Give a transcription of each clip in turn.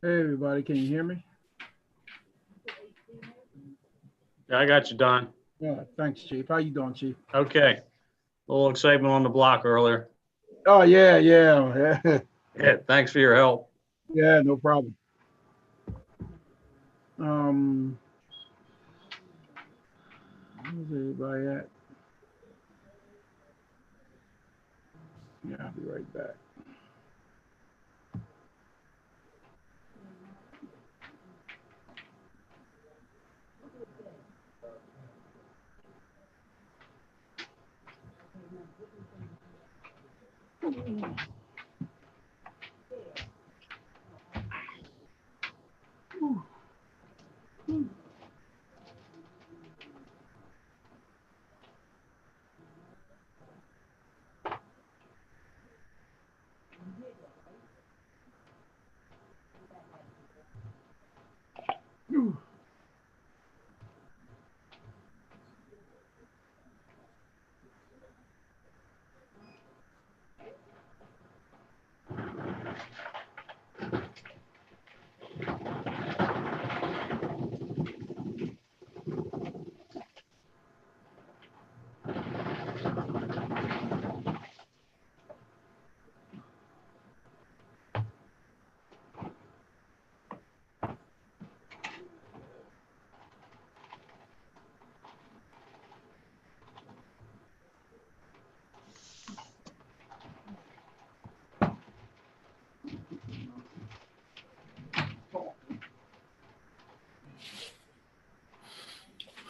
Hey, everybody, can you hear me? Yeah, I got you, Don. Yeah, thanks, Chief. How you doing, Chief? Okay. A little excitement on the block earlier. Oh, yeah. Yeah, Thanks for your help. yeah, no problem. Where's everybody at? Yeah, I'll be right back.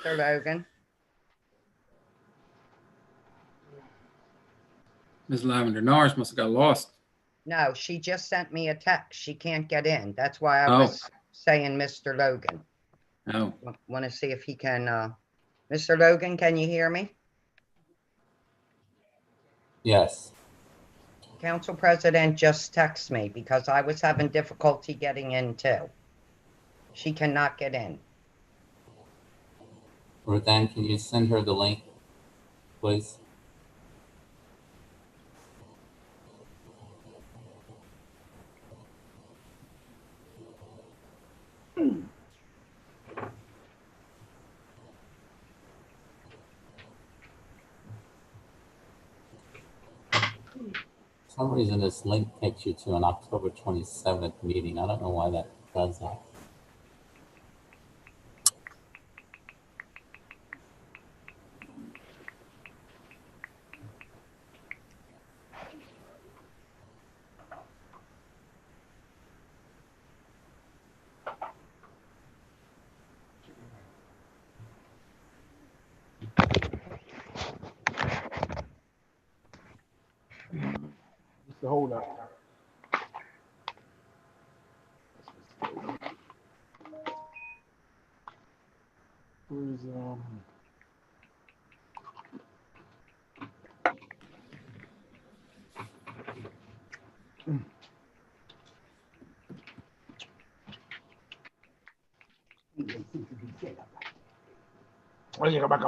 Mr. Logan. Ms. Lavender Norris must have got lost. No, she just sent me a text. She can't get in. That's why I Oh. was saying Mr. Logan. Oh, Want to see if he can, Mr. Logan, can you hear me? Yes. Council President just texted me because I was having difficulty getting in too. She cannot get in. Ruth Ann, can you send her the link, please? For some reason, this link takes you to an October 27th meeting. I don't know why that does that. Just a hold up. Where's Oh, yeah, come back.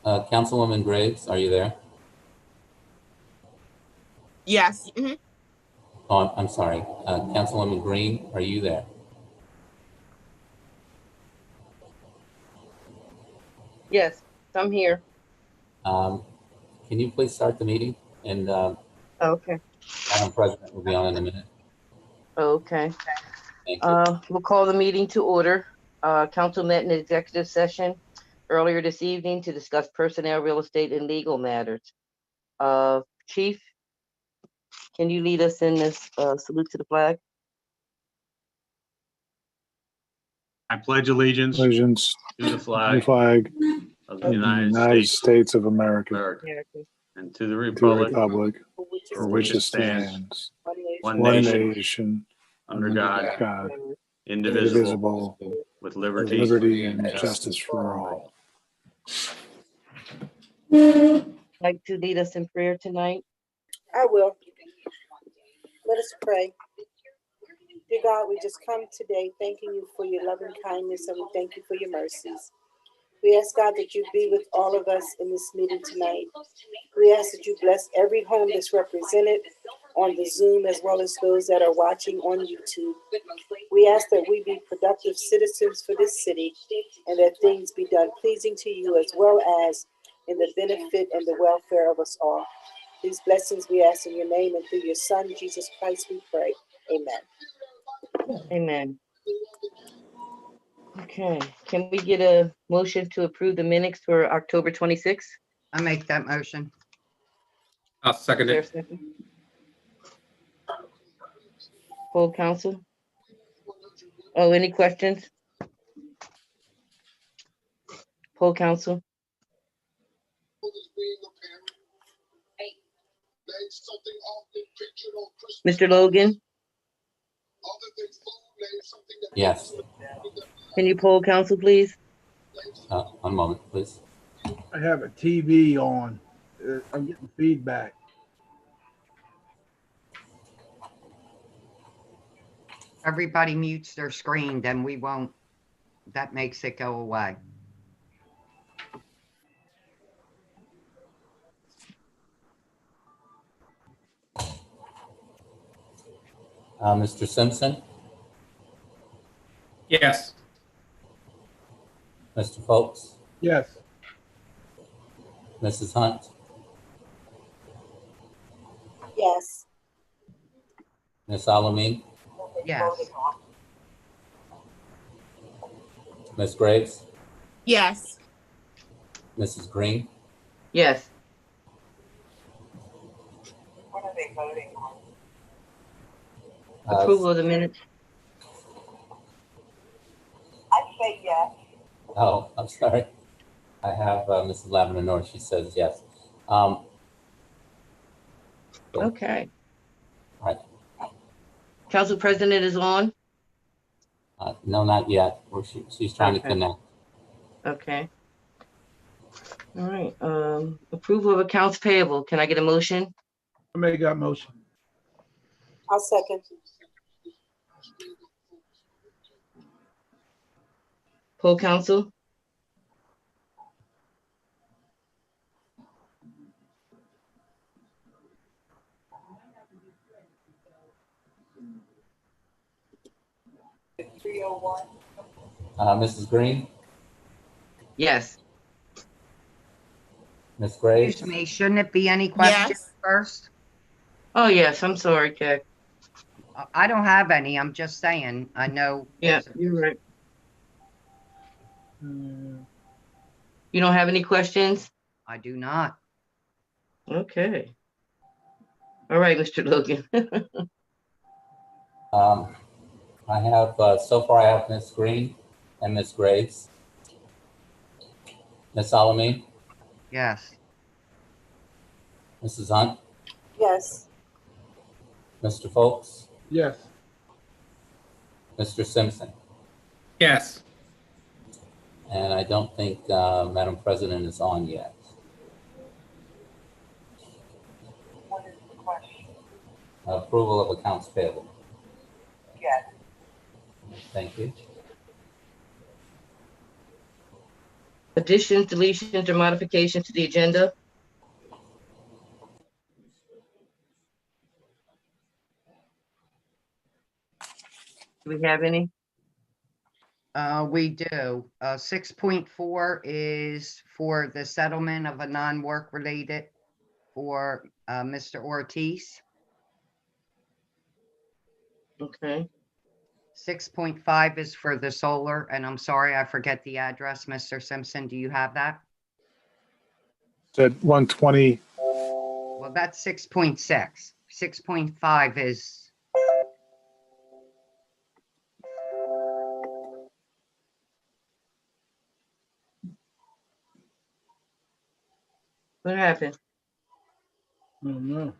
Councilwoman Graves, are you there? Yes. Oh, I'm sorry. Councilwoman Green, are you there? Yes, I'm here. Can you please start the meeting? And Okay. Madam President will be on in a minute. Okay. Thank you. We'll call the meeting to order. Council met in executive session earlier this evening to discuss personnel, real estate, and legal matters. Chief, can you lead us in this salute to the flag? I pledge allegiance Allegiance to the to the flag flag of of the the United States of America, America, and to the to the republic republic for which it stands, One one one nation, nation, under God, God, indivisible, indivisible, with with liberty liberty and justice for all. Like to lead us in prayer tonight? I will. Let us pray. Dear God, we just come today thanking you for your loving kindness and we thank you for your mercies. We ask God that you be with all of us in this meeting tonight. We ask that you bless every home that's represented on the Zoom as well as those that are watching on YouTube. We ask that we be productive citizens for this city and that things be done pleasing to you as well as in the benefit and the welfare of us all. These blessings we ask in your name and through your Son, Jesus Christ, we pray. Amen. Amen. Okay, can we get a motion to approve the minutes for October 26th? I make that motion. I'll second There a it. second? Full council? Oh, any questions? Full council? Mr. Logan, Yes. can you poll council, please? One moment, please. I have a TV on. I'm getting feedback. Everybody mutes their screen, then we won't, that makes it go away. Mr. Simpson, Yes. Mr. Folks, Yes. Mrs. Hunt, Yes. Miss Alameen, Yes. Miss Graves, Yes. Mrs. Green, Yes. What are they voting on? Approval of the minutes? I say yes. Oh, I'm sorry. I have Mrs. Lavender North. She says yes. Okay. Right. Council President is on? No, not yet. She's trying to Okay. connect. Okay. All right, approval of accounts payable. Can I get a motion? I make that motion. I'll second. Full council? Mrs. Green, Yes. Ms. Graves, Excuse me, shouldn't it be any questions Yes. first? Oh, yes, I'm sorry, Kay. I don't have any. I'm just saying, I know. Yeah, you're right. Mm, You don't have any questions? I do not. Okay. All right, Mr. Logan. I have, so far I have Ms. Green and Ms. Graves. Ms. Alamin, Yes. Mrs. Hunt, Yes. Mr. Foltz, yes. Mr. Simpson. Yes. And I don't think Madam President is on yet. Approval of accounts payable. Yes. Thank you. Additions, deletions, or modifications to the agenda? Do we have any? We do. 6.4 is for the settlement of a non-work related for Mr. Ortiz. Okay. 6.5 is for the solar, and I'm sorry, I forget the address. Mr. Simpson, do you have that? Said 120, Well, that's 6.6. 6.5 is, What happened? I don't know.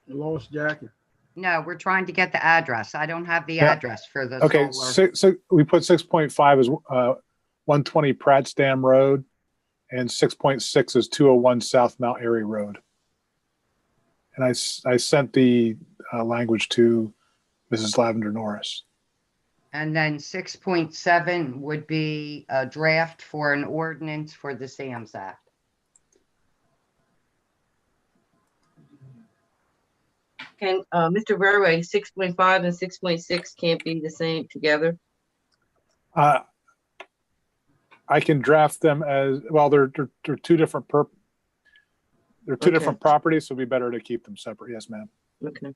I lost Jackie. no, we're trying to get the address. I don't have the Yeah. address for the okay, solar. so we put 6.5 as 120 Pratt's Dam Road, and 6.6 is 201 South Mount Airy Road. And I sent the language to Mrs. Lavender Norris. And then 6.7 would be a draft for an ordinance for the SAMS Act. Can, Mr. Verway, 6.5 and 6.6 can't be the same together? I can draft them as, well, they're two different they're two Okay. different properties, so it'd be better to keep them separate. Yes, ma'am. Okay.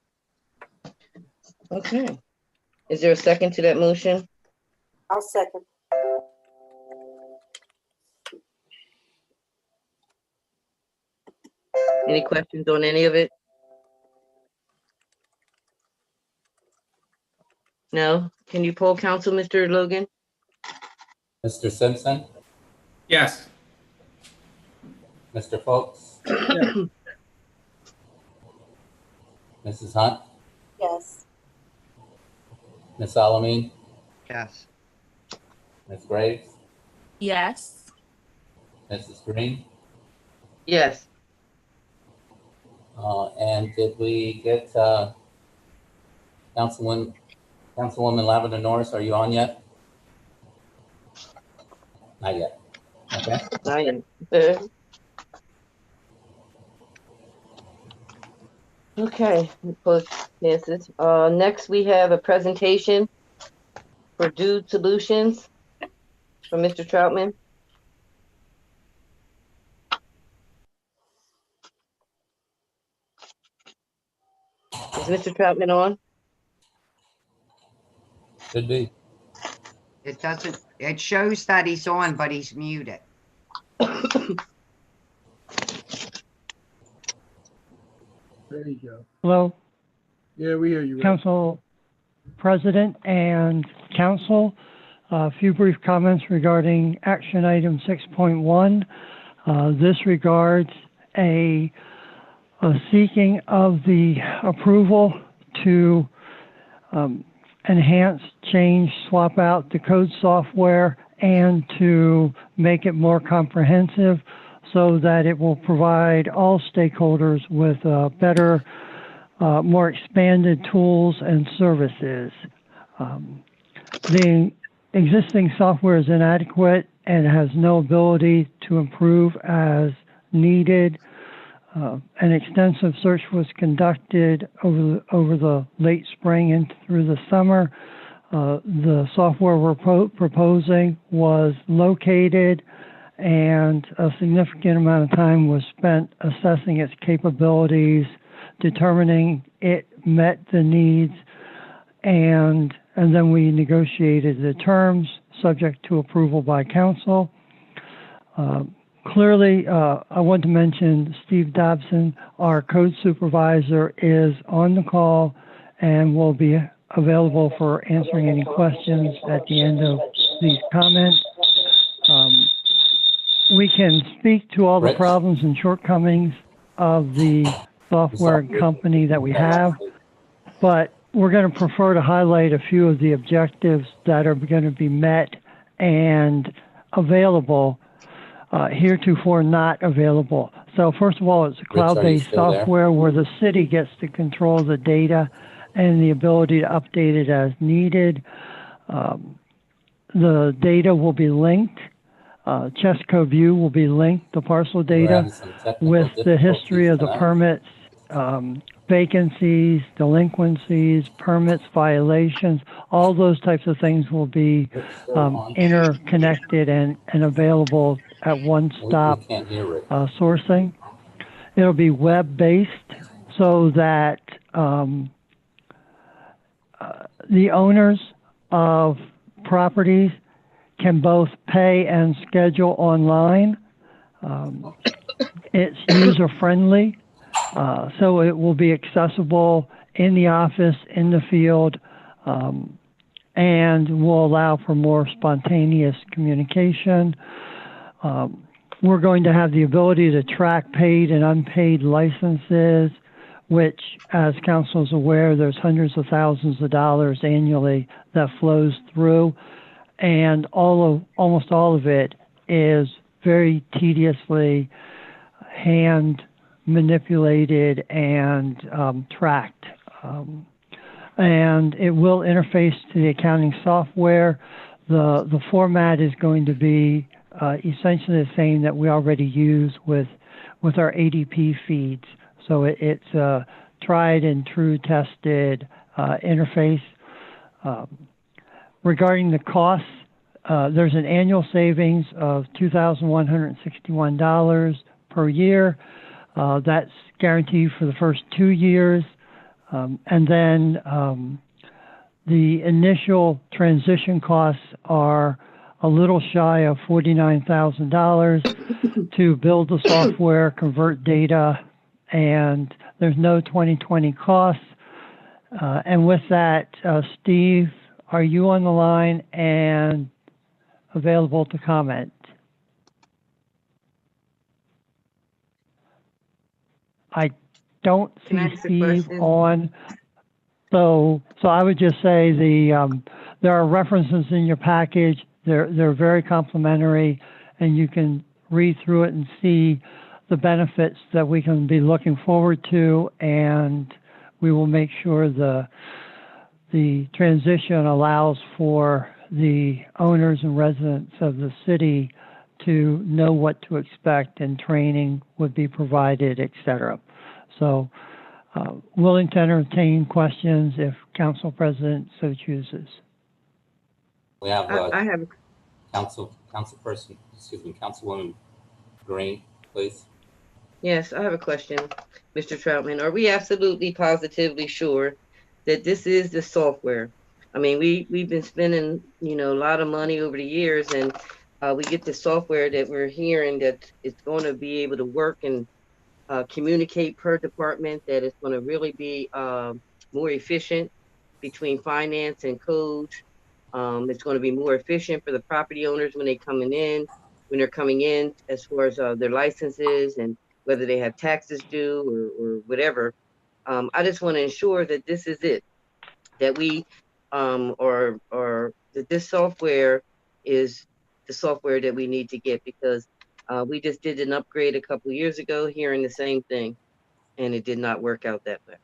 Okay. Is there a second to that motion? I'll second. Any questions on any of it? No? Can you poll council, Mr. Logan? Mr. Simpson, Yes. Mr. Foltz, Mrs. Hunt, Yes. Ms. Alamin, Yes. Ms. Graves, Yes. Mrs. Green. Yes. And did we get Councilwoman Lavender Norris, are you on yet? Not yet. Okay. I am. Okay, close passes. Next, we have a presentation for Dude Solutions from Mr. Troutman. Is Mr. Troutman on? Should be. It doesn't, it shows that he's on, but he's muted. There you go. Hello, Yeah, we hear you. Ray. Council President and Council. A few brief comments regarding action item 6.1. This regards a seeking of the approval to enhance, change, swap out the code software and to make it more comprehensive so that it will provide all stakeholders with better, more expanded tools and services. The existing software is inadequate and has no ability to improve as needed. An extensive search was conducted over the late spring and through the summer. The software we're proposing was located, and a significant amount of time was spent assessing its capabilities, determining it met the needs, and then we negotiated the terms subject to approval by council. Clearly, I want to mention Steve Dobson, our code supervisor, is on the call and will be available for answering any questions at the end of these comments. We can speak to all the Rich? problems and shortcomings of the software company that we have, but we're going to prefer to highlight a few of the objectives that are going to be met and available, heretofore not available. So first of all, it's a cloud-based still there? software where the city gets to control the data and the ability to update it as needed. The data will be linked. Chesco View will be linked, the parcel We're data, having some technical with the history of the difficulties permits, vacancies, delinquencies, permits, violations, all those types of things will be interconnected and available at one tonight. stop We can't hear Rick. sourcing. It'll be web-based so that the owners of properties can both pay and schedule online. It's user-friendly, so it will be accessible in the office, in the field, and will allow for more spontaneous communication. We're going to have the ability to track paid and unpaid licenses, which, as council is aware, there's hundreds of thousands of dollars annually that flows through, and almost all of it is very tediously hand manipulated and tracked. And it will interface to the accounting software. The format is going to be essentially the same that we already use with our ADP feeds. So it's a tried and true tested interface. Regarding the costs, there's an annual savings of $2,161 per year. That's guaranteed for the first 2 years. And then the initial transition costs are a little shy of $49,000 to build the software, convert data, and there's no 2020 costs. And with that, Steve, are you on the line and available to comment? I don't see Can I ask a Steve question? on. So I would just say there are references in your package. They're very complimentary, and you can read through it and see the benefits that we can be looking forward to, and we will make sure the transition allows for the owners and residents of the city to know what to expect, and training would be provided, et cetera. So willing to entertain questions if Council President so chooses. We have I have, Councilwoman Green, please. yes, I have a question, Mr. Troutman. Are we absolutely positively sure that this is the software? I mean, we've been spending, a lot of money over the years, and we get the software that we're hearing that it's going to be able to work and communicate per department, that it's going to really be more efficient between finance and code. It's going to be more efficient for the property owners when they're coming in as far as their licenses and whether they have taxes due or whatever. I just want to ensure that this is it, that we or that this software is the software that we need to get, because we just did an upgrade a couple of years ago hearing the same thing, and it did not work out that way.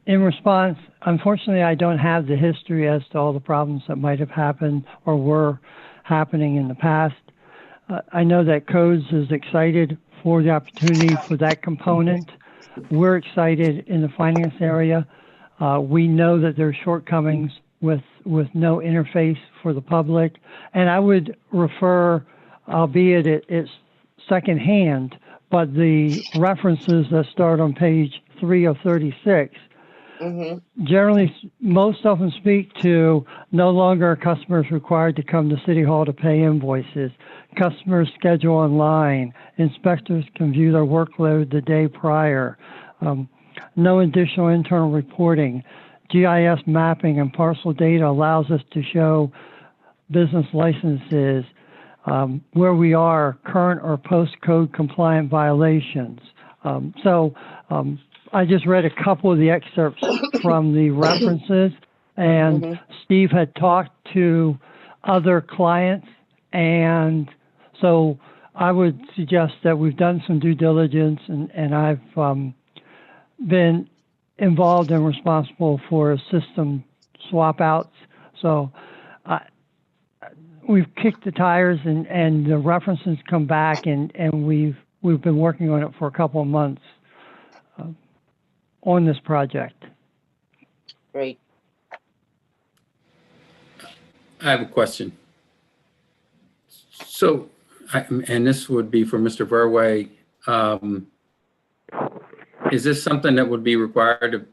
In response, unfortunately, I don't have the history as to all the problems that might have happened or were happening in the past. I know that Codes is excited for the opportunity for that component. We're excited in the finance area. We know that there's shortcomings with no interface for the public. And I would refer, albeit it's secondhand, but the references that start on page 3 of 36 generally most often speak to no longer are customers required to come to City Hall to pay invoices. Customers schedule online. Inspectors can view their workload the day prior. No additional internal reporting. GIS mapping and parcel data allows us to show business licenses, where we are, current or post-code compliant violations. I just read a couple of the excerpts from the references, and Steve had talked to other clients, and so I would suggest that we've done some due diligence, and I've been involved and responsible for system swap outs. So we've kicked the tires, and the references come back, and we've been working on it for a couple of months on this project. Great. I have a question. So, and this would be for Mr. Verway. Is this something that would be required to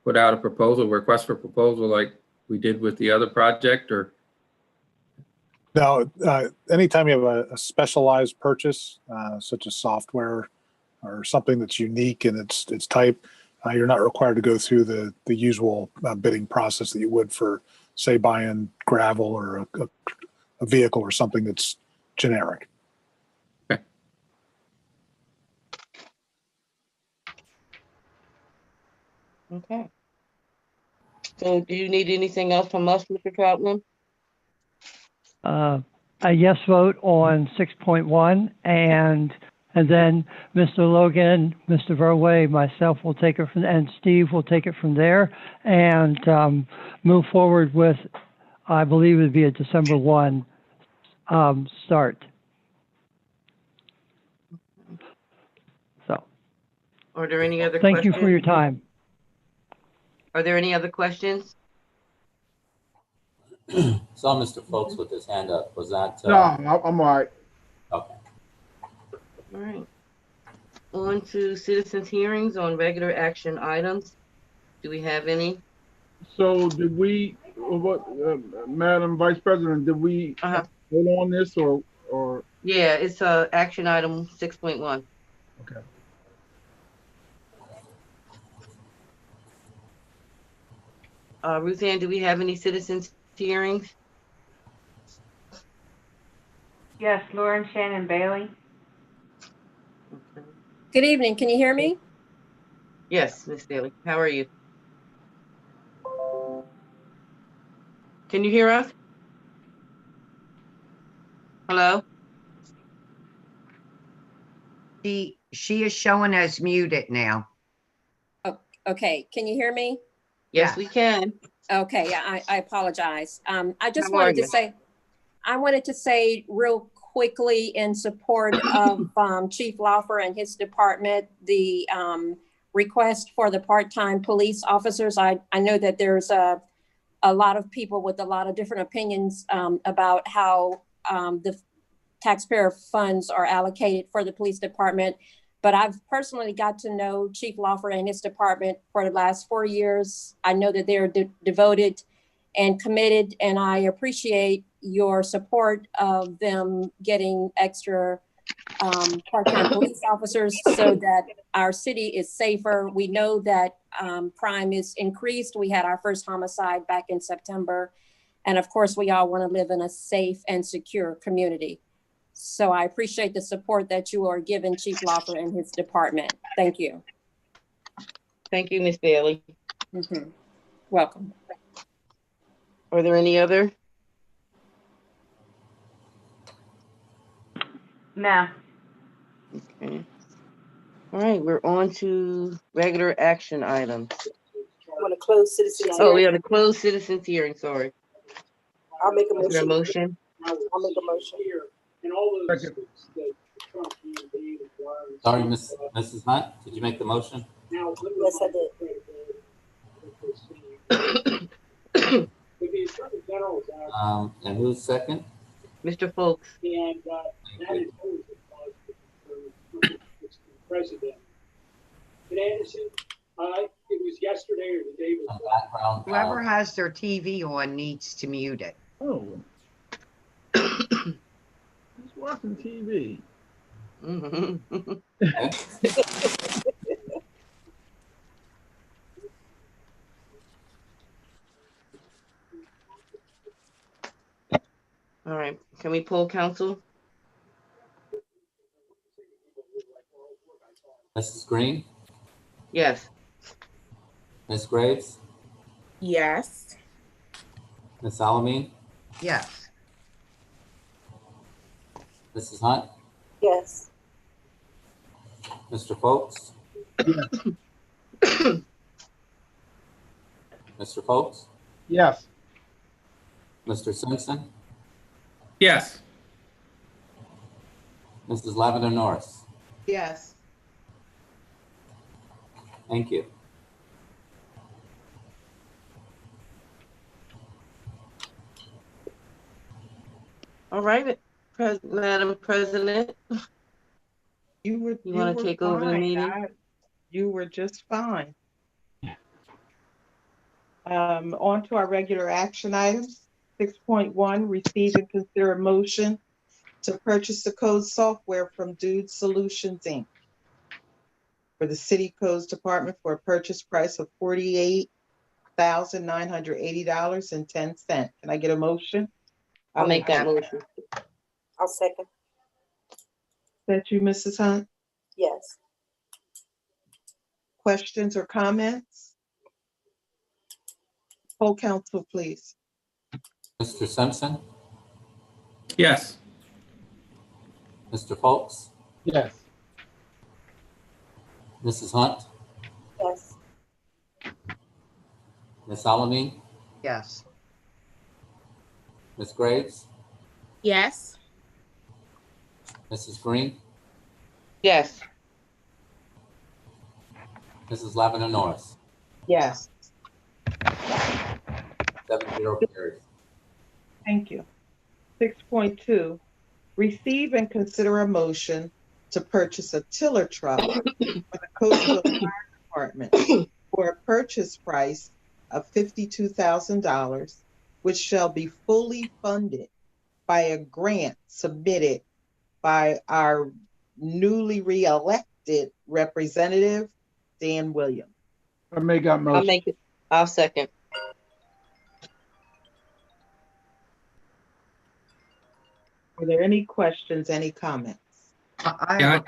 put out a proposal, request for proposal like we did with the other project, or? No, anytime you have a specialized purchase, such as software or something that's unique in its type, you're not required to go through the usual bidding process that you would for, say, buying gravel or a vehicle or something that's generic. Okay. Okay. So do you need anything else from us, Mr. Troutman? A yes vote on 6.1, and then Mr. Logan, Mr. Verway, myself will take it from, and Steve will take it from there, and move forward with, I believe it would be a December 1 start. So. Are there any other Thank questions? you for your time. Are there any other questions? Saw Mr. Folks with his hand up. Was that? No, I'm all right. Okay. All right. On to citizens' hearings on regular action items. Do we have any? So did we, Madam Vice President, did we vote on this or? Yeah, it's action item 6.1. Okay. Ruth Ann, do we have any citizens' hearings? Yes, Lauren Shannon Bailey. Okay. Good evening. Can you hear me? Yes, Ms. Bailey. How are you? Can you hear us? Hello? She is showing as muted now. Oh, okay. Can you hear me? Yes, we can. Okay. Yeah, I apologize. I just How are wanted to you? say, I wanted to say real quickly in support of Chief Laufer and his department, the request for the part-time police officers. I know that there's a lot of people with a lot of different opinions about how the taxpayer funds are allocated for the police department. But I've personally got to know Chief Laufer and his department for the last 4 years. I know that they're devoted and committed, and I appreciate your support of them getting extra part-time police officers so that our city is safer. We know that crime is increased. We had our first homicide back in September. And of course, we all want to live in a safe and secure community. So I appreciate the support that you are giving Chief Laufer and his department. Thank you. Thank you, Ms. Bailey. Welcome. Are there any other? No. Okay. All right, we're on to regular action items. I want to close citizens. Oh, we have a closed citizens hearing, sorry. I'll make a Is there a motion. motion? I'll make a motion. Sorry, Mrs. Hunt, did you make the motion? Yes, I did. And who's second? Mr. Folks, Thank you. Some background. Whoever has their TV on needs to mute it. Oh. Who's watching TV? all right, can we pull council? Mrs. Green, Yes. Ms. Graves, Yes. Ms. Salamine, Yes. Mrs. Hunt, Yes. Mr. Folks, Mr. Folks, Yes. Mr. Simpson, Yes. Mrs. Lavender Norris. Yes. Thank you. All right, Madam President, You were. You wanna were take over the fine. meeting? You were just fine. On to our regular action items. 6.1, receive and consider a motion to purchase the code software from Dude Solutions, Inc. for the City Codes Department for a purchase price of $48,980.10. Can I get a motion? I'll make that motion. I'll second. Is that you, Mrs. Hunt? Yes. Questions or comments? Poll council, please. Mr. Simpson, Yes. Mr. Folks, Yes. Mrs. Hunt, Yes. Ms. Salamine, Yes. Ms. Graves, Yes. Mrs. Green, Yes. Mrs. Lavender Norris. Yes. 7-0 carries. Thank you. 6.2, receive and consider a motion to purchase a tiller truck for the Coatesville Fire Department for a purchase price of $52,000, which shall be fully funded by a grant submitted by our newly re-elected representative, Dan Williams. I make that I'll motion. make it. I'll second. Are there any questions, any comments? Yeah.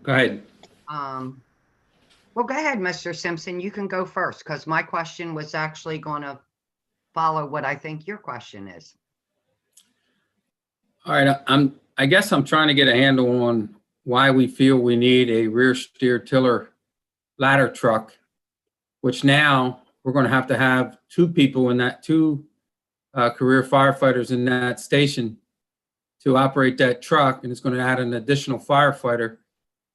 Go ahead. Well, go ahead, Mr. Simpson. You can go first because my question was actually going to follow what I think your question is. All right. I guess I'm trying to get a handle on why we feel we need a rear steer tiller ladder truck, which now we're going to have two people in that, two career firefighters in that station to operate that truck. And it's going to add an additional firefighter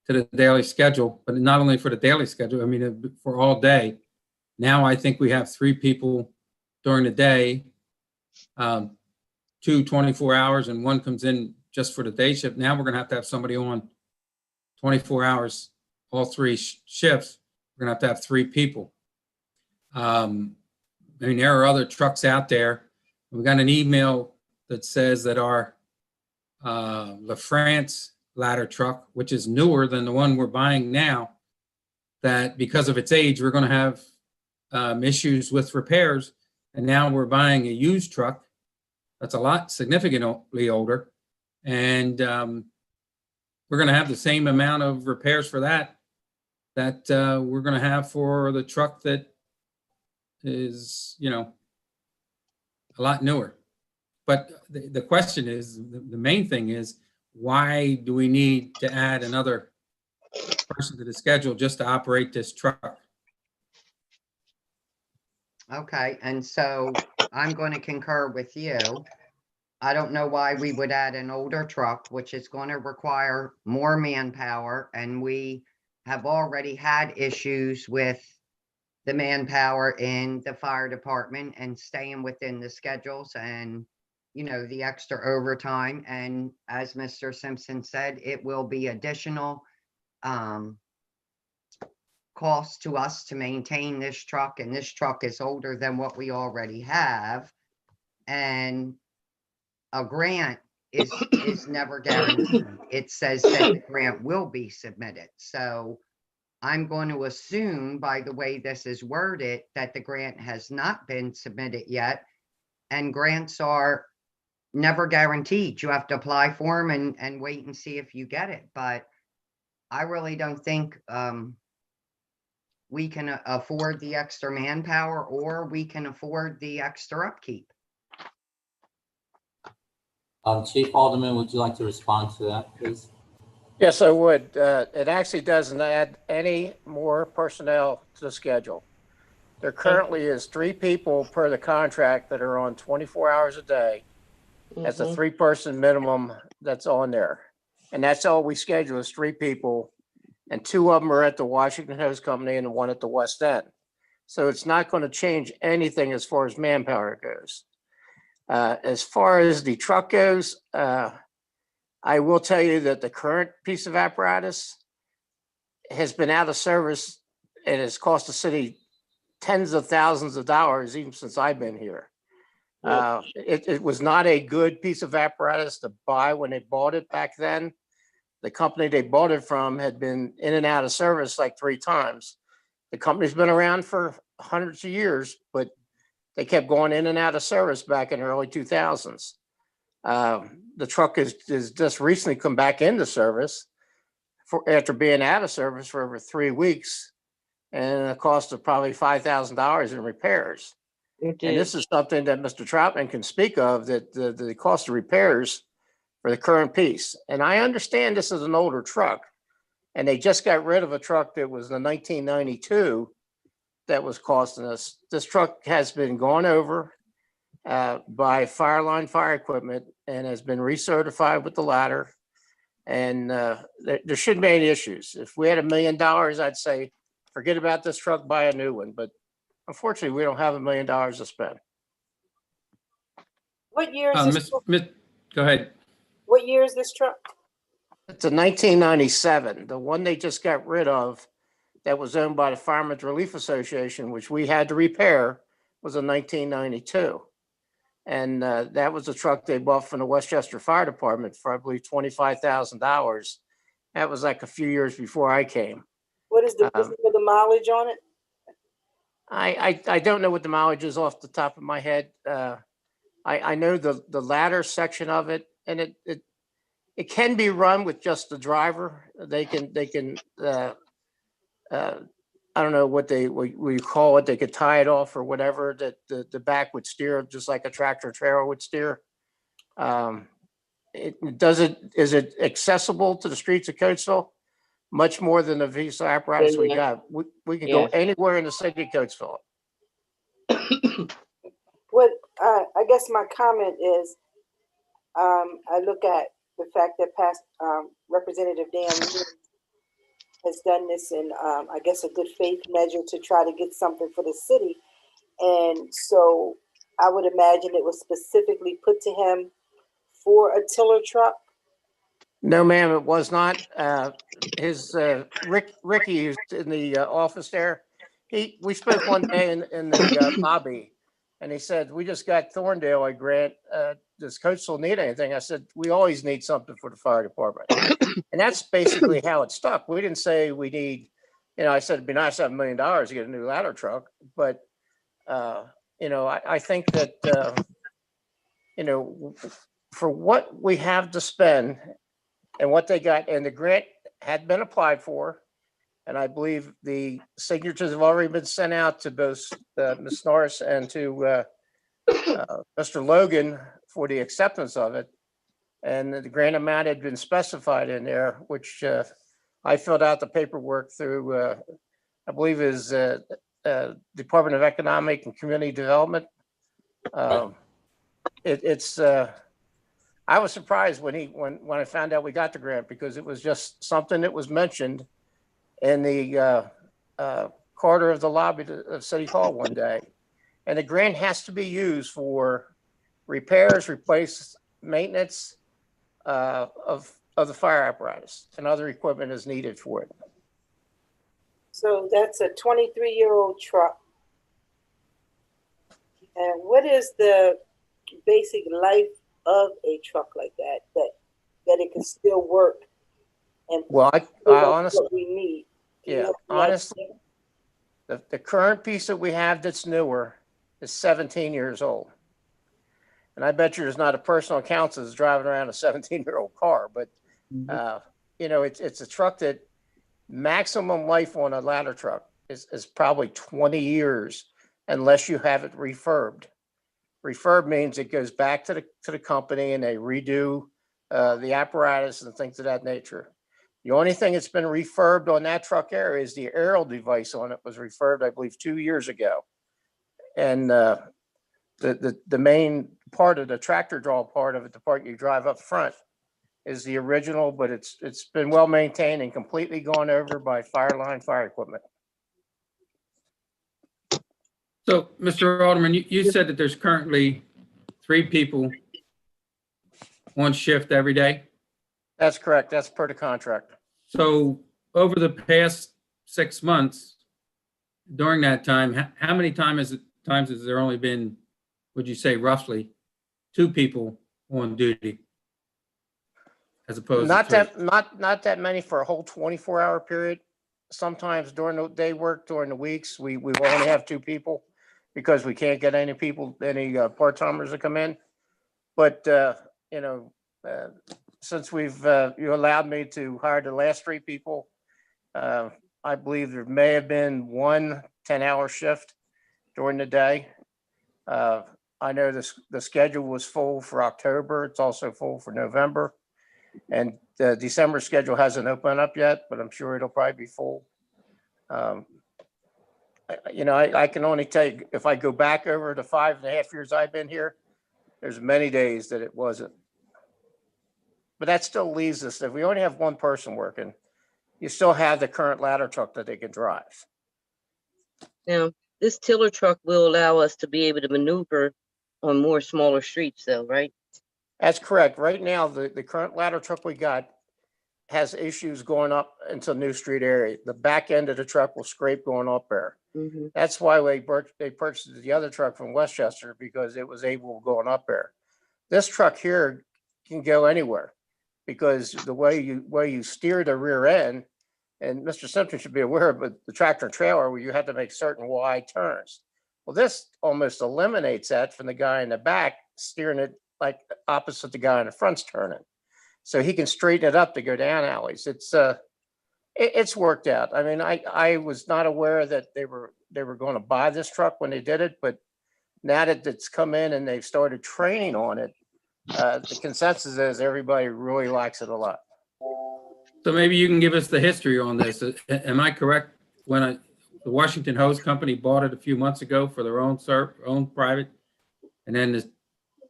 to the daily schedule, but not only for the daily schedule, I mean, for all day. Now I think we have three people during the day, 2 24 hours, and one comes in just for the day shift. Now we're going to have somebody on 24 hours, all three shifts. We're going to have three people. I mean, there are other trucks out there. We got an email that says that our LaFrance ladder truck, which is newer than the one we're buying now, that because of its age, we're going to have issues with repairs. And now we're buying a used truck that's a lot significantly older. And we're going to have the same amount of repairs for that we're going to have for the truck that is, you know, a lot newer. But the question is, the main thing is, why do we need to add another person to the schedule just to operate this truck? Okay, and so I'm going to concur with you. I don't know why we would add an older truck, which is going to require more manpower, and we have already had issues with the manpower in the fire department and staying within the schedules and, you know, the extra overtime. And as Mr. Simpson said, it will be additional cost to us to maintain this truck, and this truck is older than what we already have. And a grant is never guaranteed. It says that the grant will be submitted. So I'm going to assume by the way this is worded that the grant has not been submitted yet, and grants are never guaranteed. You have to apply for them and wait and see if you get it. But I really don't think we can afford the extra manpower, or we can afford the extra upkeep. Chief Alderman, would you like to respond to that, please? Yes, I would. It actually doesn't add any more personnel to the schedule. There currently is 3 people per the contract that are on 24 hours a day. That's a 3-person minimum that's on there. And that's all we schedule is 3 people. And 2 of them are at the Washington Hose Company and 1 at the West End. So it's not going to change anything as far as manpower goes. As far as the truck goes, I will tell you that the current piece of apparatus has been out of service and has cost the city tens of thousands of dollars even since I've been here. It was not a good piece of apparatus to buy when they bought it back then. The company they bought it from had been in and out of service like 3 times. The company's been around for hundreds of years, but they kept going in and out of service back in the early 2000s. The truck is just recently come back into service after being out of service for over 3 weeks, and a cost of probably $5,000 in repairs. And this is something that Mr. Troutman can speak of, that the cost of repairs for the current piece. And I understand this is an older truck, and they just got rid of a truck that was the 1992 that was costing us. This truck has been gone over by Fireline Fire Equipment and has been recertified with the ladder. And there shouldn't be any issues. If we had $1 million, I'd say, forget about this truck, buy a new one. But unfortunately, we don't have $1 million to spend. What year is this? Go ahead. What year is this truck? It's a 1997. The one they just got rid of that was owned by the Firemen's Relief Association, which we had to repair, was a 1992. And that was a truck they bought from the Westchester Fire Department for, I believe, $25,000. That was like a few years before I came. What is the mileage on it? I don't know what the mileage is off the top of my head. I know the ladder section of it, and it can be run with just the driver. They can I don't know what you call it. They could tie it off or whatever, that the back would steer just like a tractor trailer would steer. Is it accessible to the streets of Coatesville? Much more than the diesel apparatus we got. We can go anywhere in the city of Coatesville. What I guess my comment is, I look at the fact that past Representative Dan has done this in, I guess, a good faith measure to try to get something for the city. And so I would imagine it was specifically put to him for a tiller truck. No, ma'am, it was not. Ricky, who's in the office there, we spoke one day in the lobby, and he said, we just got Thorndale a grant. Does Coatesville need anything? I said, we always need something for the fire department. And that's basically how it stuck. We didn't say we need, I said, it'd be nice to have $1 million to get a new ladder truck. But, I think that, for what we have to spend and what they got, and the grant had been applied for, and I believe the signatures have already been sent out to both Ms. Norris and to Mr. Logan for the acceptance of it. And the grant amount had been specified in there, which I filled out the paperwork through, I believe is Department of Economic and Community Development. I was surprised when I found out we got the grant, because it was just something that was mentioned in the corridor of the lobby of City Hall one day. And the grant has to be used for repairs, maintenance of the fire apparatus, and other equipment is needed for it. So that's a 23-year-old truck. And what is the basic life of a truck like that, that it can still work? And Well, I honestly, what we need. yeah, honestly, the current piece that we have that's newer is 17 years old. And I bet you there's not a person on council that's driving around a 17-year-old car, but you know, it's a truck that maximum life on a ladder truck is probably 20 years unless you have it refurbed. Refurb means it goes back to the company and they redo the apparatus and things of that nature. The only thing that's been refurbed on that truck area is the aerial device on it was refurbed, I believe, 2 years ago. And the main part of the tractor draw part of it, the part you drive up front, is the original, but it's been well maintained and completely gone over by Fireline fire equipment. So, Mr. Alderman, you said that there's currently 3 people on shift every day? That's correct. That's per the contract. So over the past 6 months, during that time, how many times has there only been, would you say roughly, 2 people on duty? As opposed Not to 3? not that many for a whole 24-hour period. Sometimes during the day work, during the weeks, we only have 2 people because we can't get any part-timers to come in. But you know, since you allowed me to hire the last 3 people, I believe there may have been 1 10-hour shift during the day. I know the schedule was full for October. It's also full for November. And the December schedule hasn't opened up yet, but I'm sure it'll probably be full. You know, I can only tell you, if I go back over the 5.5 years I've been here, there's many days that it wasn't. But that still leaves us, if we only have 1 person working, you still have the current ladder truck that they can drive. Now, this tiller truck will allow us to be able to maneuver on more smaller streets though, right? That's correct. Right now, the current ladder truck we got has issues going up into New Street area. The back end of the truck will scrape going up there. That's why they purchased the other truck from Westchester, because it was able going up there. This truck here can go anywhere because the way you steer the rear end, and Mr. Simpson should be aware of, but the tractor and trailer where you have to make certain wide turns. Well, this almost eliminates that from the guy in the back steering it like opposite the guy in the front's turning. So he can straighten it up to go down alleys. It's worked out. I mean, I was not aware that they were going to buy this truck when they did it, but now that it's come in and they've started training on it, the consensus is everybody really likes it a lot. So maybe you can give us the history on this. Am I correct? When the Washington Hose Company bought it a few months ago for their own private, and then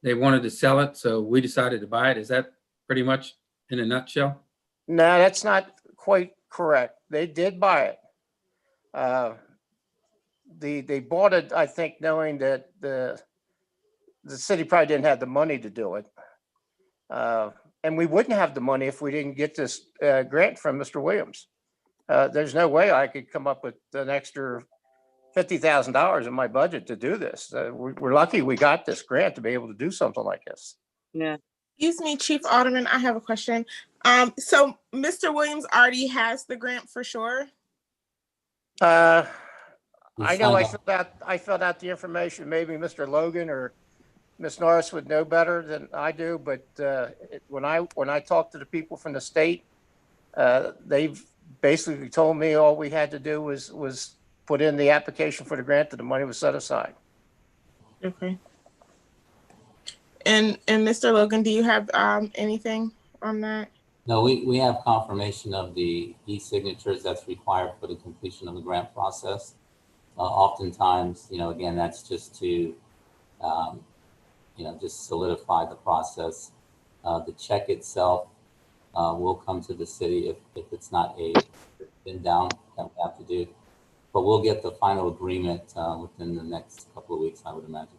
they wanted to sell it, so we decided to buy it. Is that pretty much in a nutshell? No, that's not quite correct. They did buy it. They bought it, I think, knowing that the city probably didn't have the money to do it. And we wouldn't have the money if we didn't get this grant from Mr. Williams. There's no way I could come up with an extra $50,000 in my budget to do this. We're lucky we got this grant to be able to do something like this. Yeah. Excuse me, Chief Alderman, I have a question. So Mr. Williams already has the grant for sure? I know I filled out the information. Maybe Mr. Logan or Ms. Norris would know better than I do, but when I talked to the people from the state, they've basically told me all we had to do was put in the application for the grant, and the money was set aside. Okay. And Mr. Logan, do you have anything on that? No, we have confirmation of the e-signatures that's required for the completion of the grant process. Oftentimes, again, that's just to, just solidify the process. The check itself will come to the city if it's not a pin down that we have to do. but we'll get the final agreement within the next couple of weeks, I would imagine.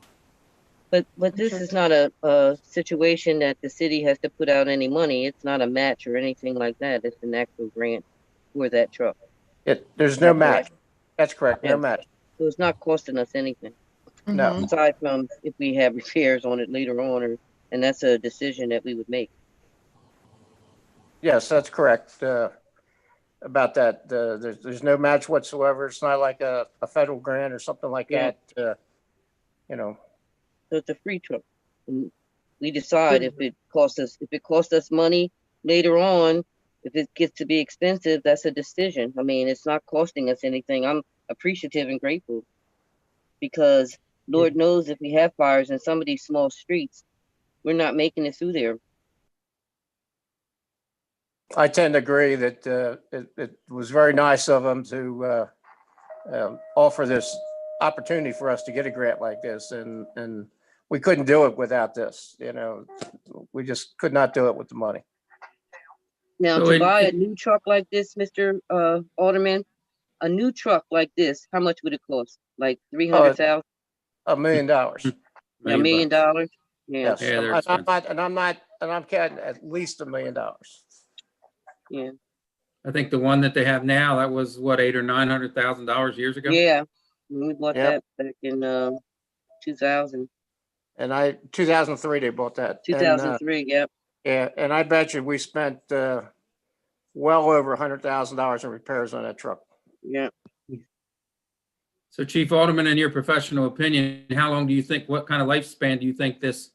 But this is not a situation that the city has to put out any money. It's not a match or anything like that. It's an actual grant for that truck. There's no match. That's correct, no Yeah. match. So it's not costing us anything. No. Aside from if we have repairs on it later on, and that's a decision that we would make. Yes, that's correct. About that, there's no match whatsoever. It's not like a federal grant or something like Yeah. that. You know, So it's a free truck. And we decide if it costs us money later on, if it gets to be expensive, that's a decision. I mean, it's not costing us anything. I'm appreciative and grateful because Lord knows if we have fires in some of these small streets, we're not making it through there. I tend to agree that it was very nice of them to offer this opportunity for us to get a grant like this, and we couldn't do it without this. You know, we just could not do it with the money. Now, So to it- buy a new truck like this, Mr. Alderman, a new truck like this, how much would it cost? Like 300,000, $1 million. $1 million? bucks. Yeah, Yes, Yeah, they're I'm counting at least $1 million. yeah, I think the one that they have now, that was what, $800,000 or $900,000 years ago? yeah. When we bought Yep. that back in 2000, And 2003, they bought that. And, 2003, yep. yeah, and I bet you we spent well over $100,000 in repairs on that truck. Yeah. So Chief Alderman, in your professional opinion, how long do you think, what kind of lifespan do you think this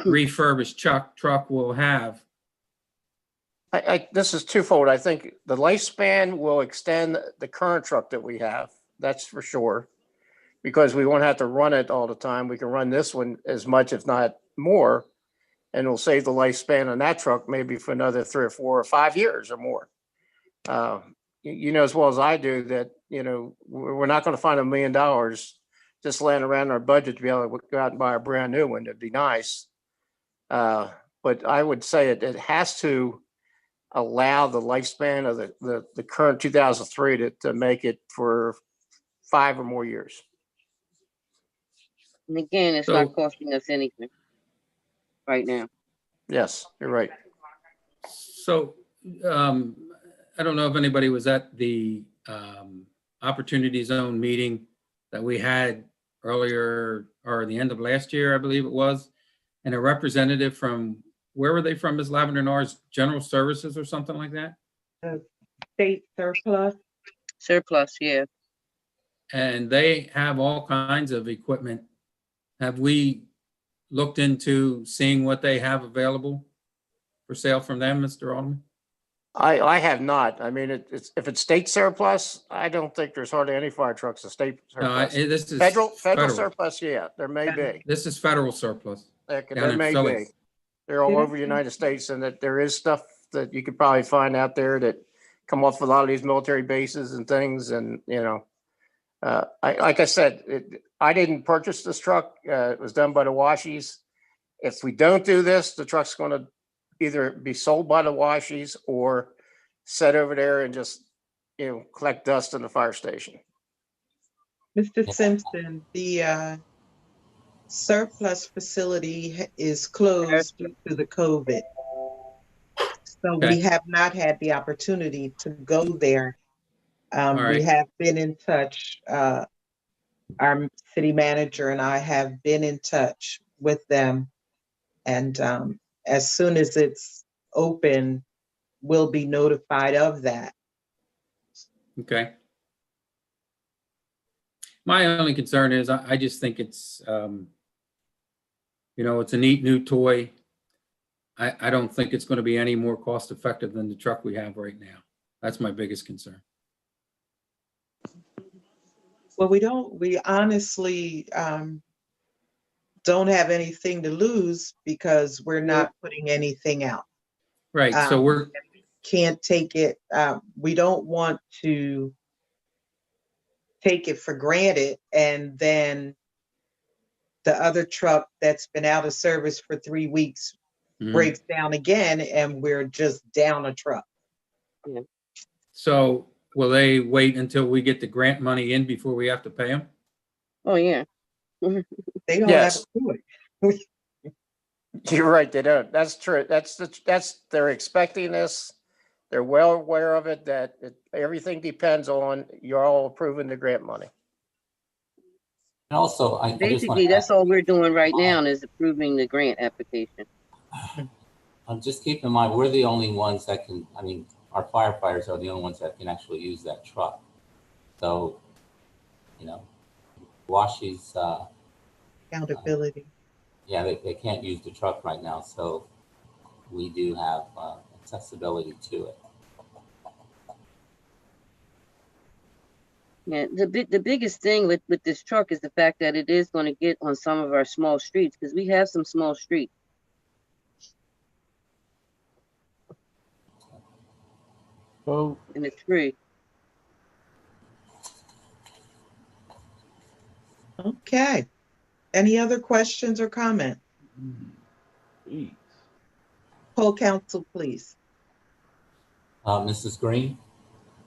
refurbished truck will have? This is twofold. I think the lifespan will extend the current truck that we have. That's for sure. Because we won't have to run it all the time. We can run this one as much, if not more. And it'll save the lifespan on that truck maybe for another 3 or 4 or 5 years or more. You know as well as I do that, you know, we're not going to find $1 million just laying around our budget to be able to go out and buy a brand new one. It'd be nice. But I would say it has to allow the lifespan of the current 2003 to make it for 5 or more years. And again, it's So- not costing us anything right now. Yes, you're right. So, I don't know if anybody was at the Opportunity Zone meeting that we had earlier or the end of last year, I believe it was, and a representative from, where were they from, Ms. Lavender Norris, General Services or something like that? State surplus. Surplus, yeah. And they have all kinds of equipment. Have we looked into seeing what they have available for sale from them, Mr. Alderman? I have not. I mean, if it's state surplus, I don't think there's hardly any fire trucks in state No, surplus. this is Federal surplus, yeah, there may be. This is federal surplus. There in may Philly. be. They're all over the United States, and that there is stuff that you could probably find out there that come off a lot of these military bases and things. And, you know, like I said, I didn't purchase this truck. It was done by the Washies. If we don't do this, the truck's going to either be sold by the Washies or set over there and just, you know, collect dust in the fire station. Mr. Simpson, the surplus facility is closed due to the COVID. So Okay. we have not had the opportunity to go there. All We right. have been in touch, our city manager and I have been in touch with them. And as soon as it's open, we'll be notified of that. Okay. My only concern is I just think it's, you know, it's a neat new toy. I don't think it's going to be any more cost effective than the truck we have right now. That's my biggest concern. Well, we honestly don't have anything to lose because we're not putting anything out. Right. So we're, Can't take it, we don't want to take it for granted and then the other truck that's been out of service for 3 weeks breaks down again and we're just down a truck. so will they wait until we get the grant money in before we have to pay them? Oh, yeah. They don't have Yes, to do it. you're right, they don't. That's true. They're expecting this. They're well aware of it, that everything depends on you all approving the grant money. And also, I just want Basically, to that's all we're doing right now is approving the grant application. just keep in mind, we're the only ones that can, I mean, our firefighters are the only ones that can actually use that truck. So, you know, Washi's, Accountability. yeah, they can't use the truck right now, so we do have accessibility to it. Yeah, the biggest thing with this truck is the fact that it is going to get on some of our small streets, because we have some small streets. So, And it's free. Okay. Any other questions or comment? geez. Poll council, please. Mrs. Green,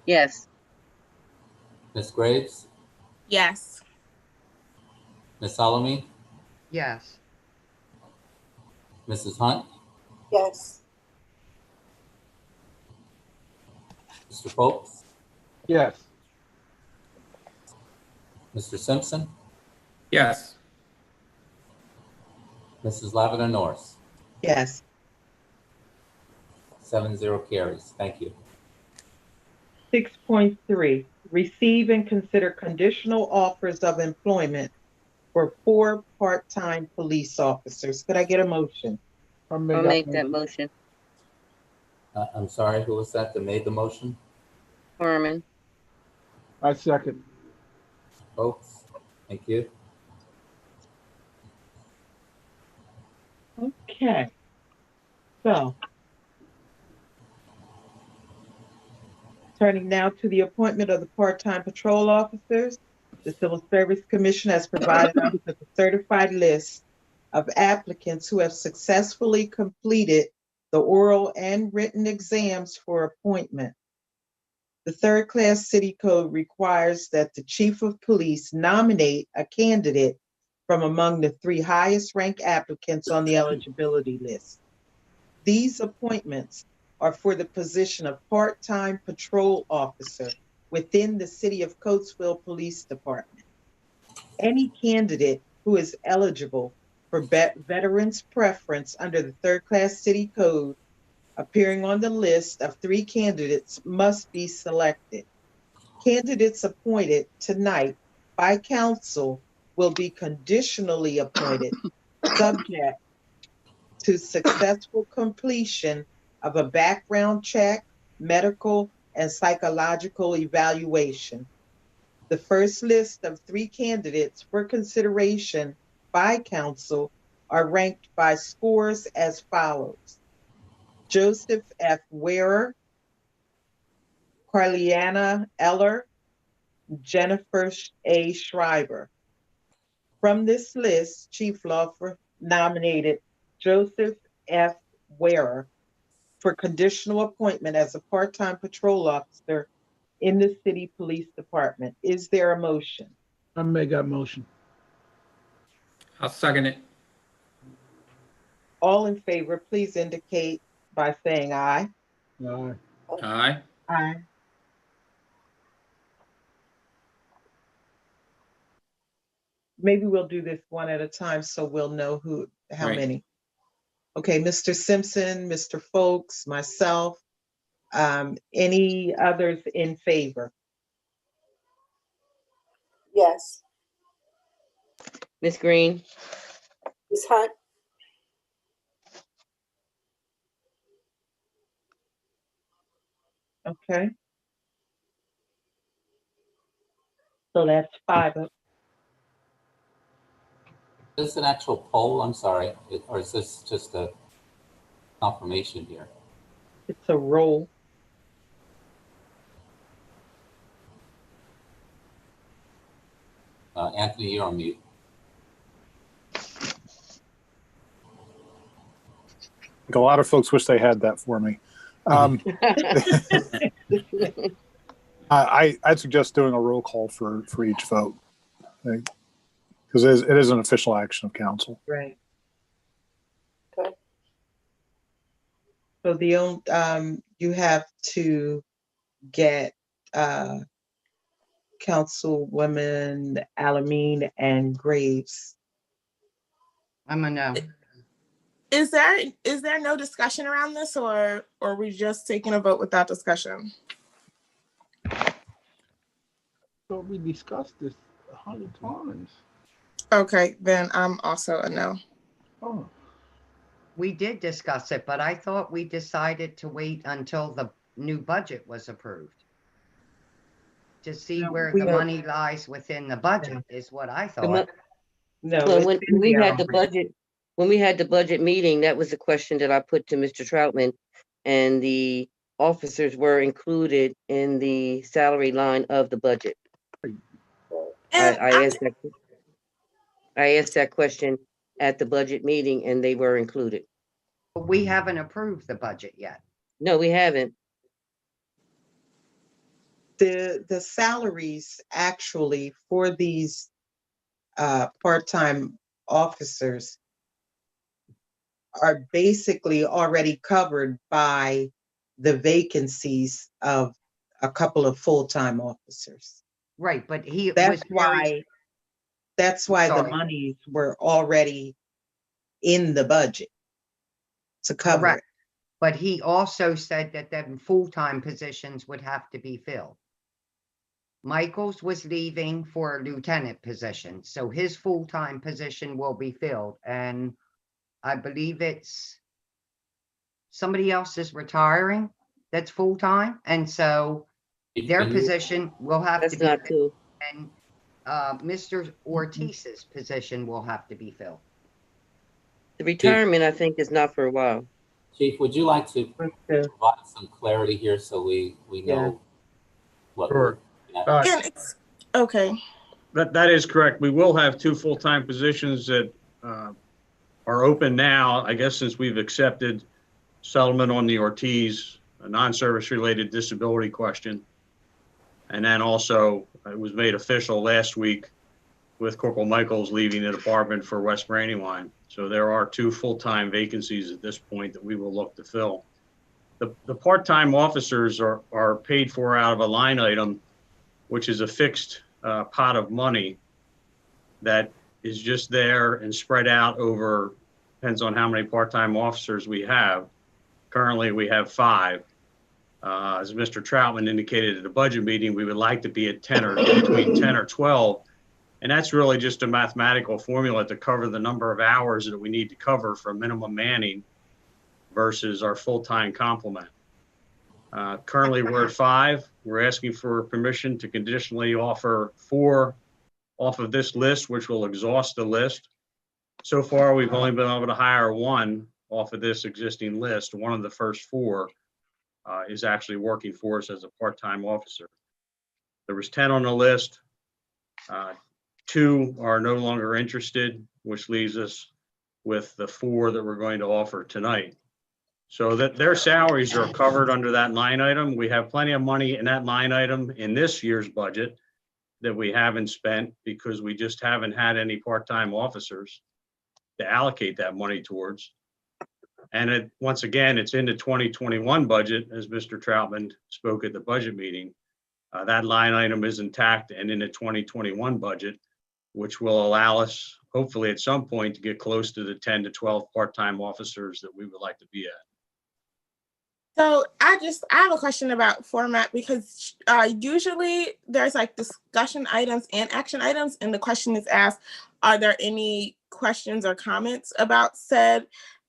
Yes. Ms. Graves, Yes. Ms. Solomon, Yes. Mrs. Hunt, Yes. Mr. Folks, Yes. Mr. Simpson, Yes. Mrs. Lavender Norris. Yes. 7-0 carries. Thank you. 6.3, receive and consider conditional offers of employment for 4 part-time police officers. Could I get a motion? I'll make that motion. I'm sorry, who was that made the motion? Harmon. I second. Folks, thank you. Okay. So, turning now to the appointment of the part-time patrol officers, the Civil Service Commission has provided us with a certified list of applicants who have successfully completed the oral and written exams for appointment. The third-class city code requires that the chief of police nominate a candidate from among the 3 highest-ranked applicants on the eligibility list. These appointments are for the position of part-time patrol officer within the City of Coatesville Police Department. Any candidate who is eligible for veterans preference under the third-class city code appearing on the list of 3 candidates must be selected. Candidates appointed tonight by council will be conditionally appointed subject to successful completion of a background check, medical, and psychological evaluation. The first list of 3 candidates for consideration by council are ranked by scores as follows: Joseph F. Wearer, Carliana Eller, Jennifer A. Schreiber. From this list, Chief Laufer nominated Joseph F. Wearer for conditional appointment as a part-time patrol officer in the City Police Department. Is there a motion? I make that motion. I'll second it. All in favor, please indicate by saying aye. Aye. Aye. Aye. Maybe we'll do this one at a time so we'll know how Right. many. Okay, Mr. Simpson, Mr. Folks, myself, any others in favor? Yes. Miss Green. Ms. Hunt? Okay. So that's 5. Is this an actual poll? I'm sorry. Or is this just a confirmation here? It's a roll. Anthony, you're on mute. A lot of folks wish they had that for me. I'd suggest doing a roll call for each vote. Because it is an official action of council. Right. Okay. So you have to get Councilwoman Alameen and Graves. I'm a no. Is there no discussion around this, or are we just taking a vote without discussion? So we discussed this 100 times. Okay, then I'm also a no. Oh, We did discuss it, but I thought we decided to wait until the new budget was approved. To see where the money lies within the budget is what I thought. No, Well, it's when we had the already. budget meeting, that was the question that I put to Mr. Troutman, and the officers were included in the salary line of the budget. I asked that question at the budget meeting, and they were included. But we haven't approved the budget yet. No, we haven't. The salaries actually for these part-time officers are basically already covered by the vacancies of a couple of full-time officers. Right, but That's why the Sorry. monies were already in the budget to cover it. Correct. But he also said that them full-time positions would have to be filled. Michaels was leaving for a lieutenant position, so his full-time position will be filled, and I believe it's somebody else is retiring that's full-time, and so their position will have to That's be not filled, true. and Mr. Ortiz's position will have to be filled. The retirement, I think, is not for a while. Chief, would you like to provide some clarity here so we know what? Sure. And it's okay. That is correct. We will have 2 full-time positions that are open now, I guess, since we've accepted settlement on the Ortiz, a non-service related disability question. And then also it was made official last week with Corporal Michaels leaving the department for West Brandywine. So there are 2 full-time vacancies at this point that we will look to fill. The part-time officers are paid for out of a line item, which is a fixed pot of money that is just there and spread out over, depends on how many part-time officers we have. Currently, we have 5. As Mr. Troutman indicated at the budget meeting, we would like to be at 10 or between 10 or 12. And that's really just a mathematical formula to cover the number of hours that we need to cover for minimum manning versus our full-time complement. Currently, we're at 5. We're asking for permission to conditionally offer 4 off of this list, which will exhaust the list. So far, we've only been able to hire 1 off of this existing list. One of the first 4 is actually working for us as a part-time officer. There was 10 on the list. 2 are no longer interested, which leaves us with the 4 that we're going to offer tonight. So that their salaries are covered under that line item. We have plenty of money in that line item in this year's budget that we haven't spent because we just haven't had any part-time officers to allocate that money towards. And once again, it's in the 2021 budget, as Mr. Troutman spoke at the budget meeting. That line item is intact and in the 2021 budget, which will allow us, hopefully at some point, to get close to the 10 to 12 part-time officers that we would like to be at. So I have a question about format, because usually there's like discussion items and action items, and the question is asked, are there any questions or comments about said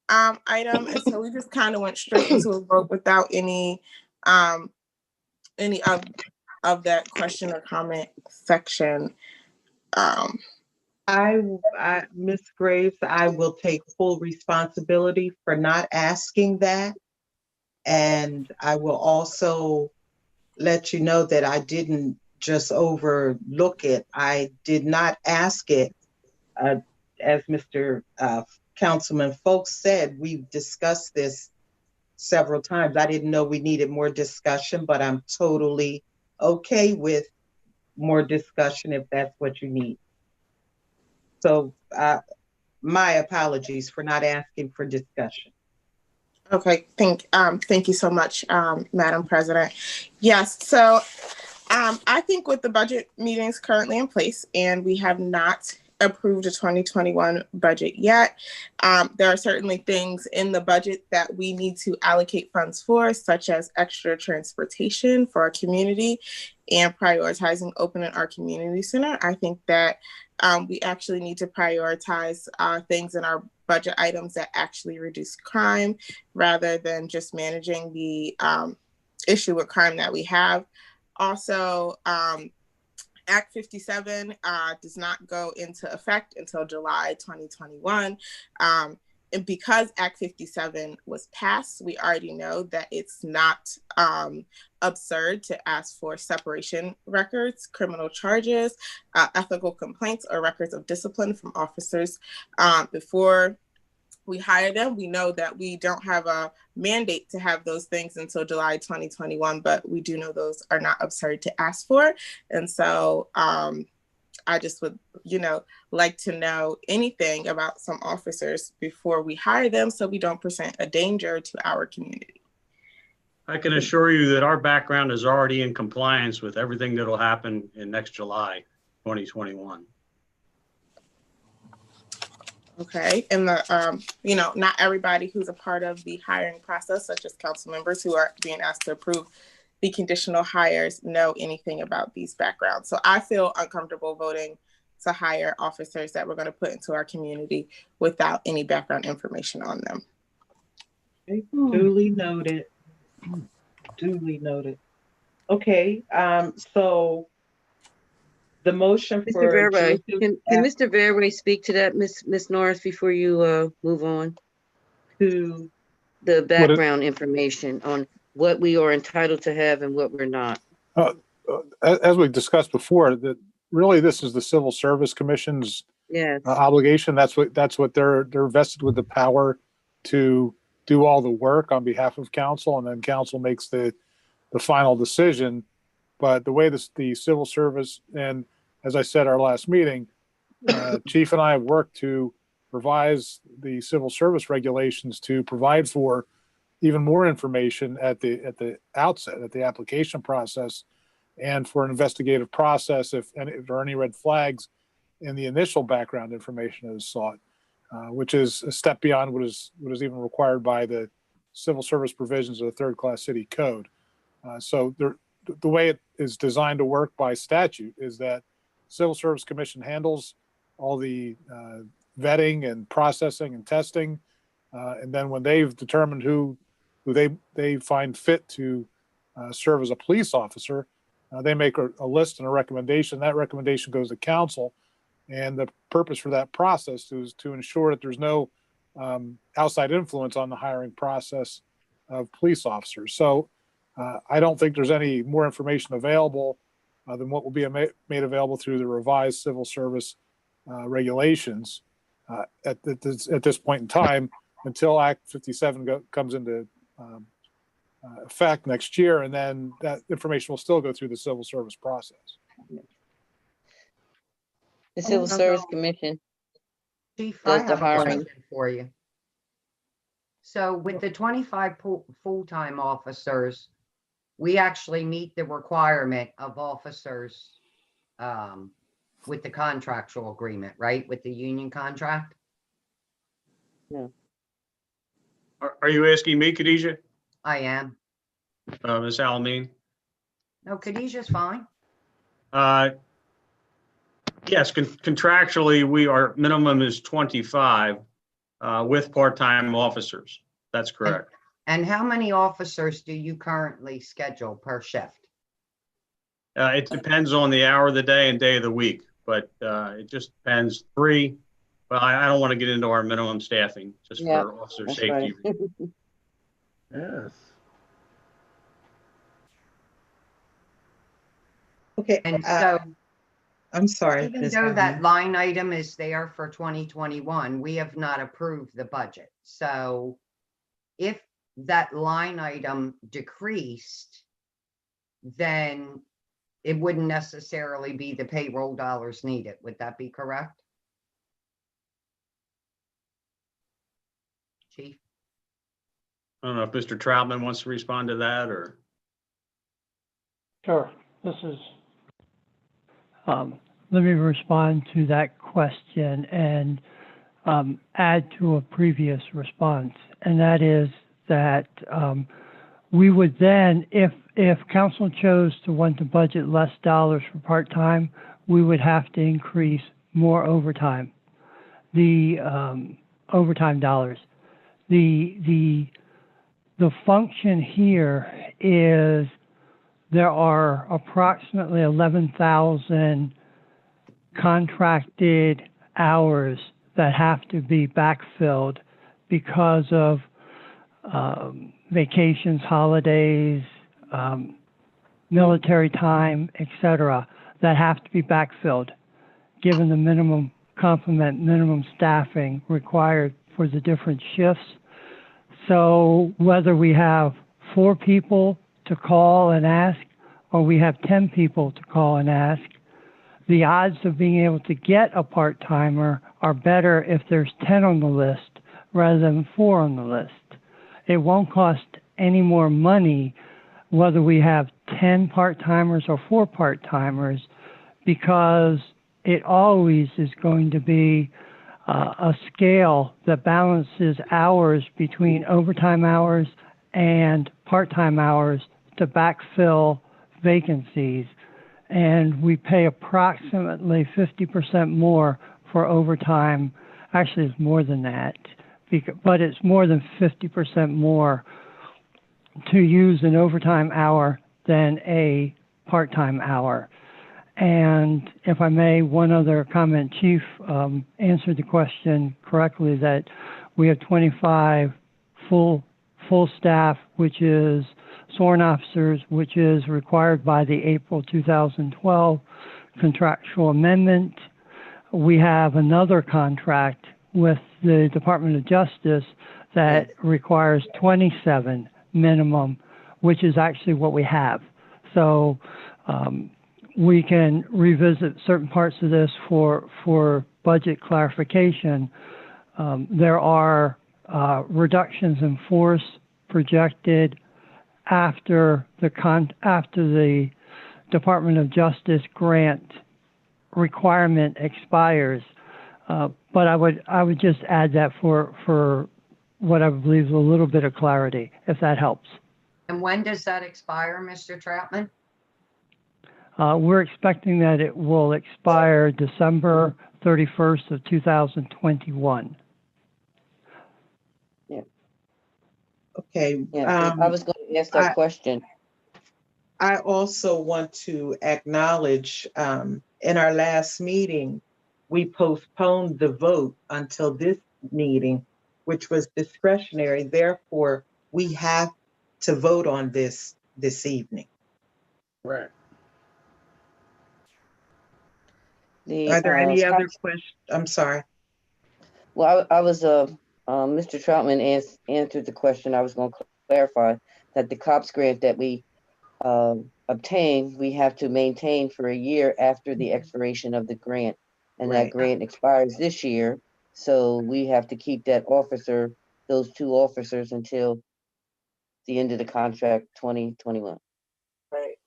item? And so we just kind of went straight into a vote without any of that question or comment section. Ms. Graves, I will take full responsibility for not asking that. And I will also let you know that I didn't just overlook it. I did not ask it. As Mr. Councilman Folks said, we've discussed this several times. I didn't know we needed more discussion, but I'm totally okay with more discussion if that's what you need. So my apologies for not asking for discussion. Okay, thank you so much, Madam President. Yes, so I think with the budget meetings currently in place, and we have not approved a 2021 budget yet, there are certainly things in the budget that we need to allocate funds for, such as extra transportation for our community and prioritizing opening our community center. I think that we actually need to prioritize things in our budget items that actually reduce crime rather than just managing the issue with crime that we have. Also, Act 57 does not go into effect until July 2021. And because Act 57 was passed, we already know that it's not absurd to ask for separation records, criminal charges, ethical complaints, or records of discipline from officers before we hire them. We know that we don't have a mandate to have those things until July 2021, but we do know those are not absurd to ask for. And so I just would, like to know anything about some officers before we hire them so we don't present a danger to our community. I can assure you that our background is already in compliance with everything that'll happen in next July 2021. Okay, and not everybody who's a part of the hiring process, such as council members who are being asked to approve the conditional hires, know anything about these backgrounds. So I feel uncomfortable voting to hire officers that we're going to put into our community without any background information on them. Okay, duly noted. Duly noted. Okay, so the motion for Mr. Verwey, can Mr. Verwey speak to that, Ms. Norris, before you move on to the background information on what we are entitled to have and what we're not? As we discussed before, that really this is the Civil Service Commission's obligation. That's what they're vested with the power to do all the work on behalf of council, and then council makes the final decision. But the way the civil service, and as I said, our last meeting, Chief and I have worked to revise the civil service regulations to provide for even more information at the outset, at the application process, and for an investigative process if there are any red flags in the initial background information that is sought, which is a step beyond what is even required by the civil service provisions of the Third Class City Code. So the way it is designed to work by statute is that Civil Service Commission handles all the vetting and processing and testing, and then when they've determined who they find fit to serve as a police officer, they make a list and a recommendation. That recommendation goes to council, and the purpose for that process is to ensure that there's no outside influence on the hiring process of police officers. So I don't think there's any more information available than what will be made available through the revised civil service regulations at this point in time until Act 57 comes into effect next year, and then that information will still go through the civil service process. The Civil Service Commission Chief, does I the have a hiring. question for you. So with the 25 full-time officers, we actually meet the requirement of officers with the contractual agreement, right? With the union contract? No. Are you asking me, Khadijah? I am. Ms. Alameen? No, Khadijah's fine. Yes, contractually, our minimum is 25 with part-time officers. That's correct. And how many officers do you currently schedule per shift? It depends on the hour of the day and day of the week, but it just depends. 3. Well, I don't want to get into our minimum staffing just for officer safety. Right. Yes. Okay, And so I'm sorry. even Ms. though that Allen. line item is there for 2021, we have not approved the budget. So if that line item decreased, then it wouldn't necessarily be the payroll dollars needed. Would that be correct? Chief? I don't know if Mr. Troutman wants to respond to that or. Sure. This is, let me respond to that question and add to a previous response. And that is that we would then, if council chose to want to budget less dollars for part-time, we would have to increase more overtime, the overtime dollars. The function here is there are approximately 11,000 contracted hours that have to be backfilled because of vacations, holidays, military time, etc., that have to be backfilled, given the minimum complement, minimum staffing required for the different shifts. So whether we have 4 people to call and ask, or we have 10 people to call and ask, the odds of being able to get a part-timer are better if there's 10 on the list rather than 4 on the list. It won't cost any more money whether we have 10 part-timers or 4 part-timers, because it always is going to be a scale that balances hours between overtime hours and part-time hours to backfill vacancies. And we pay approximately 50% more for overtime. Actually, it's more than that, but it's more than 50% more to use an overtime hour than a part-time hour. And if I may, one other comment. Chief answered the question correctly that we have 25 full staff, which is sworn officers, which is required by the April 2012 contractual amendment. We have another contract with the Department of Justice that requires 27 minimum, which is actually what we have. So we can revisit certain parts of this for budget clarification. There are reductions in force projected after the Department of Justice grant requirement expires. But I would just add that for what I believe is a little bit of clarity, if that helps. And when does that expire, Mr. Troutman? We're expecting that it will expire December 31st of 2021. Yeah. Okay. Yeah, I was going to ask that question. I also want to acknowledge, in our last meeting, we postponed the vote until this meeting, which was discretionary. Therefore, we have to vote on this evening. Right. Are there any other questions? I'm sorry. Well, I was, Mr. Troutman answered the question. I was going to clarify that the COPS grant that we obtained, we have to maintain for a year after the expiration of the grant. And that grant expires this year. So we have to keep that officer, those 2 officers, until the end of the contract 2021. Right.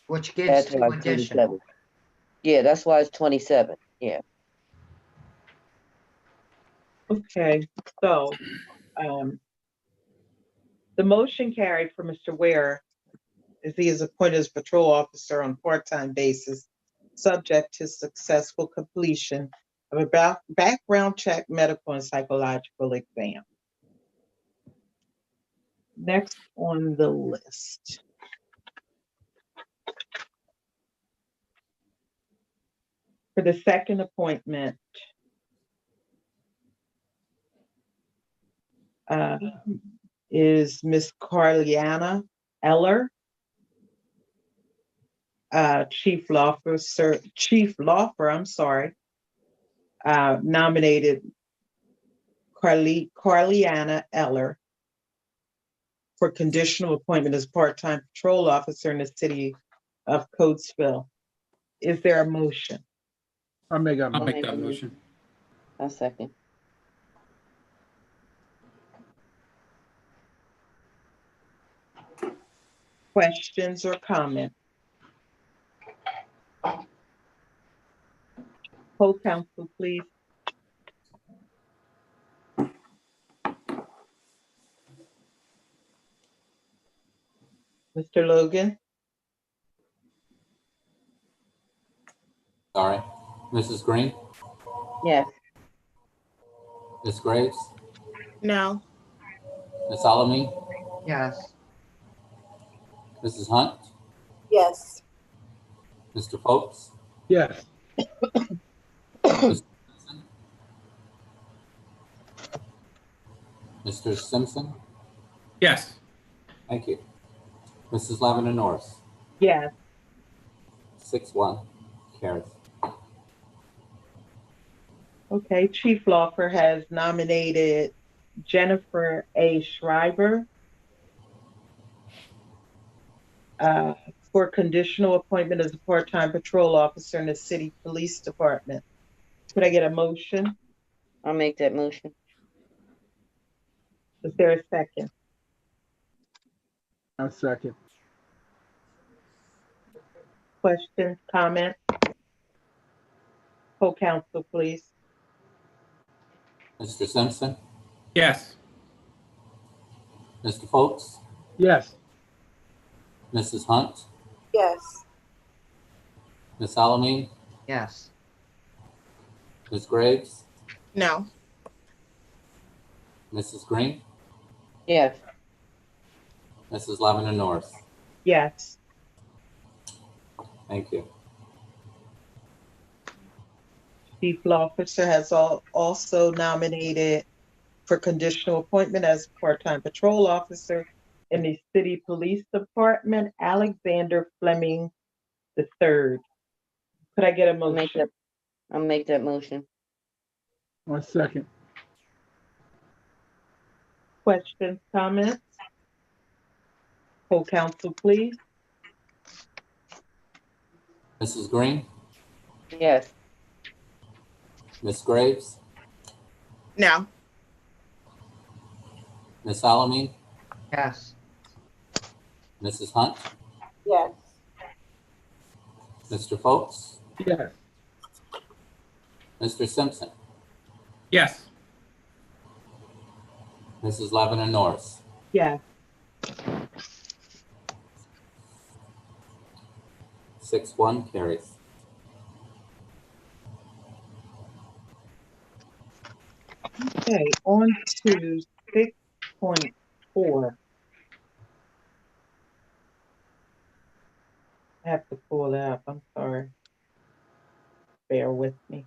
Which gives That's 2 why it's additional. 27. Yeah, that's why it's 27. Yeah. Okay, so the motion carried for Mr. Ware as he is appointed as patrol officer on part-time basis, subject to successful completion of a background check, medical and psychological exam. Next on the list. For the second appointment, is Miss Carliana Eller, Chief Law Firm, nominated Carliana Eller for conditional appointment as part-time patrol officer in the city of Coatesville. Is there a motion? I make that I'll motion. make that motion. I'll second. Questions or comments? Poll council, please. Mr. Logan? Sorry. Mrs. Green, Yes. Ms. Graves, No. Ms. Alamin, Yes. Mrs. Hunt, Yes. Mr. Foltz, Yes. Mr. Simpson, Mr. Simpson. Yes. Thank you. Mrs. Lavender Norris, Yes. 6-1, carries. Okay, Chief Lawfer has nominated Jennifer A. Schreiber for conditional appointment as a part-time patrol officer in the city police department. Could I get a motion? I'll make that motion. Is there a second? I second. Questions, comments? Full council, please. Mr. Simpson, Yes. Mr. Foltz, Yes. Mrs. Hunt, Yes. Ms. Alamin, Yes. Ms. Graves, No. Mrs. Green, Yes. Mrs. Lavender Norris. Yes. Thank you. Chief Law Officer has also nominated for conditional appointment as part-time patrol officer in the city police department, Alexander Fleming III. Could I get a motion? I'll make that motion. I second. Questions, comments? Full council, please. Mrs. Green, Yes. Ms. Graves, No. Ms. Alamin, Yes. Mrs. Hunt, Yes. Mr. Foltz, Yes. Mr. Simpson, Yes. Mrs. Lavender Norris. Yes. 6-1, carries. Okay, on to 6.4. I have to pull it up, I'm sorry. Bear with me.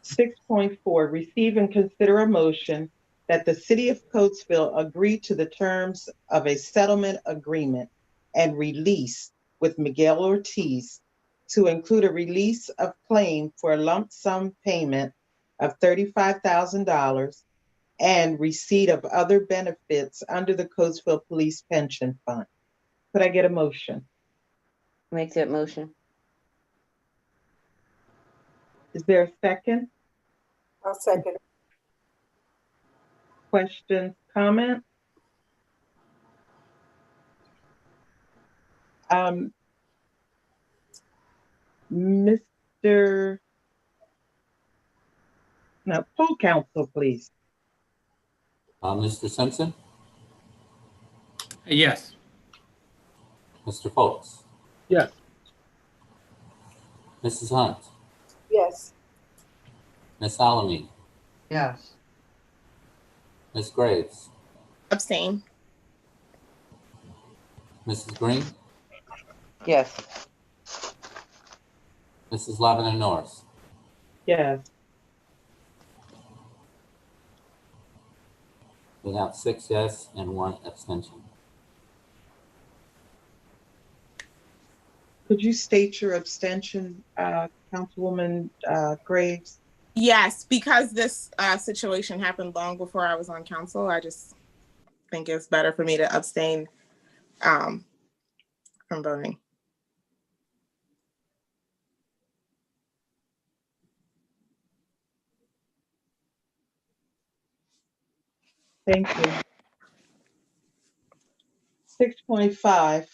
Six point four, receive and consider a motion that the city of Coatesville agree to the terms of a settlement agreement and release with Miguel Ortiz to include a release of claim for a lump sum payment of $35,000 and receipt of other benefits under the Coatesville Police Pension Fund. Could I get a motion? Make that motion. Is there a second? I'll second. Questions, comments? Mr. No, full council, please. Mr. Simpson, Yes. Mr. Foltz, Yes. Mrs. Hunt, Yes. Ms. Alamin, Yes. Ms. Graves, Abstain. Mrs. Green, Yes. Mrs. Lavender Norris. Yes. We have 6 yes and 1 abstention. Could you state your abstention, Councilwoman Graves? Yes, because this situation happened long before I was on council, I just think it's better for me to abstain from voting. Thank you. 6.5,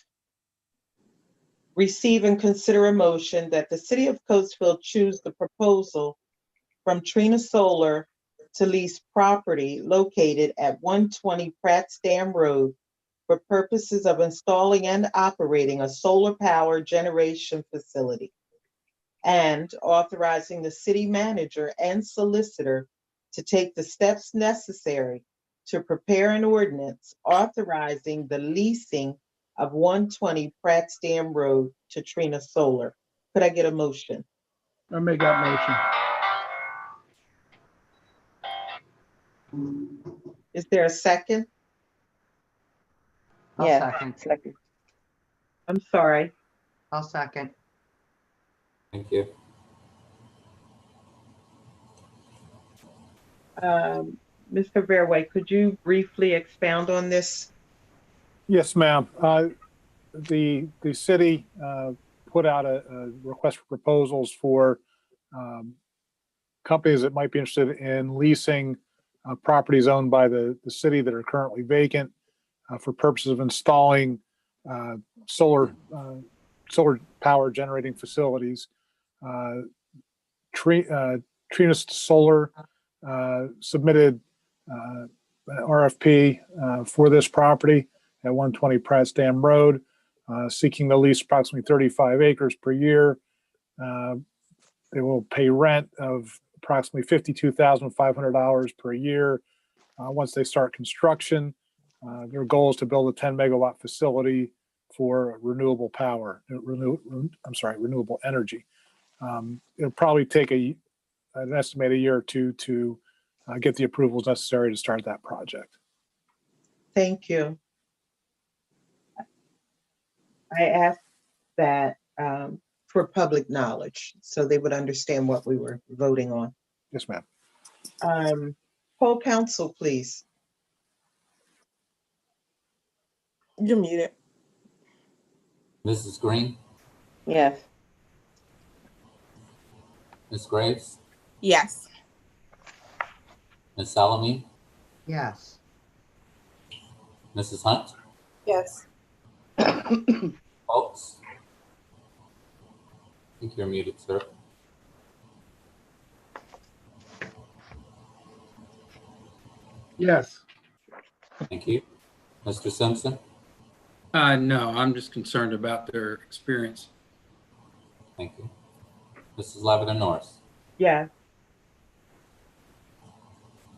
receive and consider a motion that the city of Coatesville choose the proposal from Trina Solar to lease property located at 120 Pratt's Dam Road for purposes of installing and operating a solar power generation facility, and authorizing the city manager and solicitor to take the steps necessary to prepare an ordinance authorizing the leasing of 120 Pratt's Dam Road to Trina Solar. Could I get a motion? I make that motion. Is there a second? I'll Yeah. second. I'm sorry. I'll second. Thank you. Mr. Fairway, could you briefly expound on this? Yes, ma'am. The city put out a request for proposals for companies that might be interested in leasing properties owned by the city that are currently vacant for purposes of installing solar power generating facilities. Trina Solar submitted an RFP for this property at 120 Pratt's Dam Road, seeking to lease approximately 35 acres per year. They will pay rent of approximately $52,500 per year once they start construction. Their goal is to build a 10 megawatt facility for renewable power, renewable energy. It'll probably take an estimated year or two to get the approvals necessary to start that project. Thank you. I asked that for public knowledge, so they would understand what we were voting on. Yes, ma'am. Poll council, please. You're muted. Mrs. Green, Yes. Ms. Graves, Yes. Ms. Salamine, Yes. Mrs. Hunt, Yes. Folks. I think you're muted, sir. Yes. Thank you. Mr. Simpson, No, I'm just concerned about their experience. thank you. Mrs. Levitt Norris. Yes.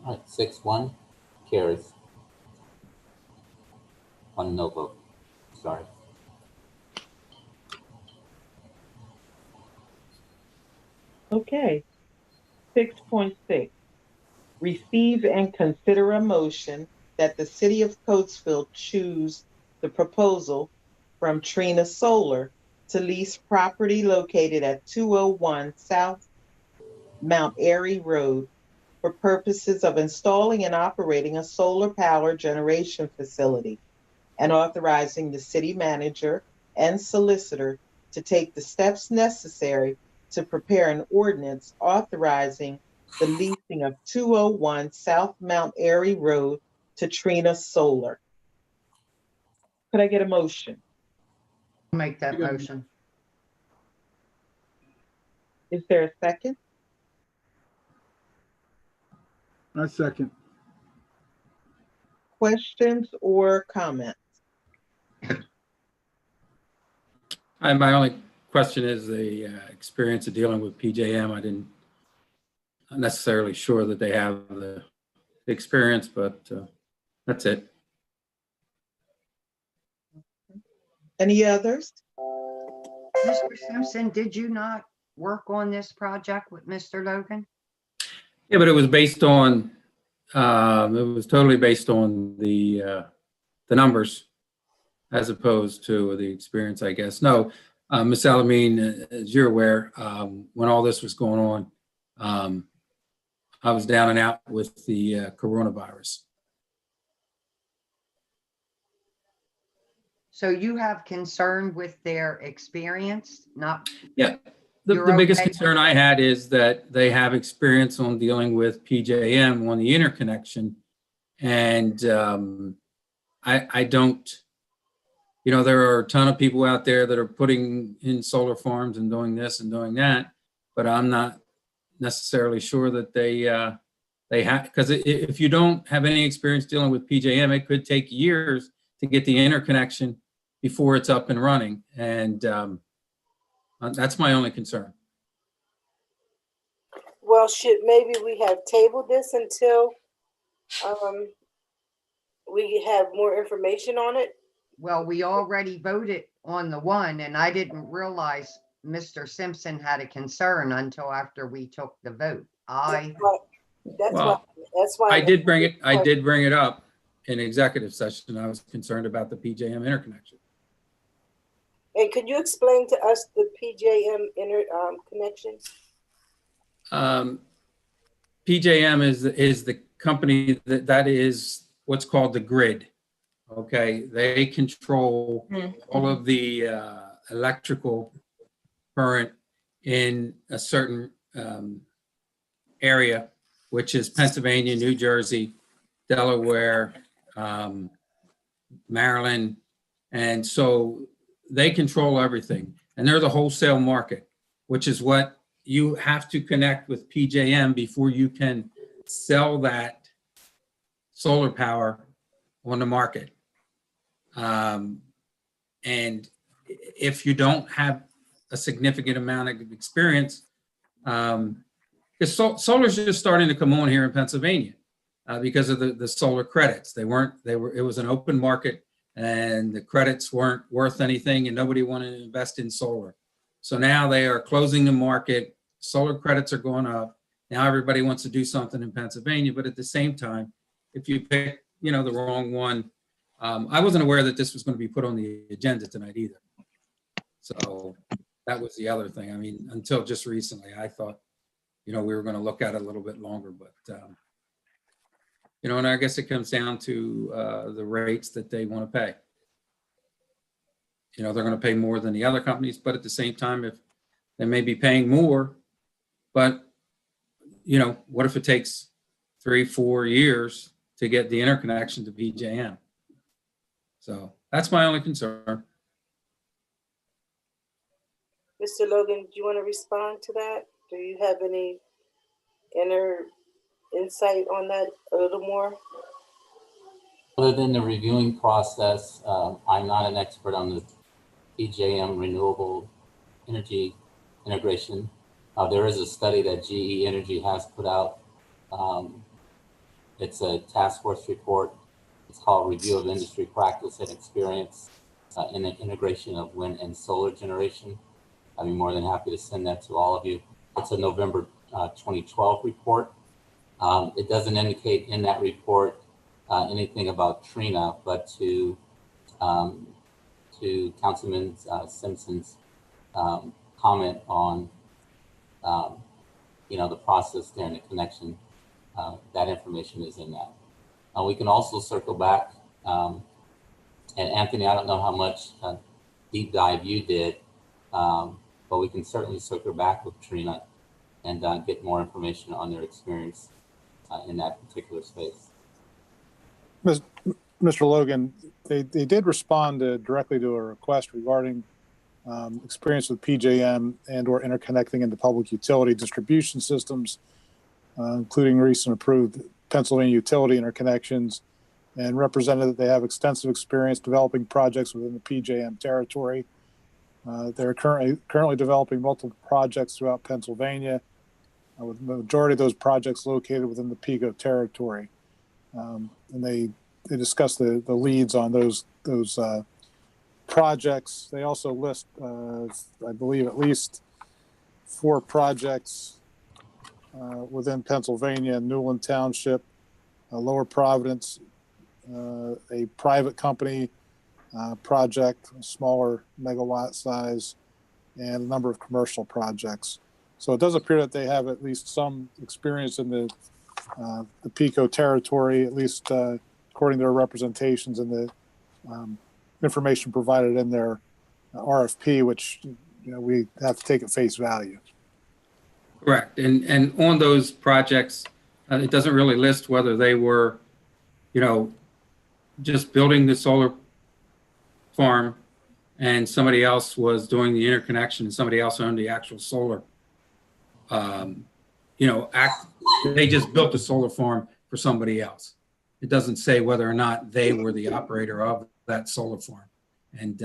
All right, 6-1 carries. One no vote. Sorry. Okay. 6.6, receive and consider a motion that the city of Coatesville choose the proposal from Trina Solar to lease property located at 201 South Mount Airy Road for purposes of installing and operating a solar power generation facility, and authorizing the city manager and solicitor to take the steps necessary to prepare an ordinance authorizing the leasing of 201 South Mount Airy Road to Trina Solar. Could I get a motion? I'll make that motion. Is there a second? I second. Questions or comments? My only question is the experience of dealing with PJM. I'm not necessarily sure that they have the experience, but that's it. Any others? Mr. Simpson, did you not work on this project with Mr. Logan? Yeah, but it was based on, it was totally based on the numbers as opposed to the experience, I guess. No, Ms. Salamine, as you're aware, when all this was going on, I was down and out with the coronavirus. So you have concern with their experience, not, Yeah, the You're biggest okay. concern I had is that they have experience on dealing with PJM on the interconnection. And I don't, you know, there are a ton of people out there that are putting in solar farms and doing this and doing that, but I'm not necessarily sure that they have, because if you don't have any experience dealing with PJM, it could take years to get the interconnection before it's up and running. And that's my only concern. Well, should maybe we have tabled this until we have more information on it? well, we already voted on the one, and I didn't realize Mr. Simpson had a concern until after we took the vote. That's why I did bring it up in executive session. I was concerned about the PJM interconnection. And could you explain to us the PJM connections? PJM is the company that is what's called the grid. Okay, they control all of the electrical current in a certain area, which is Pennsylvania, New Jersey, Delaware, Maryland. And so they control everything. And they're the wholesale market, which is what you have to connect with PJM before you can sell that solar power on the market. And if you don't have a significant amount of experience, because solar is just starting to come on here in Pennsylvania because of the solar credits. It was an open market and the credits weren't worth anything and nobody wanted to invest in solar. So now they are closing the market. Solar credits are going up. Now everybody wants to do something in Pennsylvania, but at the same time, if you pick, the wrong one, I wasn't aware that this was going to be put on the agenda tonight either. So that was the other thing. I mean, until just recently, I thought, we were going to look at it a little bit longer, but, and I guess it comes down to the rates that they want to pay. They're going to pay more than the other companies, but at the same time, if they may be paying more, but, what if it takes 3-4 years to get the interconnection to PJM? So that's my only concern. Mr. Logan, do you want to respond to that? Do you have any insight on that a little more? Other than the reviewing process, I'm not an expert on the PJM renewable energy integration. There is a study that GE Energy has put out. It's a task force report. It's called Review of Industry Practice and Experience in the Integration of Wind and Solar Generation. I'd be more than happy to send that to all of you. It's a November 2012 report. It doesn't indicate in that report anything about Trina, but to Councilman Simpson's comment on the process there and the connection, that information is in that. We can also circle back, and Anthony, I don't know how much deep dive you did, but we can certainly circle back with Trina and get more information on their experience in that particular space. Mr. Logan, they did respond directly to a request regarding experience with PJM and or interconnecting into public utility distribution systems, including recent approved Pennsylvania utility interconnections, and represented that they have extensive experience developing projects within the PJM territory. They're currently developing multiple projects throughout Pennsylvania, with the majority of those projects located within the PECO territory. And they discuss the leads on those projects. They also list, I believe, at least 4 projects within Pennsylvania: Newland Township, Lower Providence, a private company project, smaller megawatt size, and a number of commercial projects. So it does appear that they have at least some experience in the the PICO territory, at least according to their representations and the information provided in their RFP, which we have to take at face value. Correct. And on those projects, it doesn't really list whether they were, just building the solar farm and somebody else was doing the interconnection and somebody else owned the actual solar. They just built the solar farm for somebody else. It doesn't say whether or not they were the operator of that solar farm. And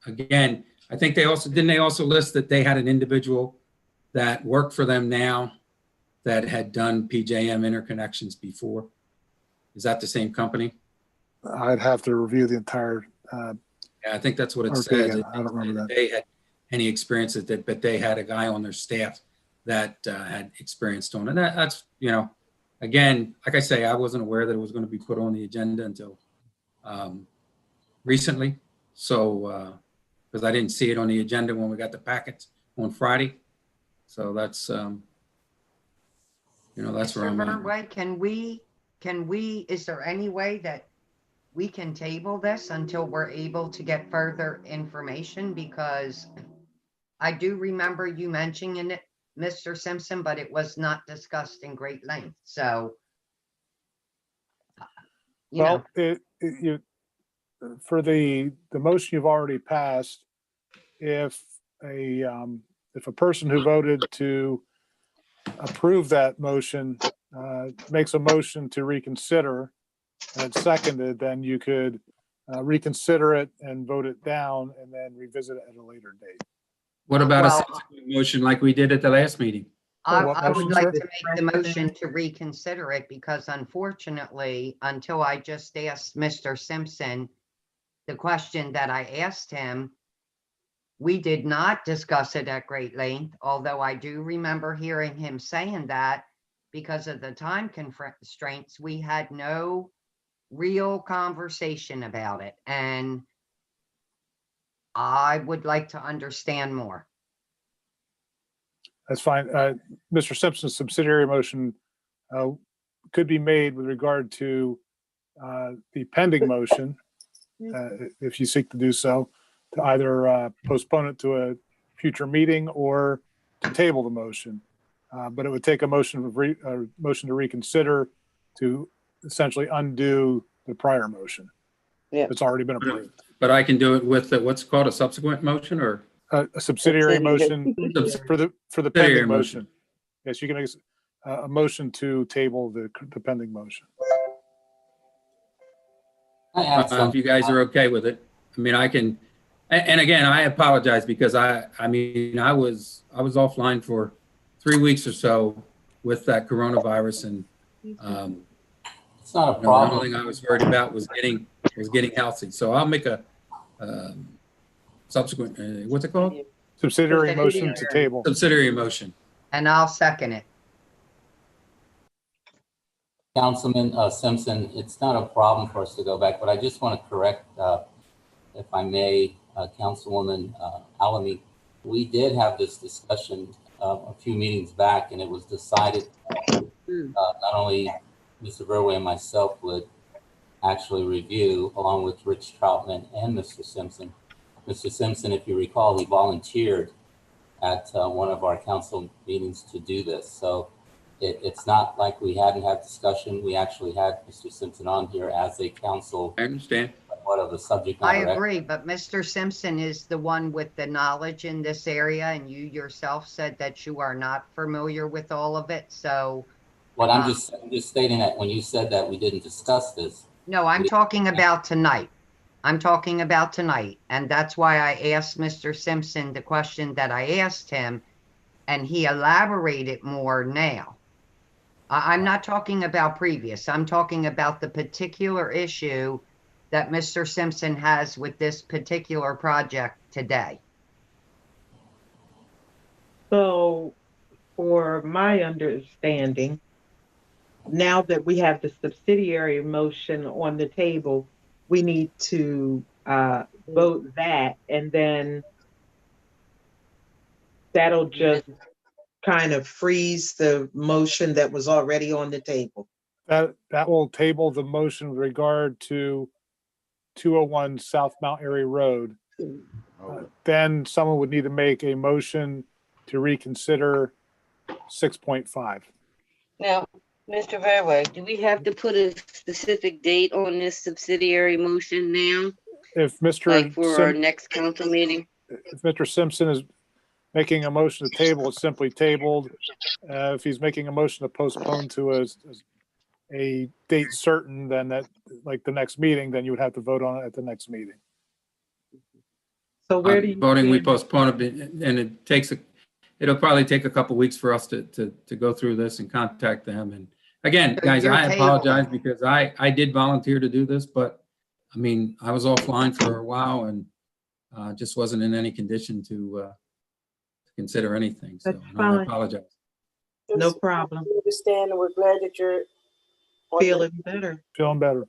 again, I think they also list that they had an individual that worked for them now that had done PJM interconnections before. Is that the same company? I'd have to review the entire. Yeah, I think that's what it RFP says. again. I don't remember that. They had any experience with it, but they had a guy on their staff that had experienced on it. That's, again, like I say, I wasn't aware that it was going to be put on the agenda until recently. So, because I didn't see it on the agenda when we got the packets on Friday. So that's, that's where I'm at. Mr. Can we, is there any way that we can table this until we're able to get further information? Because I do remember you mentioning it, Mr. Simpson, but it was not discussed in great length. So, for the motion you've already passed, if a person who voted to approve that motion makes a motion to reconsider and it's seconded, then you could reconsider it and vote it down and then revisit it at a later date. What about a subsequent motion like we did at the last meeting? I would like to make the motion to reconsider it because unfortunately, until I just asked Mr. Simpson the question that I asked him, we did not discuss it at great length, although I do remember hearing him saying that because of the time constraints, we had no real conversation about it. And I would like to understand more. That's fine. Mr. Simpson's subsidiary motion could be made with regard to the pending motion, if you seek to do so, to either postpone it to a future meeting or to table the motion. But it would take a motion to reconsider to essentially undo the prior motion. Yeah, it's already been approved. But I can do it with what's called a subsequent motion, or a subsidiary motion for the pending motion. Yes, you can make a motion to table the pending motion. If you guys are okay with it, I mean, I can. And again, I apologize because I was offline for 3 weeks or so with that coronavirus, and it's not a problem. The only thing I was worried about was getting healthy. So I'll make a subsequent what's it called? Subsidiary motion to table. Subsidiary motion. And I'll second it. Councilman Simpson, it's not a problem for us to go back, but I just want to correct, if I may, Councilwoman Alamy. We did have this discussion a few meetings back, and it was decided not only Mr. Verwey and myself would actually review, along with Rich Troutman and Mr. Simpson. Mr. Simpson, if you recall, he volunteered at one of our council meetings to do this. So it's not like we hadn't had discussion. We actually had Mr. Simpson on here as a council. I understand. What of the subject I matter. agree, but Mr. Simpson is the one with the knowledge in this area, and you yourself said that you are not familiar with all of it. So, What I'm just stating that when you said that we didn't discuss this. No, I'm talking about tonight. I'm talking about tonight, and that's why I asked Mr. Simpson the question that I asked him, and he elaborated more now. I'm not talking about previous. I'm talking about the particular issue that Mr. Simpson has with this particular project today. So, for my understanding, now that we have the subsidiary motion on the table, we need to vote that, and then that'll just kind of freeze the motion that was already on the table? That will table the motion with regard to 201 South Mount Airy Road. Then someone would need to make a motion to reconsider 6.5. Now, Mr. Verway, do we have to put a specific date on this subsidiary motion now? If Like Mr. for our next council meeting? If Mr. Simpson is making a motion to table, it's simply tabled. If he's making a motion to postpone to a date certain, then that, like the next meeting, then you would have to vote on it at the next meeting. So where do you? Voting, we stand? postpone it, and it'll probably take a couple weeks for us to go through this and contact them. And again, So guys, you're I apologize tabling. because I did volunteer to do this, but I mean, I was offline for a while and just wasn't in any condition to consider anything. So That's no, I fine. apologize. No problem. We understand, and we're glad that you're on Feeling better. Feeling better.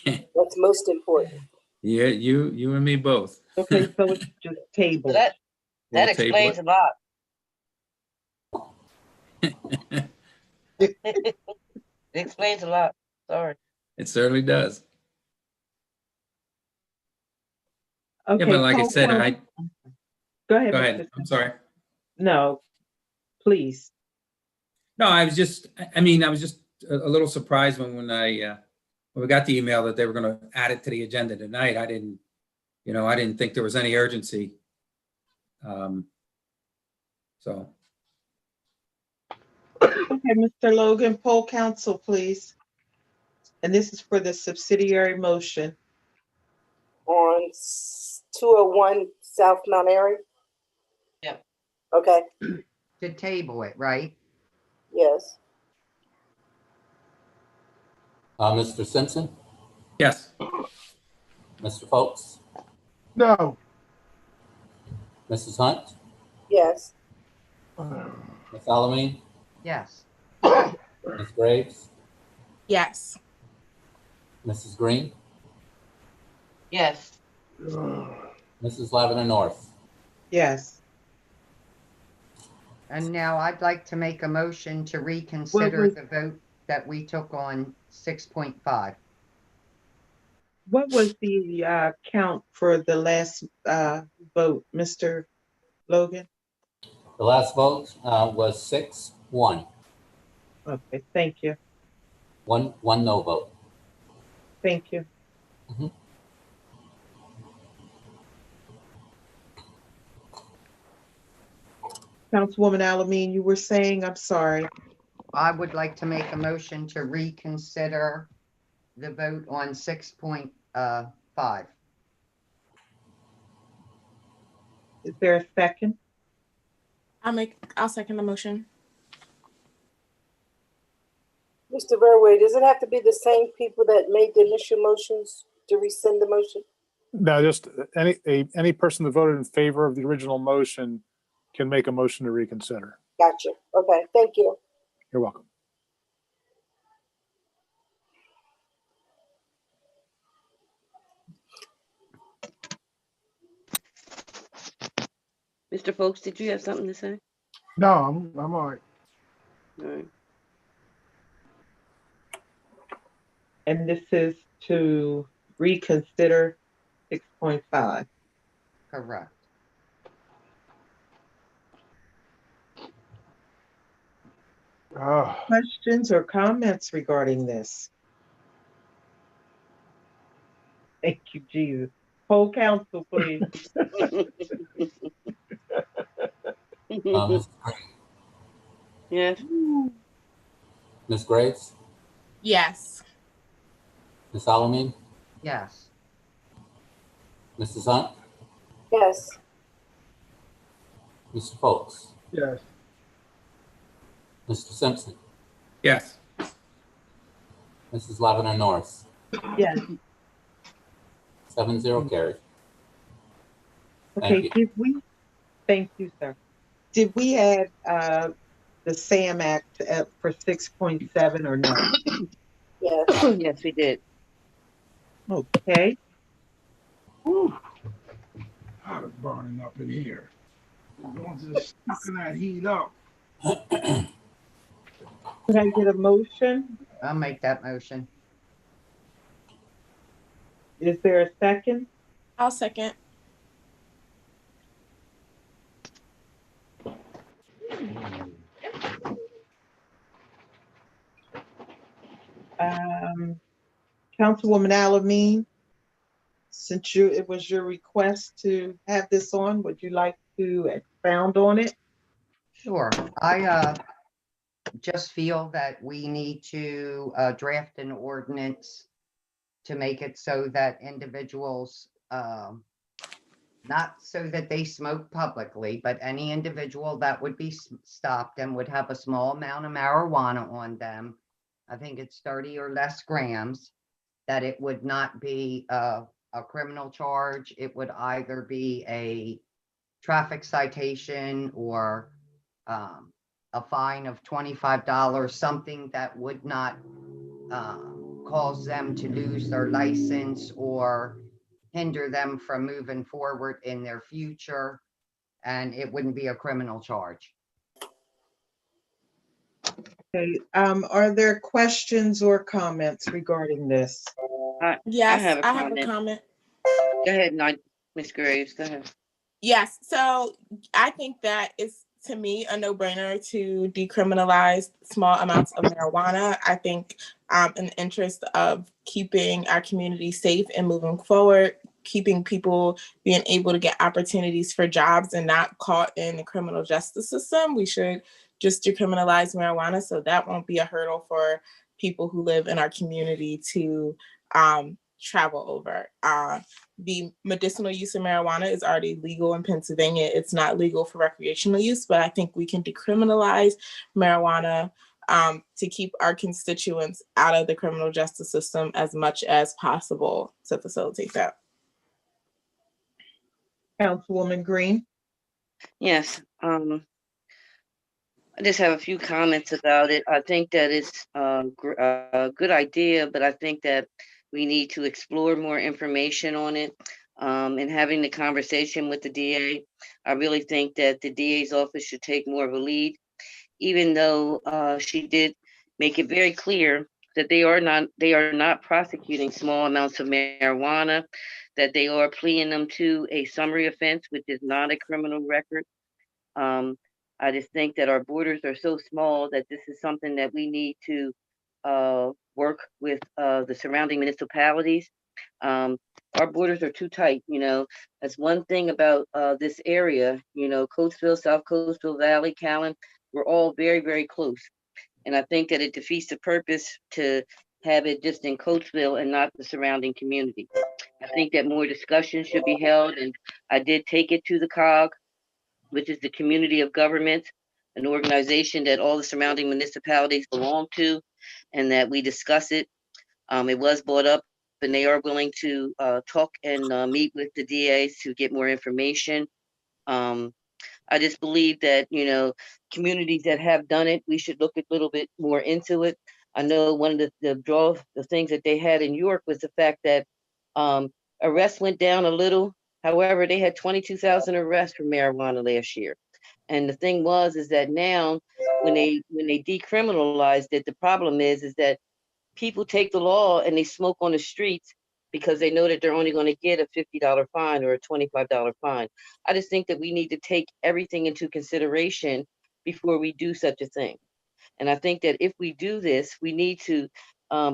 that's most important. Yeah, you and me both. Okay, so it's just table. That We'll explains table a lot. It explains a lot. Sorry. It certainly does. Okay, Yeah, but like I call said, for- Go ahead. go Mr. ahead. I'm sorry. No, please. No, I was just a little surprised when when we got the email that they were going to add it to the agenda tonight. I didn't think there was any urgency. So, Okay, Mr. Logan, poll council, please. And this is for the subsidiary motion. On 201 South Mount Airy? Yeah. Okay, To table it, right? yes. Mr. Simpson, yes. Mr. Foltz, No. Mrs. Hunt, Yes. Ms. Alameen, Yes. Ms. Graves, Yes. Mrs. Green, Yes. Mrs. Lavender North. Yes. And now I'd like to make a motion to reconsider was- the vote that we took on 6.5. What was the count for the last vote, Mr. Logan? The last vote was 6-1, Okay, thank you. one no vote. Thank you. Mhm. Councilwoman Alameen, you were saying, I'm sorry. I would like to make a motion to reconsider the vote on 6.5. Is there a second? I'll second the motion. Mr. Verway, does it have to be the same people that made the initial motions to rescind the motion? No, just any person that voted in favor of the original motion can make a motion to reconsider. Gotcha. Okay, thank you. You're welcome. Mr. Folks, did you have something to say? No, I'm all right. All right. And this is to reconsider 6.5. Correct. Questions or comments regarding this? Thank you, Jesus. Poll council, please. Ms. Green, Yes. Ms. Graves, Yes. Ms. Alameen, Yes. Mrs. Hunt, Yes. Mr. Foltz, Yes. Mr. Simpson, Yes. Mrs. Lavender North. Yes. 7-0 carried. Okay, Thank you. thank you, sir. Did we add the SAM Act for 6.7 or no? Yes. Yes, we did. Okay, Whew. Hot is burning up in here. I'm going to sucking that heat up. Could I get a motion? I'll make that motion. Is there a second? I'll second. Councilwoman Alameen, since it was your request to have this on, would you like to expound on it? Sure. I just feel that we need to draft an ordinance to make it so that individuals, not so that they smoke publicly, but any individual that would be stopped and would have a small amount of marijuana on them, I think it's 30 or less grams, that it would not be a criminal charge. It would either be a traffic citation or a fine of $25, something that would not cause them to lose their license or hinder them from moving forward in their future, and it wouldn't be a criminal charge. Okay, are there questions or comments regarding this? Yes, I have a I have a comment. comment. Go ahead, Ms. Graves, go ahead. Yes, so I think that it's, to me, a no-brainer to decriminalize small amounts of marijuana. I think in the interest of keeping our community safe and moving forward, keeping people being able to get opportunities for jobs and not caught in the criminal justice system, we should just decriminalize marijuana, so that won't be a hurdle for people who live in our community to travel over. The medicinal use of marijuana is already legal in Pennsylvania. It's not legal for recreational use, but I think we can decriminalize marijuana to keep our constituents out of the criminal justice system as much as possible to facilitate that. Councilwoman Green? Yes, I just have a few comments about it. I think that it's a good idea, but I think that we need to explore more information on it. And having the conversation with the DA, I really think that the DA's office should take more of a lead, even though she did make it very clear that they are not prosecuting small amounts of marijuana, that they are pleading them to a summary offense, which is not a criminal record. I just think that our borders are so small that this is something that we need to work with the surrounding municipalities. Our borders are too tight, you know. That's one thing about this area, you know, Coatesville, South Coatesville Valley, Callan, we're all very, very close. And I think that it defeats the purpose to have it just in Coatesville and not the surrounding community. I think that more discussion should be held, and I did take it to the COG, which is the Community of Governments, an organization that all the surrounding municipalities belong to, and that we discuss it. It was brought up, and they are willing to talk and meet with the DAs to get more information. I just believe that, you know, communities that have done it, we should look a little bit more into it. I know one of the things that they had in York was the fact that arrests went down a little. However, they had 22,000 arrests for marijuana last year. And the thing is that now when they decriminalized it, the problem is that people take the law and they smoke on the streets because they know that they're only going to get a $50 fine or a $25 fine. I just think that we need to take everything into consideration before we do such a thing. And I think that if we do this, we need to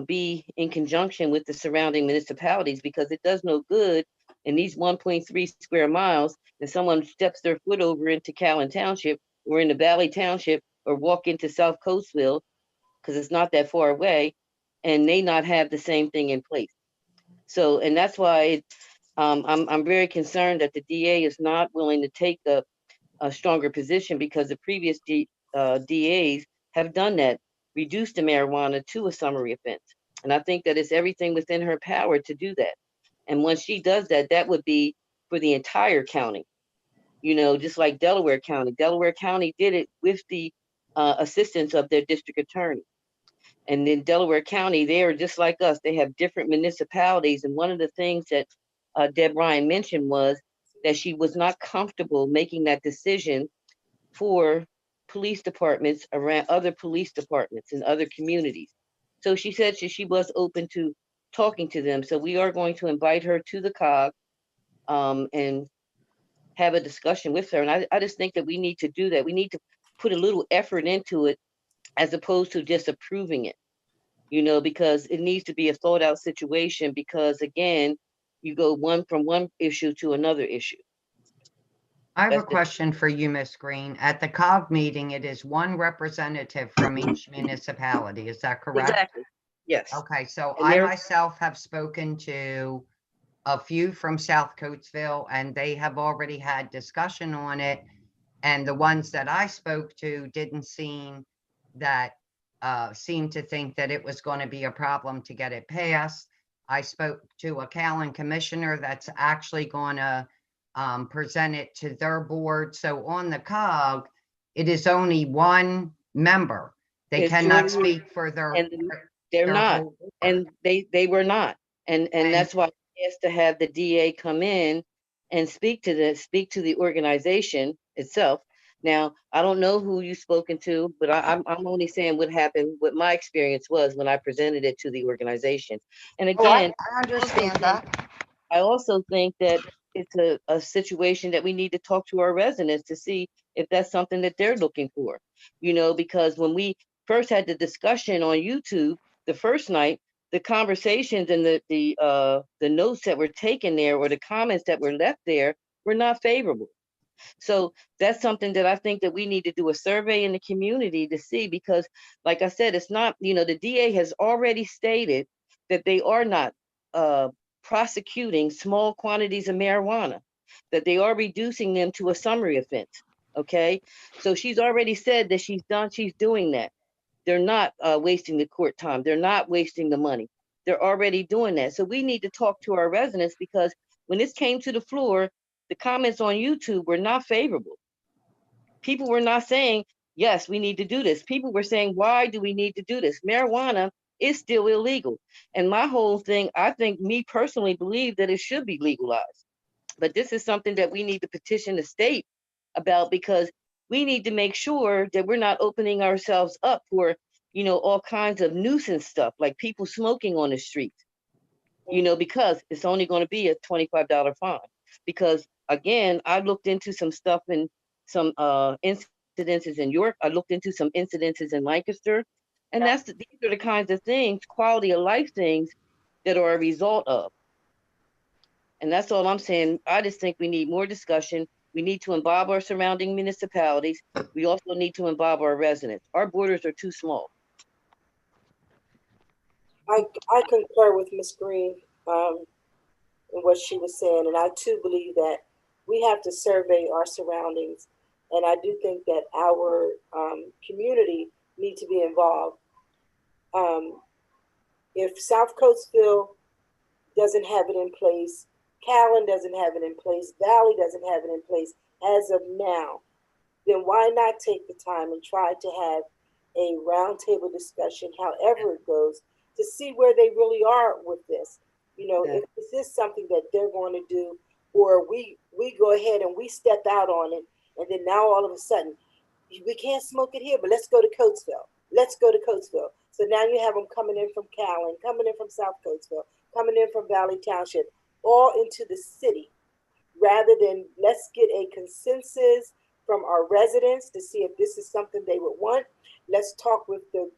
be in conjunction with the surrounding municipalities, because it does no good in these 1.3 square miles if someone steps their foot over into Callan Township or into Valley Township or walk into South Coatesville, because it's not that far away, and they not have the same thing in place. So, and that's why I'm very concerned that the DA is not willing to take a stronger position, because the previous DAs have done that, reduced the marijuana to a summary offense. And I think that it's everything within her power to do that. And when she does that, that would be for the entire county, you know, just like Delaware County. Delaware County did it with the assistance of their district attorney. And in Delaware County, they are just like us. They have different municipalities. And one of the things that Deb Ryan mentioned was that she was not comfortable making that decision for police departments around other police departments in other communities. So she said she was open to talking to them. So we are going to invite her to the COG and have a discussion with her. And I just think that we need to do that. We need to put a little effort into it as opposed to just approving it, because it needs to be a thought out situation, because again, you go from one issue to another issue. I have a That's it. question for you, Ms. Green. At the COG meeting, it is one representative from each municipality. Is that correct? Exactly. Yes. Okay, so And I they're- myself have spoken to a few from South Coatesville, and they have already had discussion on it. And the ones that I spoke to didn't seem to think that it was going to be a problem to get it passed. I spoke to a Callan commissioner that's actually going to present it to their board. So on the COG, it is only one member. They It's cannot jointly- speak for their. and they're their not, whole board. and they were not, and that's why I asked to have the DA come in and speak to the organization itself. Now, I don't know who you've spoken to, but I'm only saying what happened, what my experience was when I presented it to the organization. And Oh, again, I understand that. I also think that it's a situation that we need to talk to our residents to see if that's something that they're looking for, because when we first had the discussion on YouTube the first night, the conversations and the notes that were taken there or the comments that were left there were not favorable. So that's something that I think that we need to do a survey in the community to see, because like I said, it's not, the DA has already stated that they are not prosecuting small quantities of marijuana, that they are reducing them to a summary offense. Okay. So she's already said that she's doing that. They're not wasting the court time. They're not wasting the money. They're already doing that. So we need to talk to our residents, because when this came to the floor, the comments on YouTube were not favorable. People were not saying, yes, we need to do this. People were saying, why do we need to do this? Marijuana is still illegal. And my whole thing, I think, me personally believe that it should be legalized. But this is something that we need to petition the state about, because we need to make sure that we're not opening ourselves up for, all kinds of nuisance stuff, like people smoking on the streets, because it's only going to be a $25 fine. Because again, I looked into some stuff in some incidences in York. I looked into some incidences in Lancaster. And these are the kinds of things, quality of life things, that are a result of. And that's all I'm saying. I just think we need more discussion. We need to involve our surrounding municipalities. We also need to involve our residents. Our borders are too small. I concur with Ms. Green in what she was saying, and I too believe that we have to survey our surroundings, and I do think that our community need to be involved. If South Coatesville doesn't have it in place, Callan doesn't have it in place, Valley doesn't have it in place as of now, then why not take the time and try to have a roundtable discussion, however it goes, to see where they really are with this. If this is something that they're going to do, or we go ahead and we step out on it, and then now all of a sudden, we can't smoke it here, but let's go to Coatesville. Let's go to Coatesville. So now you have them coming in from Callan, coming in from South Coatesville, coming in from Valley Township, all into the city, rather than let's get a consensus from our residents to see if this is something they would want. Let's talk with the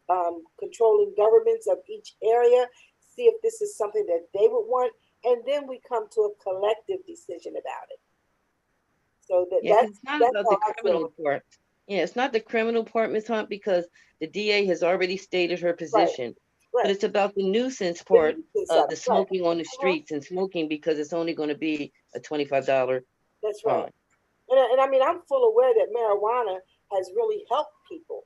controlling governments of each area, see if this is something that they would want, and then we come to a collective decision about it. So It's not about the criminal part. Yeah, it's not the criminal part, Ms. Hunt, because the DA has already stated her position. Right. But it's about the nuisance part of the smoking on the streets and smoking, because it's only going to be a $25 That's fine. right. And I mean, I'm full aware that marijuana has really helped people,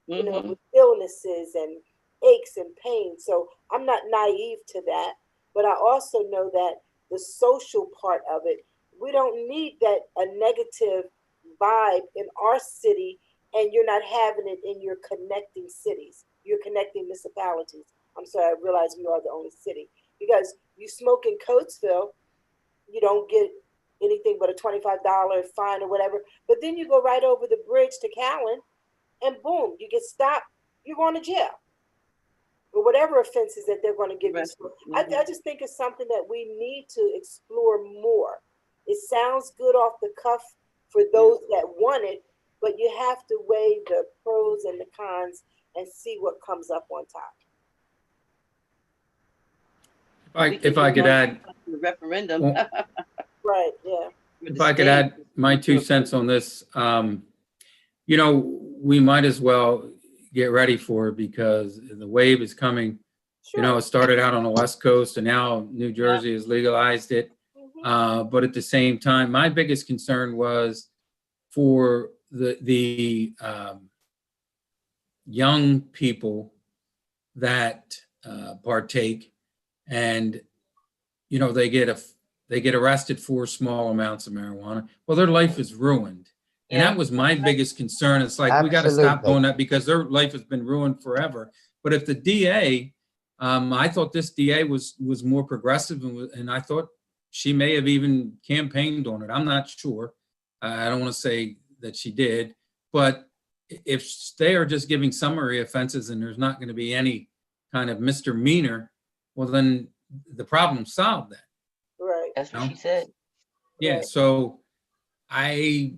with illnesses and aches and pains. So I'm not naive to that. But I also know that the social part of it, we don't need that a negative vibe in our city, and you're not having it in your connecting cities, your connecting municipalities. I'm sorry, I realize we are the only city. Because you smoke in Coatesville, you don't get anything but a $25 fine or whatever. But then you go right over the bridge to Callan, and boom, you get stopped, you're going to jail. Or whatever offenses that they're going to give you. So I just think it's something that we need to explore more. It sounds good off the cuff for those that want it, but you have to weigh the pros and the cons and see what comes up on top. If I could add, The referendum. Well, Right, yeah. if I could add my 2 cents on this, you know, we might as well get ready for it because the wave is coming. Sure. You know, it started out on the West Coast and now New Jersey has legalized it. But at the same time, my biggest concern was for the young people that partake, and you know they get arrested for small amounts of marijuana. Well, their life is ruined, and that was my biggest concern. It's like we got to stop doing that because their life has been ruined forever. But if the DA, I thought this DA was more progressive, and I thought she may have even campaigned on it. I'm not sure. I don't want to say that she did, but if they are just giving summary offenses and there's not going to be any kind of misdemeanor, well, then the problem's solved then. Right. That's what she said. Yeah. Right. So why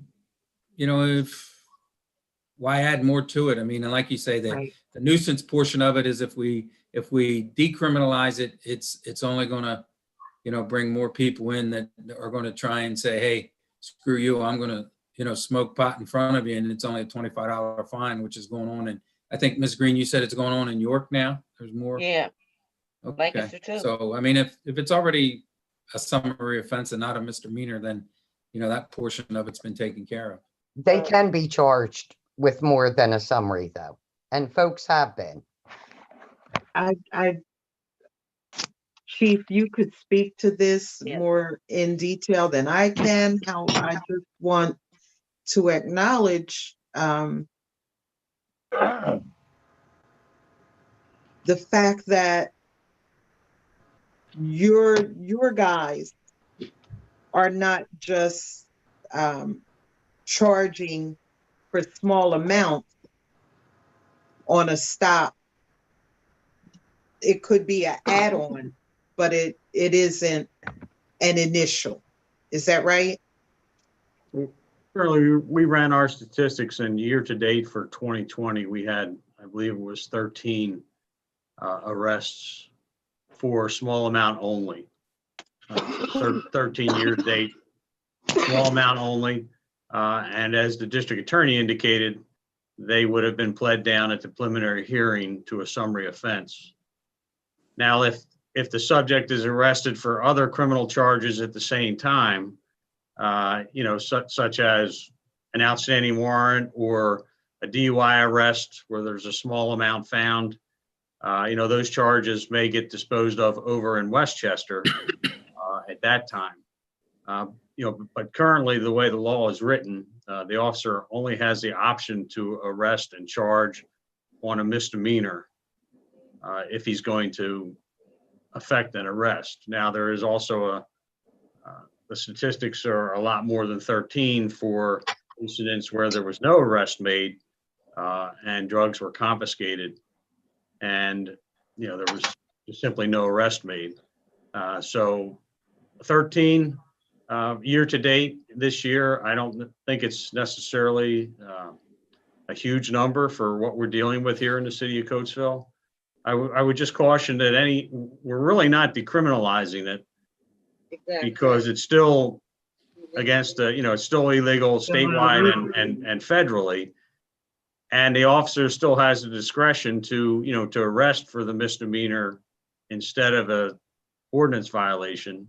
add more to it? I mean, and like you say, that the nuisance portion of it is if we decriminalize it, it's only going to, you know, bring more people in that are going to try and say, hey, screw you, I'm going to, you know, smoke pot in front of you, and it's only a $25 fine, which is going on. And I think, Ms. Green, you said it's going on in York now. There's more. Yeah. Okay. Lancaster too. So, I mean, if it's already a summary offense and not a misdemeanor, then, you know, that portion of it's been taken care of. They can be charged with more than a summary, though, and folks have been. Chief, you could speak to this more in detail than I can. How I just want to acknowledge the fact that your guys are not just charging for small amounts on a stop. It could be an add-on, but it isn't an initial. Is that right? Currently, we ran our statistics, and year to date for 2020, we had, I believe it was 13 arrests for small amount only. 13 year to date, small amount only. And as the district attorney indicated, they would have been pled down at the preliminary hearing to a summary offense. Now, if the subject is arrested for other criminal charges at the same time, you know, such as an outstanding warrant or a DUI arrest where there's a small amount found, you know, those charges may get disposed of over in Westchester at that time. You know, but currently the way the law is written, the officer only has the option to arrest and charge on a misdemeanor if he's going to effect an arrest. Now, there is also the statistics are a lot more than 13 for incidents where there was no arrest made and drugs were confiscated, and you know there was simply no arrest made. So 13 year to date this year, I don't think it's necessarily a huge number for what we're dealing with here in the city of Coatesville. I would just caution that we're really not decriminalizing it because it's still against the, you know, it's still illegal statewide and federally. And the officer still has the discretion to, you know, to arrest for the misdemeanor instead of a ordinance violation.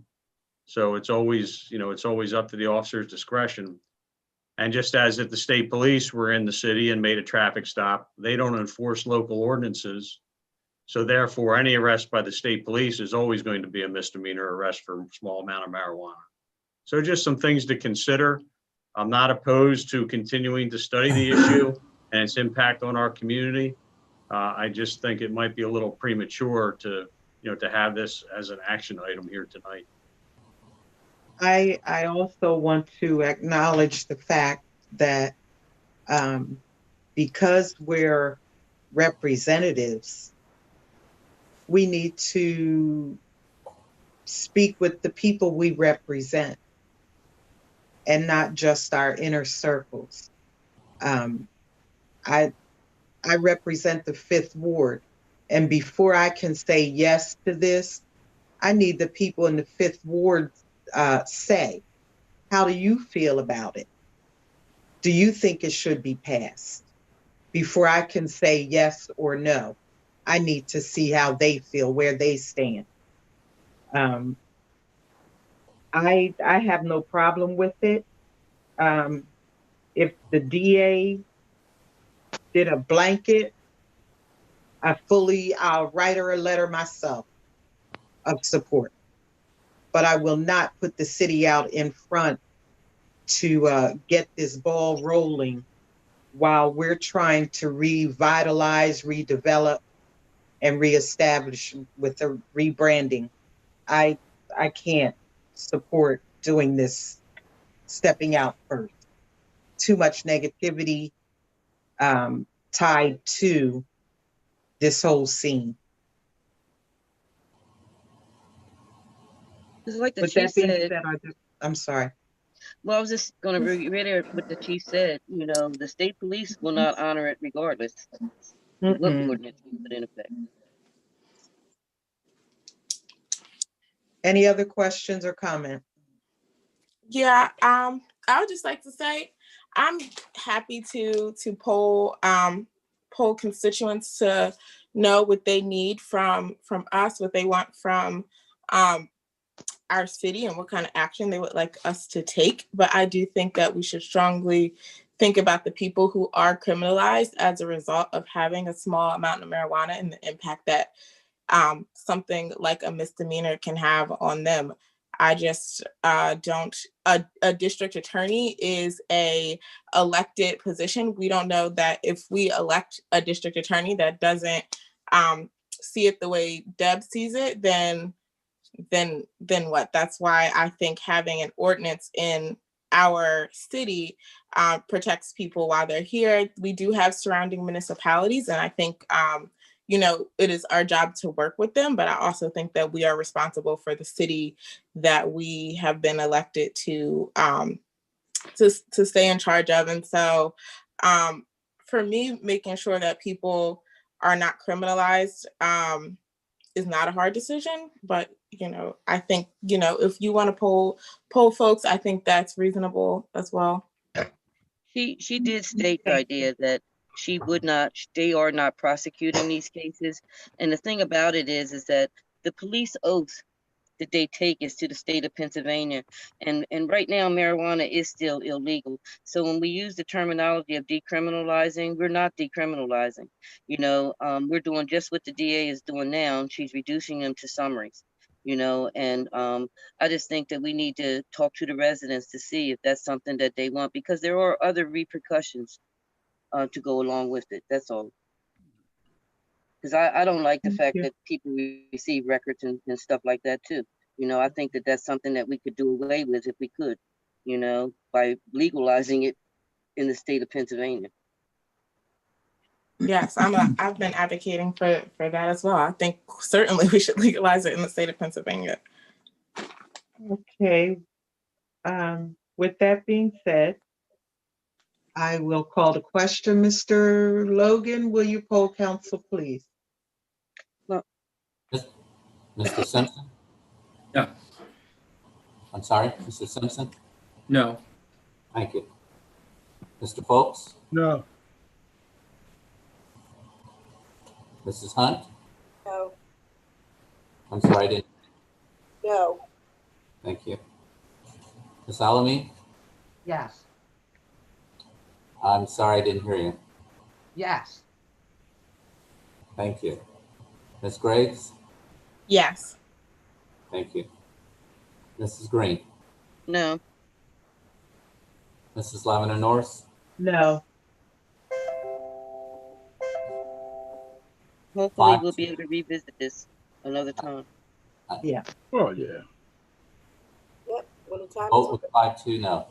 So it's always, you know, it's always up to the officer's discretion. And just as if the state police were in the city and made a traffic stop, they don't enforce local ordinances. So therefore, any arrest by the state police is always going to be a misdemeanor arrest for a small amount of marijuana. So just some things to consider. I'm not opposed to continuing to study the issue and its impact on our community. I just think it might be a little premature to, you know, to have this as an action item here tonight. I also want to acknowledge the fact that because we're representatives, we need to speak with the people we represent and not just our inner circles. I represent the 5th Ward, and before I can say yes to this, I need the people in the 5th Ward say, how do you feel about it? Do you think it should be passed? Before I can say yes or no, I need to see how they feel, where they stand. I have no problem with it. If the DA did a blanket, I'll write her a letter myself of support. But I will not put the city out in front to get this ball rolling while we're trying to revitalize, redevelop, and reestablish with the rebranding. I can't support doing this, stepping out first. Too much negativity tied to this whole scene. It's like the With chief that being said. said, I'm sorry. Well, I was just going to reiterate what the chief said. You know, the state police will not honor it regardless of what ordinance we put in effect. Any other questions or comments? Yeah, I would just like to say I'm happy to poll constituents to know what they need from us, what they want from our city, and what kind of action they would like us to take. But I do think that we should strongly think about the people who are criminalized as a result of having a small amount of marijuana and the impact that something like a misdemeanor can have on them. I just don't. A district attorney is a elected position. We don't know that if we elect a district attorney that doesn't see it the way Deb sees it, then what? That's why I think having an ordinance in our city protects people while they're here. We do have surrounding municipalities, and I think it is our job to work with them, but I also think that we are responsible for the city that we have been elected to stay in charge of. And so for me, making sure that people are not criminalized is not a hard decision, but I think, if you want to poll folks, I think that's reasonable as well. She did state the idea that they are not prosecuting these cases. And the thing about it is that the police oath that they take is to the state of Pennsylvania. And right now, marijuana is still illegal. So when we use the terminology of decriminalizing, we're not decriminalizing. We're doing just what the DA is doing now. She's reducing them to summaries. And I just think that we need to talk to the residents to see if that's something that they want, because there are other repercussions to go along with it. That's all. Because I don't like the fact that people receive records and stuff like that too. I think that that's something that we could do away with if we could, by legalizing it in the state of Pennsylvania. Yes, I've been advocating for that as well. I think certainly we should legalize it in the state of Pennsylvania. Okay. With that being said, I will call the question. Mr. Logan, will you poll council, please? Mr. Simpson? No. I'm sorry, Mr. Simpson? No. Thank you. Mr. Folks? No. Mrs. Hunt? No. I'm sorry, I didn't. No. Thank you. Ms. Alamy? Yes. I'm sorry, I didn't hear you. Yes. Thank you. Ms. Graves? Yes. Thank you. Mrs. Green? No. Mrs. Lavender Norris? No. Hopefully we'll be able to revisit this another time. Yeah. Oh, yeah. Yep. When the time Vote with 5-2 no.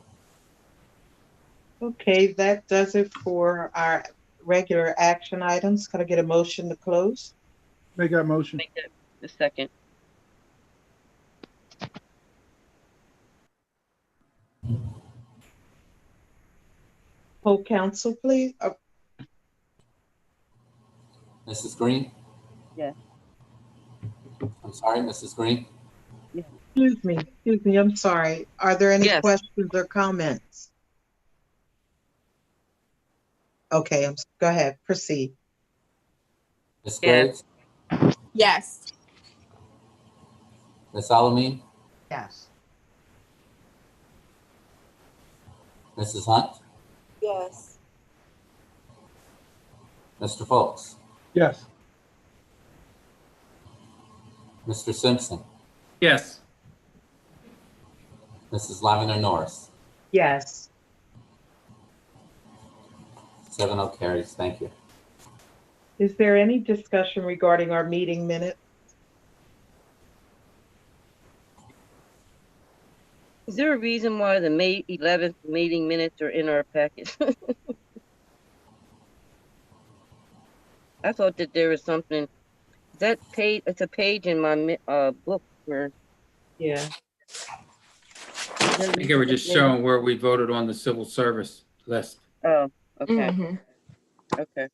Okay, that does it for our regular action items. Could I get a motion to close? Make that motion. Make that the second. Full council, please. Mrs. Green? Yes. I'm sorry, Mrs. Green? Excuse me, I'm sorry. Are there any Yes. questions or comments? Okay, go ahead, proceed. Ms. Yes. Graves? Yes. Ms. Alamin? Yes. Mrs. Hunt? Yes. Mr. Foltz? Yes. Mr. Simpson? Yes. Mrs. Lavender Norris? Yes. 7-0 carries. Thank you. Is there any discussion regarding our meeting minutes? Is there a reason why the May 11th meeting minutes are in our packet? I thought that there was something, that page, it's a page in my book where. Yeah. I think they were just showing where we voted on the civil service list. Oh, okay, Mhm. okay.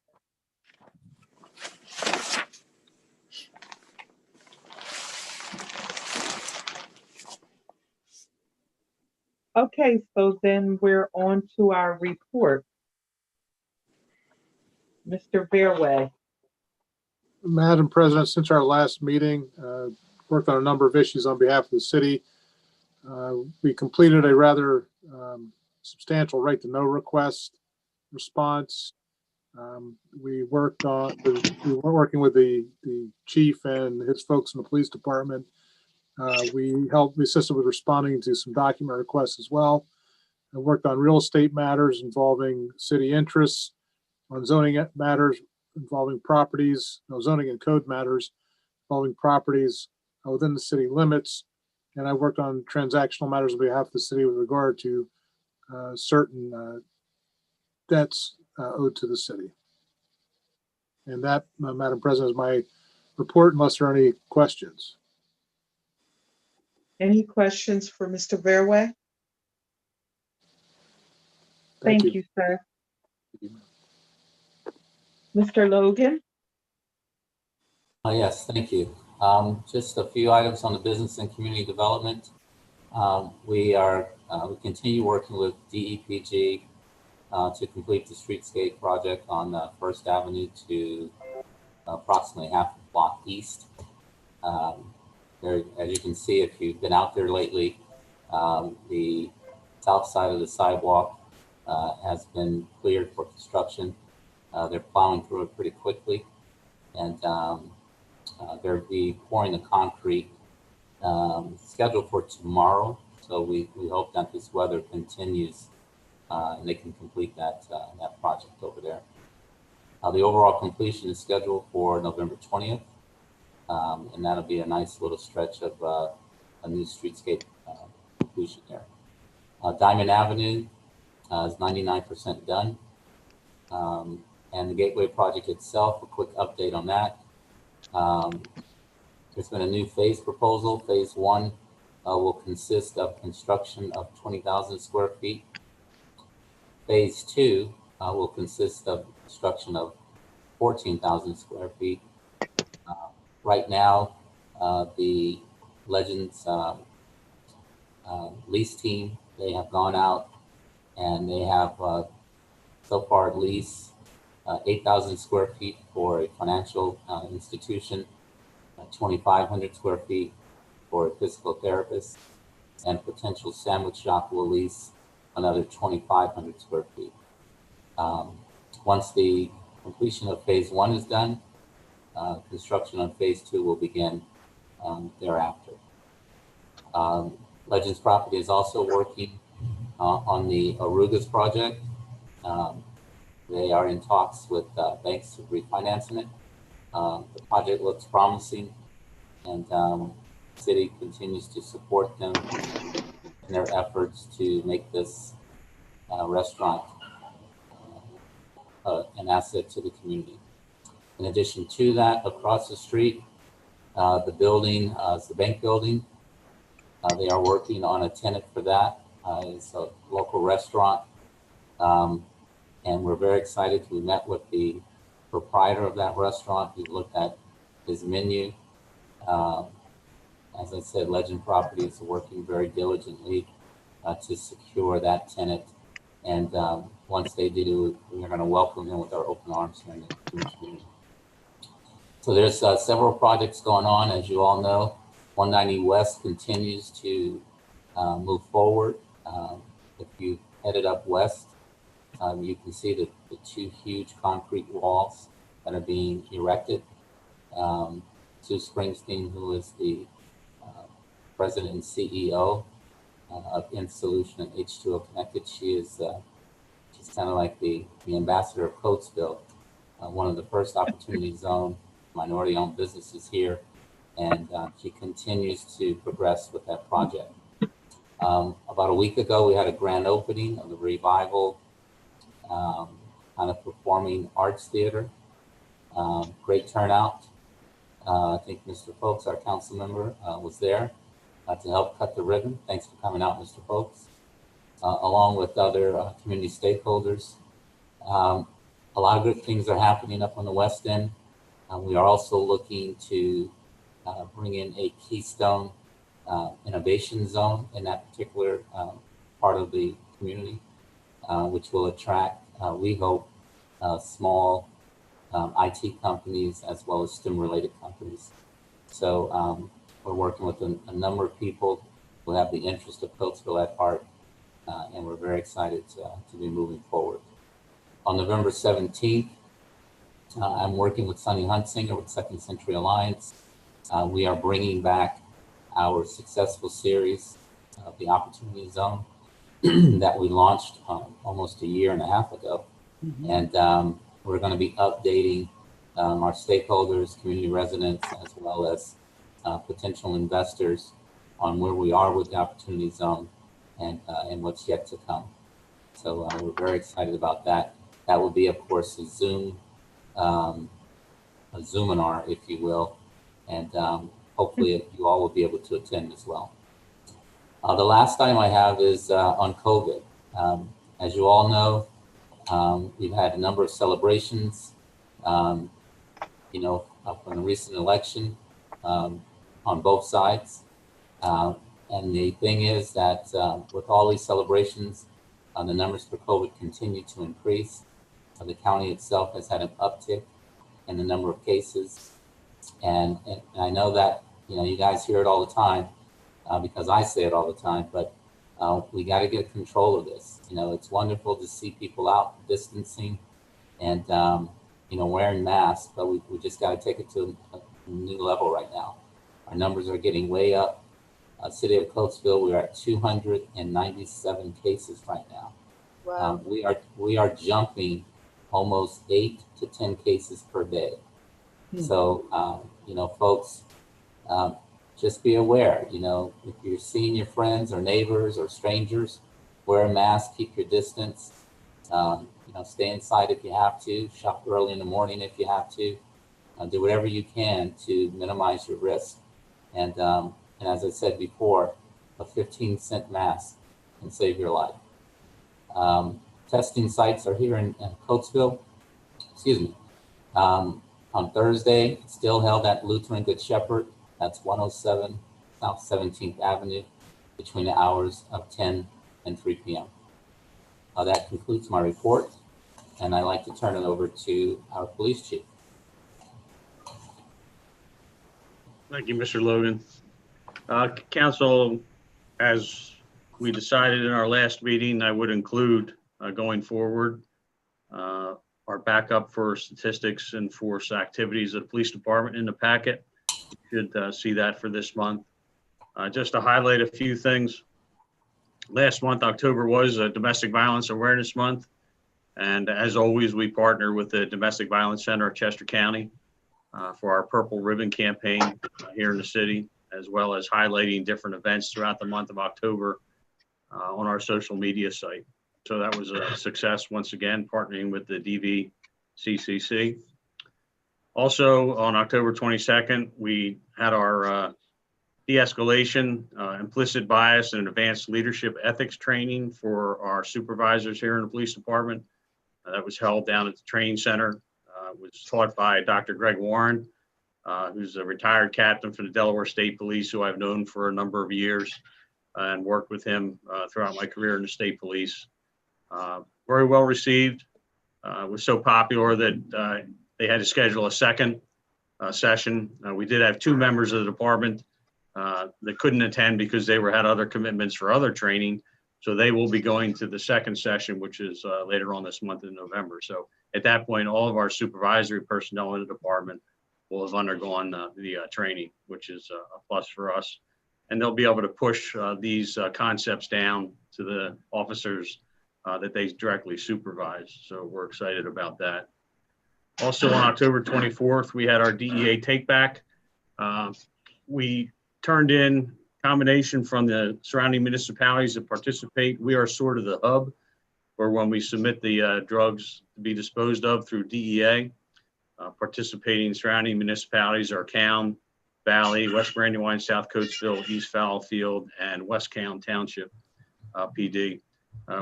Okay, so then we're on to our report. Mr. Bearway. Madam President, since our last meeting, worked on a number of issues on behalf of the city. We completed a rather substantial right to know request response. We were working with the chief and his folks in the police department. We assisted with responding to some document requests as well. I worked on real estate matters involving city interests, on zoning matters involving properties, zoning and code matters involving properties within the city limits. And I worked on transactional matters on behalf of the city with regard to certain debts owed to the city. And that, Madam President, is my report, unless there are any questions. Any questions for Mr. Bearway? Thank you, sir. Mr. Logan? Yes, thank you. Just a few items on the business and community development. We continue working with DEPG to complete the streetscape project on First Avenue to approximately half a block east. As you can see, if you've been out there lately, the south side of the sidewalk has been cleared for construction. They're plowing through it pretty quickly, and they'll be pouring the concrete scheduled for tomorrow. So we hope that this weather continues and they can complete that project over there. The overall completion is scheduled for November 20th, and that'll be a nice little stretch of a new streetscape completion there. Diamond Avenue is 99% done. And the Gateway project itself, a quick update on that. There's been a new phase proposal. Phase 1 will consist of construction of 20,000 square feet. Phase 2 will consist of construction of 14,000 square feet. Right now, the Legends lease team, they have gone out and they have so far leased 8,000 square feet for a financial institution, 2,500 square feet for a physical therapist, and potential sandwich shop will lease another 2,500 square feet. Once the completion of phase 1 is done, construction on phase 2 will begin thereafter. Legends Property is also working on the Arugas project. They are in talks with banks of refinancing it. The project looks promising, and the city continues to support them in their efforts to make this restaurant an asset to the community. In addition to that, across the street, the building is the bank building. They are working on a tenant for that. It's a local restaurant. And we're very excited. We met with the proprietor of that restaurant. We looked at his menu. As I said, Legend Properties is working very diligently to secure that tenant. And once they do, we're going to welcome them with our open arms here in the community. So there's several projects going on, as you all know. 190 West continues to move forward. If you headed up west, you can see the two huge concrete walls that are being erected. Sue Springsteen, who is the president and CEO of InSolution and H2O Connected, she's kind of like the ambassador of Coatesville, one of the first opportunity zone minority-owned businesses here, and she continues to progress with that project. About a week ago, we had a grand opening of the Revival kind of performing arts theater. Great turnout. I think Mr. Folks, our council member, was there to help cut the ribbon. Thanks for coming out, Mr. Folks, along with other community stakeholders. A lot of good things are happening up on the West End. We are also looking to bring in a Keystone innovation zone in that particular part of the community, which will attract, we hope, small IT companies as well as STEM-related companies. So we're working with a number of people who have the interest of Coatesville at heart, and we're very excited to be moving forward. On November 17th, I'm working with Sonny Huntsinger with Second Century Alliance. We are bringing back our successful series of the Opportunity Zone that we launched almost a year and a half ago. Mm-hmm. And we're going to be updating our stakeholders, community residents, as well as potential investors on where we are with the Opportunity Zone and what's yet to come. So we're very excited about that. That will be, of course, a Zoominar, if you will, and hopefully you all will be able to attend as well. The last item I have is on COVID. As you all know, we've had a number of celebrations, from the recent election on both sides. And the thing is that with all these celebrations, the numbers for COVID continue to increase. The county itself has had an uptick in the number of cases. And I know that, you guys hear it all the time because I say it all the time, but we got to get control of this. It's wonderful to see people out distancing and, wearing masks, but we just got to take it to a new level right now. Our numbers are getting way up. City of Coatesville, we are at 297 cases right now. Wow. We are jumping almost 8 to 10 cases per day. So, folks, just be aware, if you're seeing your friends or neighbors or strangers, wear a mask, keep your distance, stay inside if you have to, shop early in the morning if you have to, do whatever you can to minimize your risk. And as I said before, a 15-cent mask can save your life. Testing sites are here in Coatesville. On Thursday, it's still held at Lutheran Good Shepherd. That's 107 South 17th Avenue between the hours of 10 and 3 p.m. That concludes my report, and I'd like to turn it over to our police chief. Thank you, Mr. Logan. Council, as we decided in our last meeting, I would include going forward our backup for statistics and force activities of the police department in the packet. You should see that for this month. Just to highlight a few things. Last month, October, was a Domestic Violence Awareness Month. And as always, we partner with the Domestic Violence Center of Chester County for our Purple Ribbon campaign here in the city, as well as highlighting different events throughout the month of October on our social media site. So that was a success once again, partnering with the DV CCC. Also, on October 22nd, we had our de-escalation, implicit bias, and advanced leadership ethics training for our supervisors here in the police department. That was held down at the training center. It was taught by Dr. Greg Warren, who's a retired captain for the Delaware State Police, who I've known for a number of years and worked with him throughout my career in the state police. Very well received. It was so popular that they had to schedule a second session. We did have 2 members of the department that couldn't attend because they had other commitments for other training. So they will be going to the second session, which is later on this month in November. So at that point, all of our supervisory personnel in the department will have undergone the training, which is a plus for us. And they'll be able to push these concepts down to the officers that they directly supervise. So we're excited about that. Also on October 24th, we had our DEA take back. We turned in combination from the surrounding municipalities that participate. We are sort of the hub for when we submit the drugs to be disposed of through DEA. Participating surrounding municipalities are Cowan, Valley, West Brandywine, South Coatesville, East Fallowfield, and West Cowan Township PD.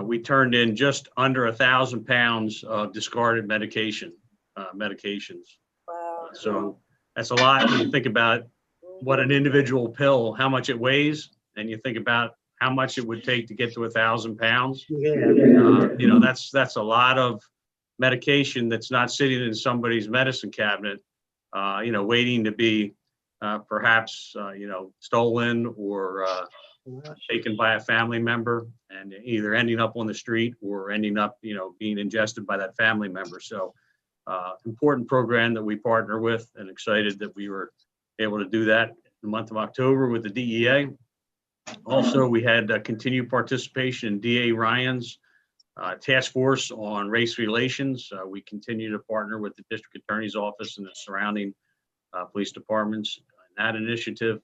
We turned in just under 1,000 pounds of discarded medications. Wow. So that's a lot when you think about what an individual pill, how much it weighs, and you think about how much it would take to get to 1,000 pounds. You know, that's a lot of medication that's not sitting in somebody's medicine cabinet, you know, waiting to be perhaps, you know, stolen or taken by a family member and either ending up on the street or ending up, you know, being ingested by that family member. So important program that we partner with, and excited that we were able to do that in the month of October with the DEA. Also, we had continued participation in DA Ryan's task force on race relations. We continue to partner with the district attorney's office and the surrounding police departments in that initiative.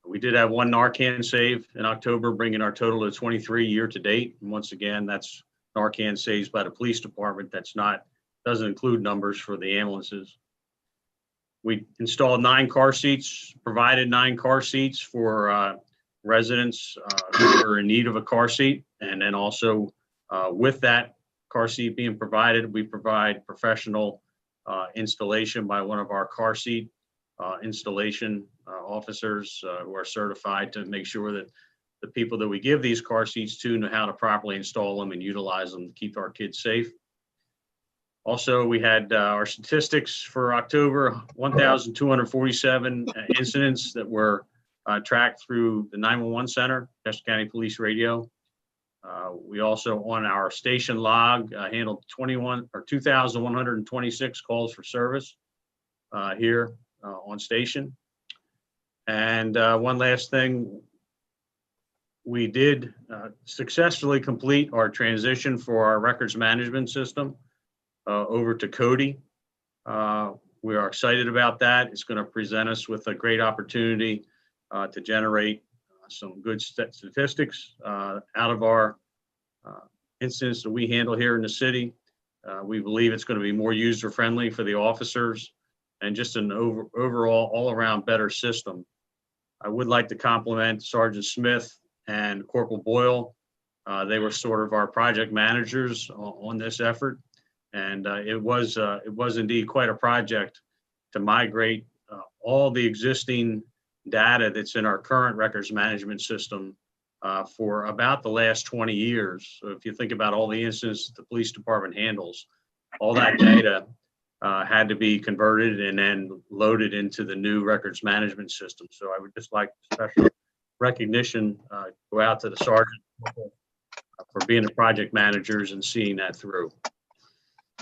We did have 1 Narcan save in October, bringing our total to 23 year to date. And once again, that's Narcan saves by the police department. Doesn't include numbers for the ambulances. We installed 9 car seats, provided 9 car seats for residents who are in need of a car seat. And then also with that car seat being provided, we provide professional installation by one of our car seat installation officers who are certified to make sure that the people that we give these car seats to know how to properly install them and utilize them to keep our kids safe. Also, we had our statistics for October, 1,247 incidents that were tracked through the 911 center, Chester County Police Radio. We also, on our station log, handled 2,126 calls for service here on station. And one last thing, we did successfully complete our transition for our records management system over to Cody. We are excited about that. It's going to present us with a great opportunity to generate some good statistics out of our incidents that we handle here in the city. We believe it's going to be more user-friendly for the officers and just an overall all-around better system. I would like to compliment Sergeant Smith and Corporal Boyle. They were sort of our project managers on this effort. And it was indeed quite a project to migrate all the existing data that's in our current records management system for about the last 20 years. So if you think about all the incidents the police department handles, all that data had to be converted and then loaded into the new records management system. So I would just like special recognition go out to the sergeant for being the project managers and seeing that through.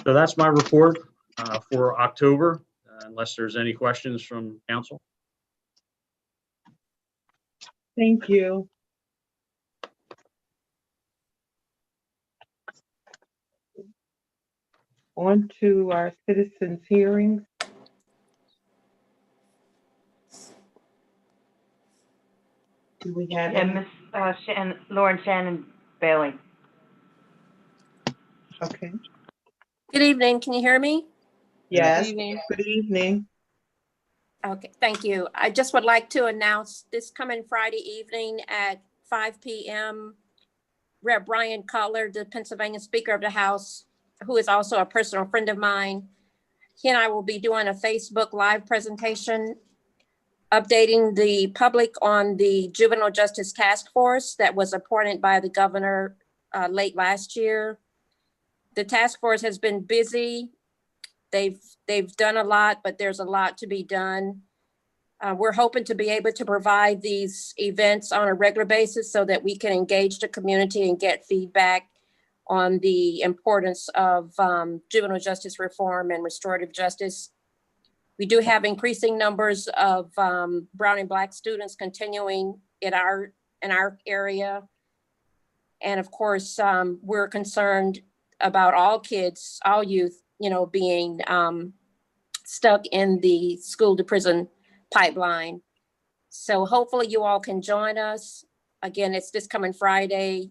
So that's my report for October, unless there's any questions from council. Thank you. On to our citizens' hearings. Do we have And Miss Lauren Shannon Bailey. Okay. Good evening. Can you hear me? Yes, evening. good evening. Okay, thank you. I just would like to announce this coming Friday evening at 5 p.m. Rep. Brian Cutler, the Pennsylvania Speaker of the House, who is also a personal friend of mine. He and I will be doing a Facebook Live presentation updating the public on the Juvenile Justice Task Force that was appointed by the governor late last year. The task force has been busy. They've done a lot, but there's a lot to be done. We're hoping to be able to provide these events on a regular basis so that we can engage the community and get feedback on the importance of juvenile justice reform and restorative justice. We do have increasing numbers of brown and Black students continuing in our area. And of course, we're concerned about all kids, all youth, being stuck in the school to prison pipeline. So hopefully you all can join us. Again, it's this coming Friday,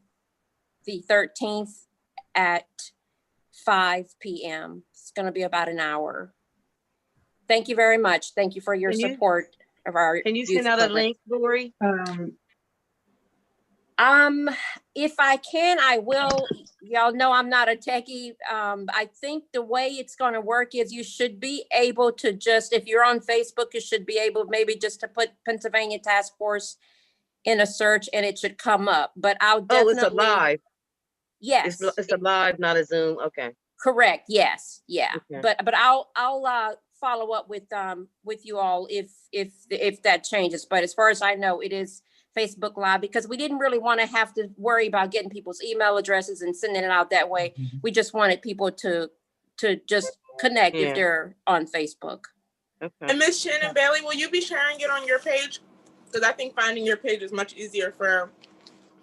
the 13th at 5 p.m. It's going to be about an hour. Thank you very much. Thank you for your support of our. Can you send out a link, Lori? If I can, I will. Y'all know I'm not a techie. I think the way it's going to work is you should be able to just, if you're on Facebook, you should be able maybe just to put Pennsylvania Task Force in a search and it should come up. But I'll definitely. Oh, it's a live. Yes. It's a live, not a Zoom. Okay. Correct. Yes. Yeah. Okay. But I'll follow up with you all if that changes. But as far as I know, it is Facebook Live, because we didn't really want to have to worry about getting people's email addresses and sending it out that way. We just wanted people to just connect if they're on Facebook. Okay. And Ms. Shannon Bailey, will you be sharing it on your page? Because I think finding your page is much easier for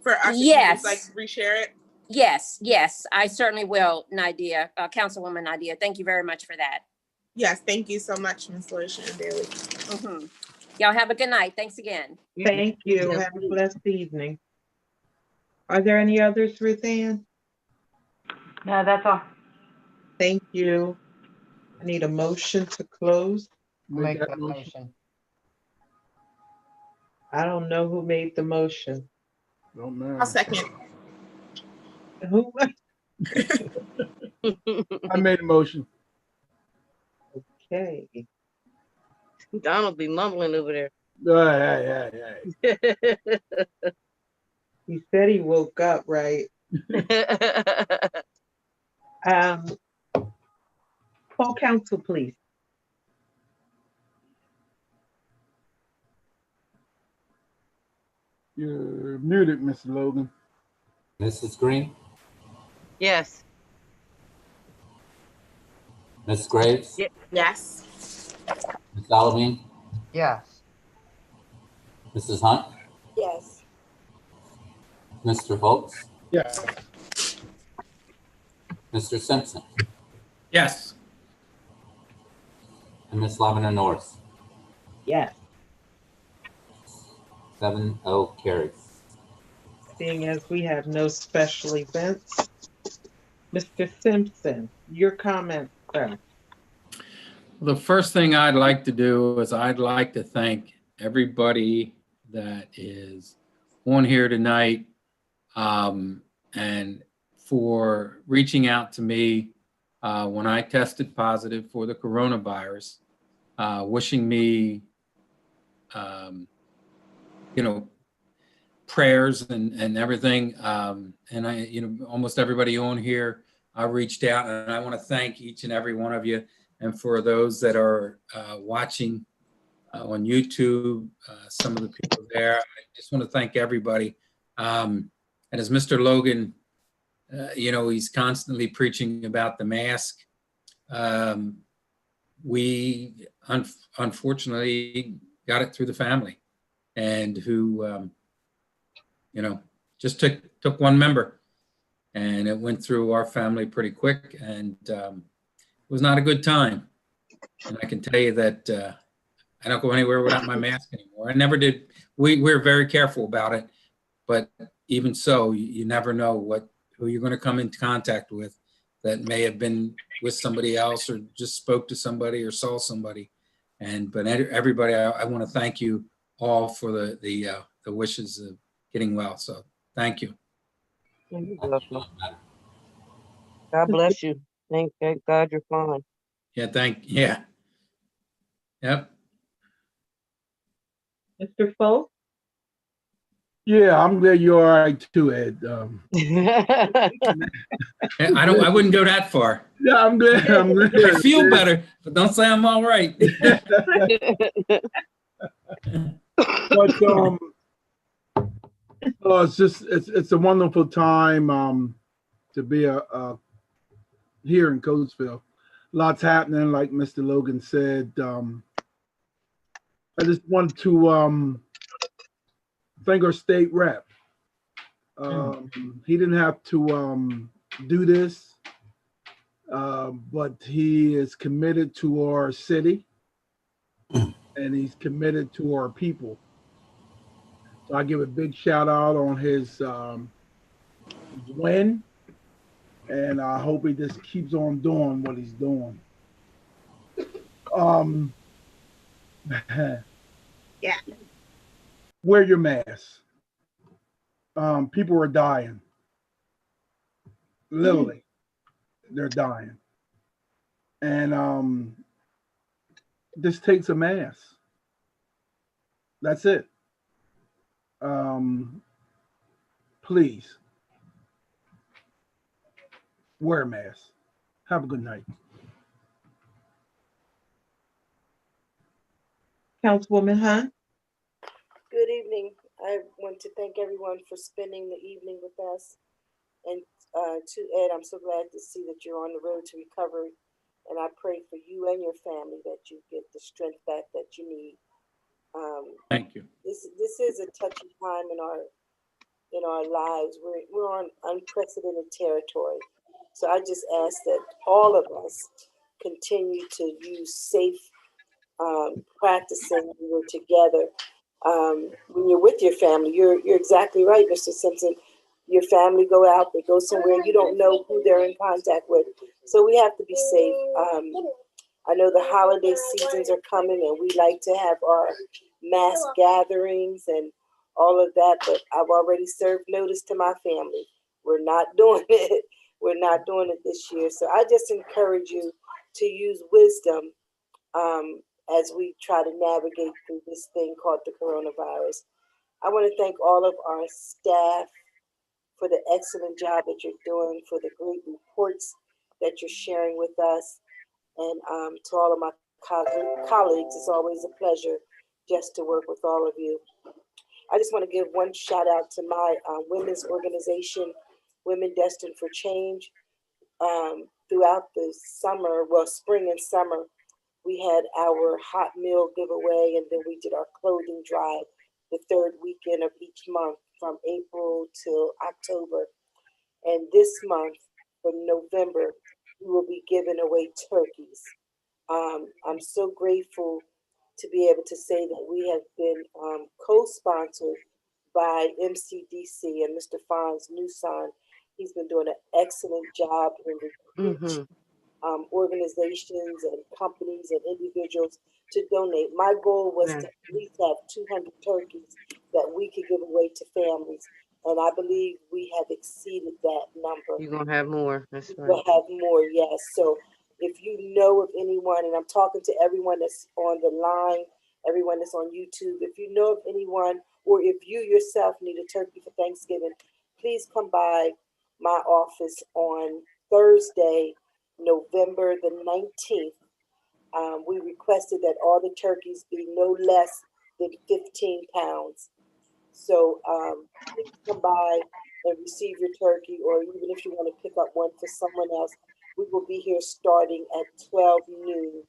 us. Yes. To just, reshare it. Yes, I certainly will, Nadia, Councilwoman Nadia. Thank you very much for that. Yes, thank you so much, Ms. Lori Shannon Bailey. Mm-hmm. Y'all have a good night. Thanks again. Thank you. Have a blessed evening. Are there any others, Ruth Ann? No, that's all. Thank you. I need a motion to close. Make that motion. I don't know who made the motion. Don't matter. I'll second. Who? I made a motion. Okay. Donald be mumbling over there. Yeah. He said he woke up, right? Full council, please. You're muted, Mr. Logan. Mrs. Green, Yes. Ms. Graves, Yes. Ms. Alvin, Yes. Mrs. Hunt, Yes. Mr. Foltz, Yes. Mr. Simpson, Yes. and Ms. Lavender Norris. Yes. 7-0 carries. Seeing as we have no special events, Mr. Simpson, your comment, sir. The first thing I'd like to do is I'd like to thank everybody that is on here tonight, and for reaching out to me when I tested positive for the coronavirus, wishing me, prayers and everything. And I, almost everybody on here, I reached out, and I want to thank each and every one of you. And for those that are watching on YouTube, some of the people there, I just want to thank everybody. And as Mr. Logan, he's constantly preaching about the mask. We unfortunately got it through the family, and who, just took one member, and it went through our family pretty quick, and it was not a good time. And I can tell you that I don't go anywhere without my mask anymore. I never did. We're very careful about it, but even so, you never know who you're going to come into contact with, that may have been with somebody else or just spoke to somebody or saw somebody. But everybody, I want to thank you all for the wishes of getting well. So thank you. You're welcome. God bless you. Thank God you're fine. Yeah. Yep. Mr. Folk? Yeah, I'm glad you're all right too, Ed. I wouldn't go that far. Yeah, I'm glad. I'm glad. I feel better, but don't say I'm all right. But it's a wonderful time to be here in Coatesville. Lots happening, like Mr. Logan said. I just want to thank our state rep. He didn't have to do this, but he is committed to our city and he's committed to our people. So I give a big shout out on his win, and I hope he just keeps on doing what he's doing. Yeah. Wear your mask. People are dying. Literally, they're dying. And this takes a mask. That's it. Please wear a mask. Have a good night. Councilwoman Hunt? Good evening. I want to thank everyone for spending the evening with us. And to Ed, I'm so glad to see that you're on the road to recovery. And I pray for you and your family that you get the strength back that you need. Thank you. This is a touchy time in our lives. We're on unprecedented territory. So I just ask that all of us continue to use safe practicing when we're together. When you're with your family, you're exactly right, Mr. Simpson. Your family go out, they go somewhere, you don't know who they're in contact with. So we have to be safe. I know the holiday seasons are coming and we like to have our mass gatherings and all of that, but I've already served notice to my family. We're not doing it. We're not doing it this year. So I just encourage you to use wisdom as we try to navigate through this thing called the coronavirus. I want to thank all of our staff for the excellent job that you're doing, for the great reports that you're sharing with us. And to all of my colleagues, it's always a pleasure just to work with all of you. I just want to give one shout out to my women's organization, Women Destined for Change. Throughout the summer, well, spring and summer, we had our hot meal giveaway, and then we did our clothing drive the third weekend of each month from April till October. And this month, for November, we will be giving away turkeys. I'm so grateful to be able to say that we have been co-sponsored by MCDC and Mr. Fonz Newson. He's been doing an excellent job in recruiting organizations and companies and individuals to donate. My goal was to at least have 200 turkeys that we could give away to families. And I believe we have exceeded that number. You're going to have more. That's right. We'll have more, yes. So if you know of anyone, and I'm talking to everyone that's on the line, everyone that's on YouTube, if you know of anyone, or if you yourself need a turkey for Thanksgiving, please come by my office on Thursday, November the 19th. We requested that all the turkeys be no less than 15 pounds. So please come by and receive your turkey, or even if you want to pick up one for someone else, we will be here starting at 12 noon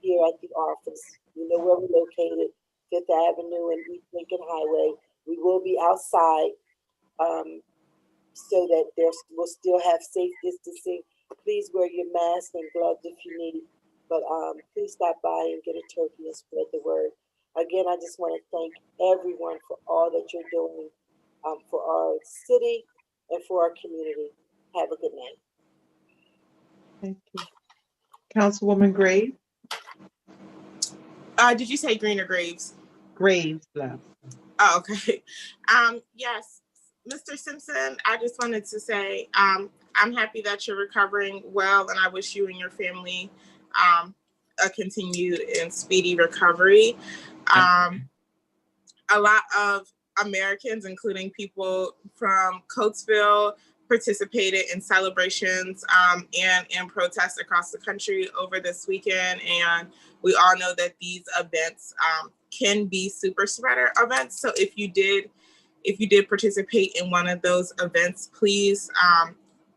here at the office. You know where we're located, 5th Avenue and East Lincoln Highway. We will be outside so that we'll still have safe distancing. Please wear your mask and gloves if you need, but please stop by and get a turkey and spread the word. Again, I just want to thank everyone for all that you're doing for our city and for our community. Have a good night. Thank you. Councilwoman Graves? Did you say Green or Graves? Graves left. Oh, okay. Yes, Mr. Simpson, I just wanted to say, I'm happy that you're recovering well, and I wish you and your family a continued and speedy recovery. A lot of Americans, including people from Coatesville, participated in celebrations and protests across the country over this weekend. And we all know that these events can be super spreader events. So if you did participate in one of those events, please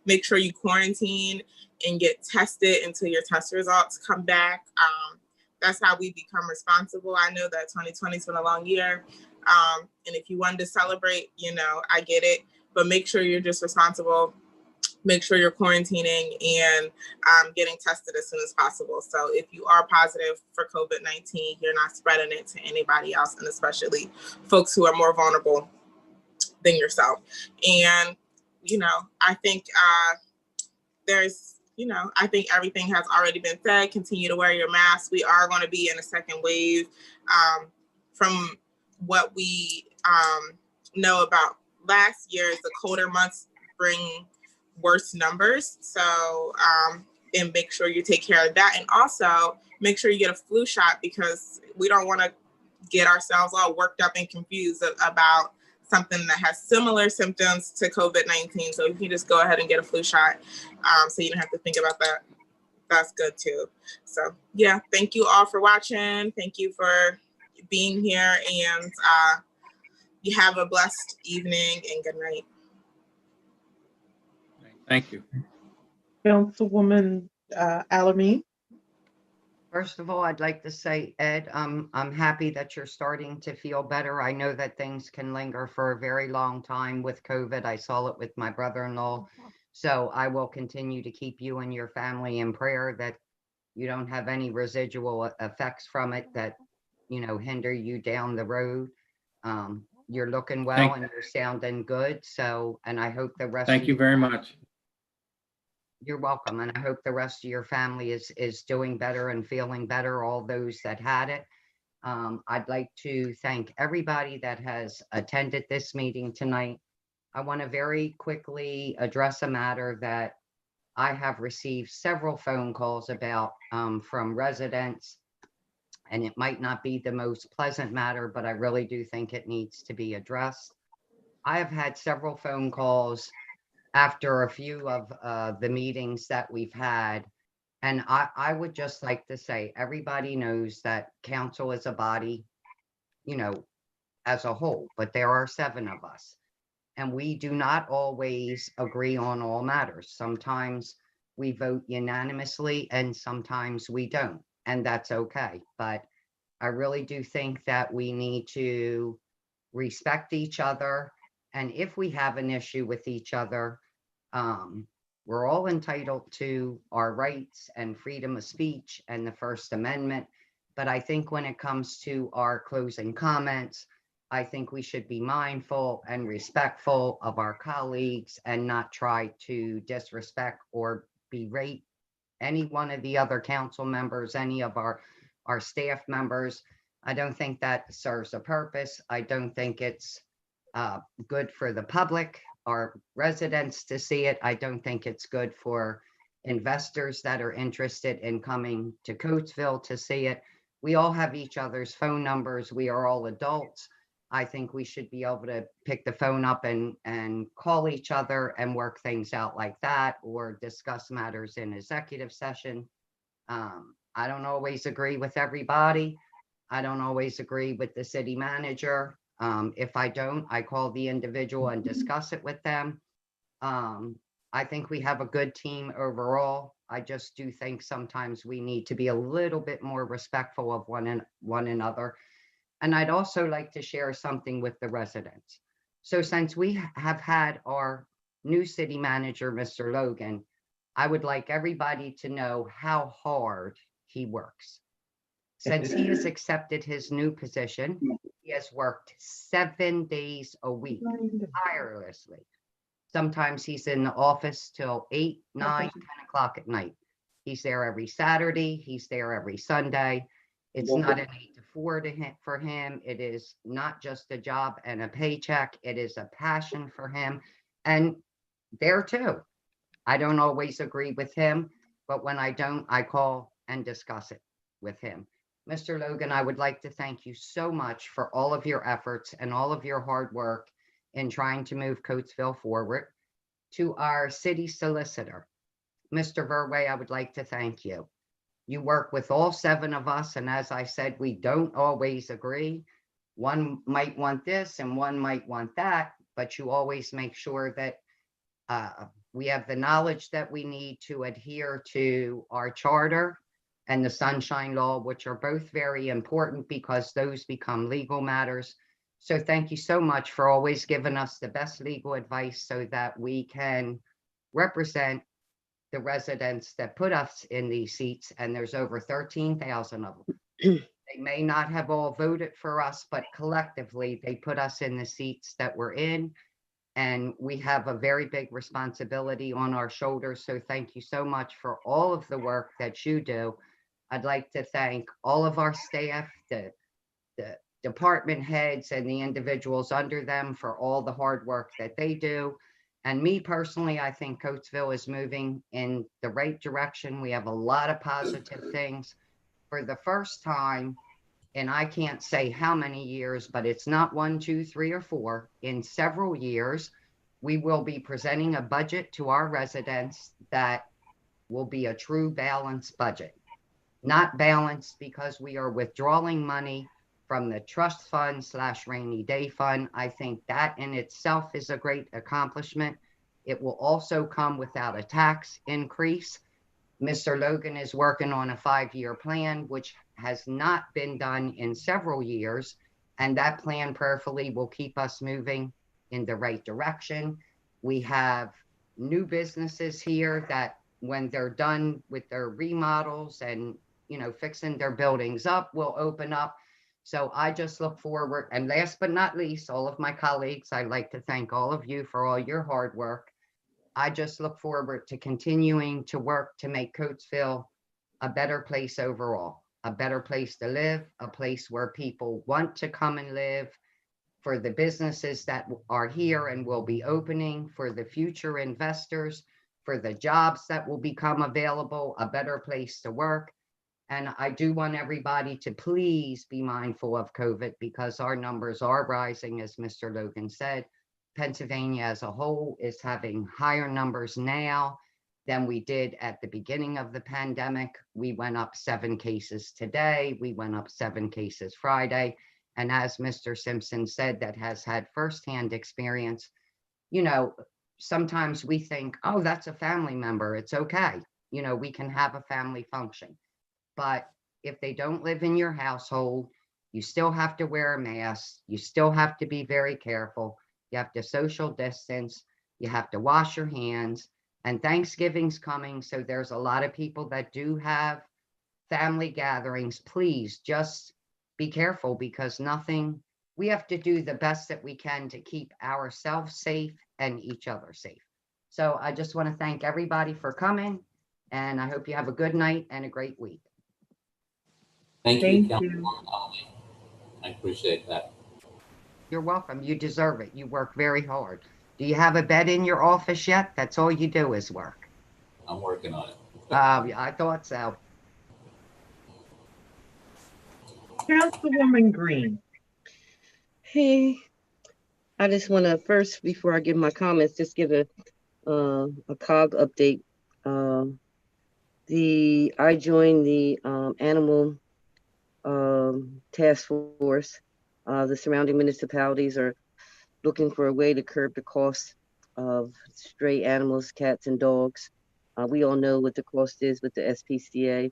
make sure you quarantine and get tested until your test results come back. That's how we become responsible. I know that 2020 has been a long year. And if you wanted to celebrate, I get it, but make sure you're just responsible. Make sure you're quarantining and getting tested as soon as possible. So if you are positive for COVID-19, you're not spreading it to anybody else, and especially folks who are more vulnerable than yourself. And, I think I think everything has already been said. Continue to wear your mask. We are going to be in a second wave. From what we know about last year, is the colder months bring worse numbers. So, and make sure you take care of that. And also make sure you get a flu shot, because we don't want to get ourselves all worked up and confused about something that has similar symptoms to COVID-19. So you can just go ahead and get a flu shot, so you don't have to think about that. That's good too. So yeah, thank you all for watching. Thank you for being here, and you have a blessed evening and good night. Thank you. Councilwoman Alameen? First of all, I'd like to say, Ed, I'm happy that you're starting to feel better. I know that things can linger for a very long time with COVID. I saw it with my brother-in-law. So I will continue to keep you and your family in prayer that you don't have any residual effects from it that, hinder you down the road. You're looking well and you're sounding good. So, and I hope the rest. Thank you very much. You're welcome. And I hope the rest of your family is doing better and feeling better, all those that had it. I'd like to thank everybody that has attended this meeting tonight. I want to very quickly address a matter that I have received several phone calls about from residents, and it might not be the most pleasant matter, but I really do think it needs to be addressed. I have had several phone calls after a few of the meetings that we've had. And I would just like to say, everybody knows that council is a body, as a whole, but there are 7 of us. And we do not always agree on all matters. Sometimes we vote unanimously and sometimes we don't, and that's okay. But I really do think that we need to respect each other. And if we have an issue with each other, we're all entitled to our rights and freedom of speech and the First Amendment. But I think when it comes to our closing comments, I think we should be mindful and respectful of our colleagues and not try to disrespect or berate any one of the other council members, any of our staff members. I don't think that serves a purpose. I don't think it's good for the public, our residents to see it. I don't think it's good for investors that are interested in coming to Coatesville to see it. We all have each other's phone numbers. We are all adults. I think we should be able to pick the phone up and call each other and work things out like that, or discuss matters in executive session. I don't always agree with everybody. I don't always agree with the city manager. If I don't, I call the individual and discuss it with them. I think we have a good team overall. I just do think sometimes we need to be a little bit more respectful of one another. And I'd also like to share something with the residents. So since we have had our new city manager, Mr. Logan, I would like everybody to know how hard he works. Since he has accepted his new position, he has worked 7 days a week, tirelessly. Sometimes he's in the office till 8, 9, 10 o'clock at night. He's there every Saturday. He's there every Sunday. It's not an 8 to 4 for him. It is not just a job and a paycheck. It is a passion for him. And there too, I don't always agree with him, but when I don't, I call and discuss it with him. Mr. Logan, I would like to thank you so much for all of your efforts and all of your hard work in trying to move Coatesville forward. To our city solicitor, Mr. Verway, I would like to thank you. You work with all 7 of us, and as I said, we don't always agree. One might want this and one might want that, but you always make sure that we have the knowledge that we need to adhere to our charter and the Sunshine Law, which are both very important because those become legal matters. So thank you so much for always giving us the best legal advice so that we can represent the residents that put us in these seats, and there's over 13,000 of them. They may not have all voted for us, but collectively they put us in the seats that we're in, and we have a very big responsibility on our shoulders. So thank you so much for all of the work that you do. I'd like to thank all of our staff, the department heads and the individuals under them for all the hard work that they do. And me personally, I think Coatesville is moving in the right direction. We have a lot of positive things. For the first time, and I can't say how many years, but it's not 1, 2, 3, or 4. In several years, we will be presenting a budget to our residents that will be a true balanced budget. Not balanced because we are withdrawing money from the trust fund / rainy day fund. I think that in itself is a great accomplishment. It will also come without a tax increase. Mr. Logan is working on a 5-year plan, which has not been done in several years. And that plan prayerfully will keep us moving in the right direction. We have new businesses here that when they're done with their remodels and, you know, fixing their buildings up, will open up. So I just look forward. And last but not least, all of my colleagues, I'd like to thank all of you for all your hard work. I just look forward to continuing to work to make Coatesville a better place overall, a better place to live, a place where people want to come and live, for the businesses that are here and will be opening, for the future investors, for the jobs that will become available, a better place to work. And I do want everybody to please be mindful of COVID because our numbers are rising, as Mr. Logan said. Pennsylvania as a whole is having higher numbers now than we did at the beginning of the pandemic. We went up 7 cases today. We went up 7 cases Friday. And as Mr. Simpson said, that has had firsthand experience, you know, sometimes we think, oh, that's a family member. It's okay. You know, we can have a family function. But if they don't live in your household, you still have to wear a mask. You still have to be very careful. You have to social distance. You have to wash your hands. And Thanksgiving's coming. So there's a lot of people that do have family gatherings. Please just be careful because we have to do the best that we can to keep ourselves safe and each other safe. So I just want to thank everybody for coming. And I hope you have a good night and a great week. Thank you, Councilwoman Holly. I appreciate that. You're welcome. You deserve it. You work very hard. Do you have a bed in your office yet? That's all you do is work. I'm working on it. I thought so. Councilwoman Green. Hey, I just want to first, before I give my comments, just give a COG update. I joined the animal task force. The surrounding municipalities are looking for a way to curb the cost of stray animals, cats and dogs. We all know what the cost is with the SPCA.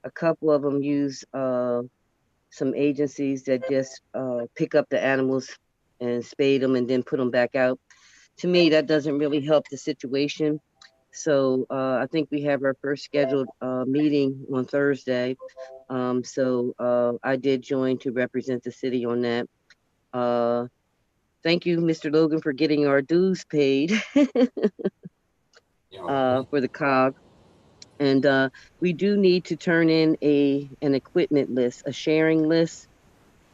A couple of them use some agencies that just pick up the animals and spay them and then put them back out. To me, that doesn't really help the situation. So I think we have our first scheduled meeting on Thursday. So I did join to represent the city on that. Thank you, Mr. Logan, for getting our dues paid for the COG. And we do need to turn in an equipment list, a sharing list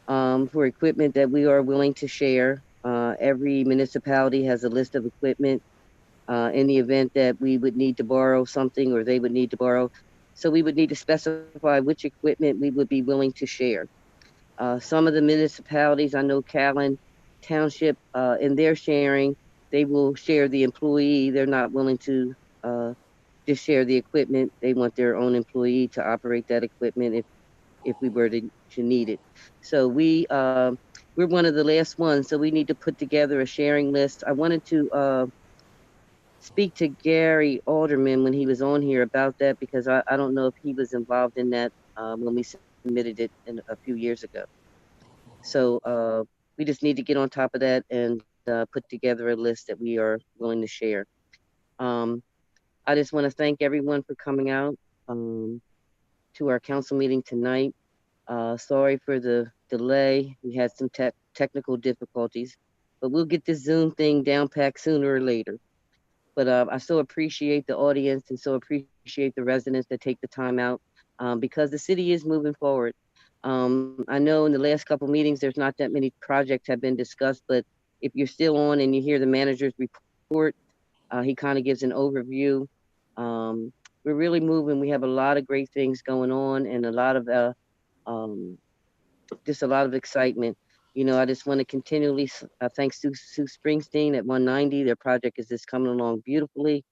for equipment that we are willing to share. Every municipality has a list of equipment in the event that we would need to borrow something or they would need to borrow. So we would need to specify which equipment we would be willing to share. Some of the municipalities, I know Callan Township, in their sharing, they will share the employee. They're not willing to just share the equipment. They want their own employee to operate that equipment if we were to need it. So we're one of the last ones. So we need to put together a sharing list. I wanted to speak to Gary Alderman when he was on here about that, because I don't know if he was involved in that when we submitted it a few years ago. So we just need to get on top of that and put together a list that we are willing to share. I just want to thank everyone for coming out to our council meeting tonight. Sorry for the delay. We had some technical difficulties, but we'll get this Zoom thing down packed sooner or later. But I so appreciate the audience and so appreciate the residents that take the time out because the city is moving forward. I know in the last couple meetings, there's not that many projects have been discussed, but if you're still on and you hear the manager's report, he kind of gives an overview. We're really moving. We have a lot of great things going on and a lot of just a lot of excitement. You know, I just want to continually thank Sue Springsteen at 190. Their project is just coming along beautifully.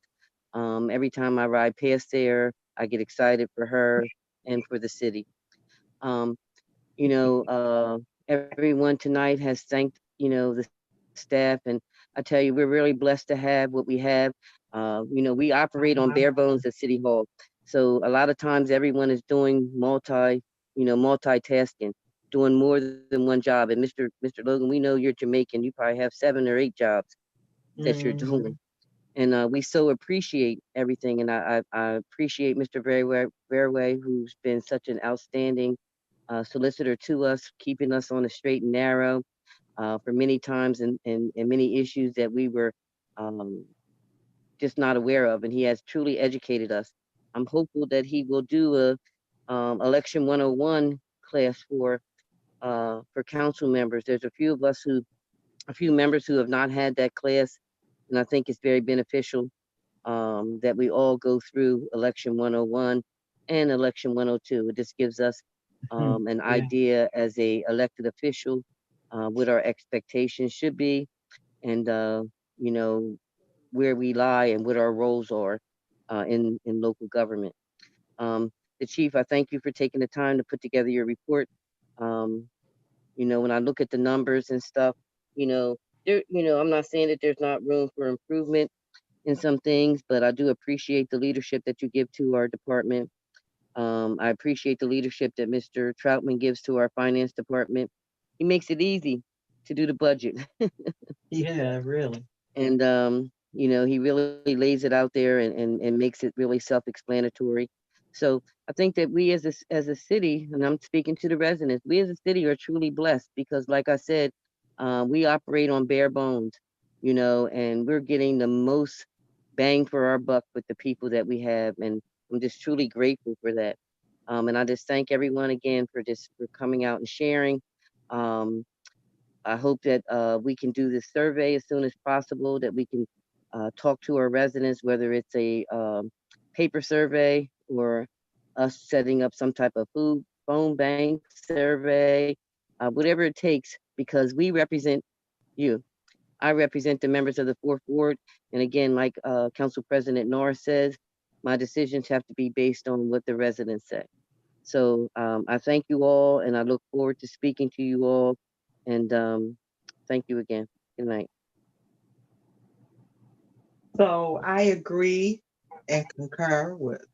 Every time I ride past there, I get excited for her and for the city. You know, everyone tonight has thanked, you know, the staff. And I tell you, we're really blessed to have what we have. You know, we operate on bare bones at City Hall. So a lot of times everyone is doing multitasking, doing more than one job. And Mr. Logan, we know you're Jamaican. You probably have 7 or 8 jobs that you're doing. And we so appreciate everything. And I appreciate Mr. Verway, who's been such an outstanding solicitor to us, keeping us on the straight and narrow for many times and many issues that we were just not aware of. And he has truly educated us. I'm hopeful that he will do a election 101 class for council members. There's a few members who have not had that class. And I think it's very beneficial that we all go through election 101 and election 102. It just gives us an idea as a elected official what our expectations should be and, you know, where we lie and what our roles are in local government. The chief, I thank you for taking the time to put together your report. You know, when I look at the numbers and stuff, you know, I'm not saying that there's not room for improvement in some things, but I do appreciate the leadership that you give to our department. I appreciate the leadership that Mr. Troutman gives to our finance department. He makes it easy to do the budget. Yeah, really. And, you know, he really lays it out there and makes it really self-explanatory. So I think that we as a city, and I'm speaking to the residents, we as a city are truly blessed because like I said, we operate on bare bones, you know, and we're getting the most bang for our buck with the people that we have. And I'm just truly grateful for that. And I just thank everyone again for coming out and sharing. I hope that we can do this survey as soon as possible, that we can talk to our residents, whether it's a paper survey or us setting up some type of phone bank survey, whatever it takes, because we represent you. I represent the members of the 4th Ward. And again, like Council President Norris says, my decisions have to be based on what the residents say. So I thank you all and I look forward to speaking to you all. And thank you again. Good night. So I agree and concur with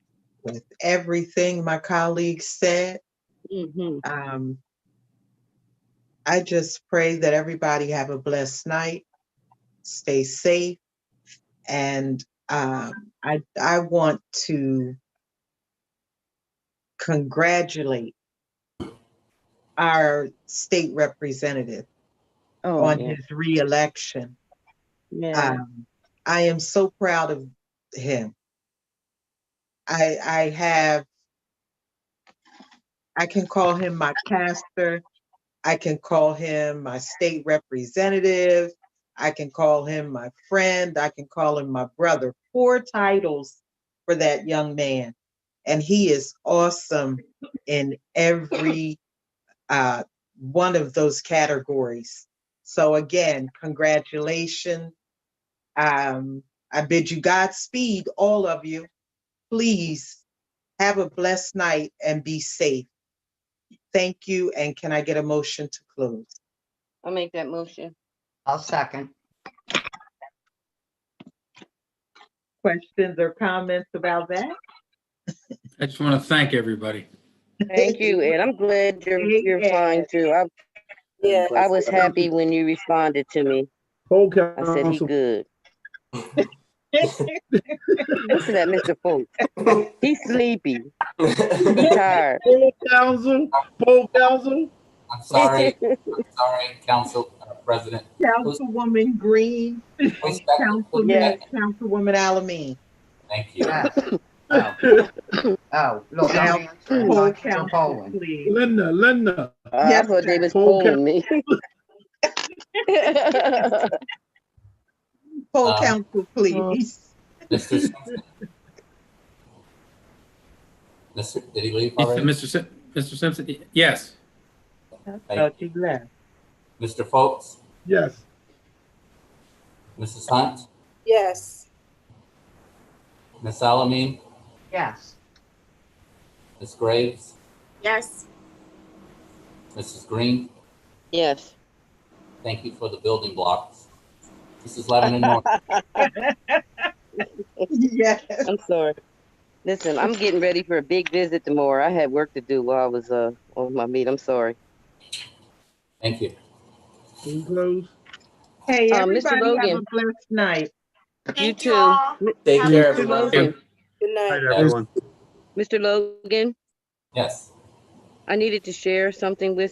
everything my colleagues said. I just pray that everybody have a blessed night, stay safe, and I want to congratulate our state representative on his re-election. Yeah. I am so proud of him. I can call him my pastor. I can call him my state representative. I can call him my friend. I can call him my brother. 4 titles for that young man. And he is awesome in every one of those categories. So again, congratulations. I bid you Godspeed, all of you. Please have a blessed night and be safe. Thank you. And can I get a motion to close? I'll make that motion. I'll second. Questions or comments about that? I just want to thank everybody. Thank you, and I'm glad you're fine too. Yes. I was happy when you responded to me. Poll I said he council, good. Listen at Mr. Folk. He's sleepy. He's tired. poll council. I'm sorry, Council President. Councilwoman Green, Who's second? Who's Yeah. second? Councilwoman Alameen. Thank you. Yes. Oh, look, Now, I'm answering poll like you're council, polling. please. Linda. I Yes, thought they sir. was Poll polling me. Poll council, please. Mr. Simpson. Did he leave already? Mr. Simpson, yes. Thank She left. Mr. Foltz, Yes. Mrs. Hunt, Yes. Miss Alameen, Yes. Miss Graves, Yes. Mrs. Green. Yes. Thank you for the building blocks. Mrs. Lebanon North. Yes. I'm sorry. Listen, I'm getting ready for a big visit tomorrow. I had work to do while I was on my meet. I'm sorry. Thank you. Can we close? Hey, Mr. everybody have a Logan. blessed night. You Thank too. all. Take Have care, a good Mr. everybody. Logan. Good night. Night, everyone. Mr. Logan, Yes. I needed to share something with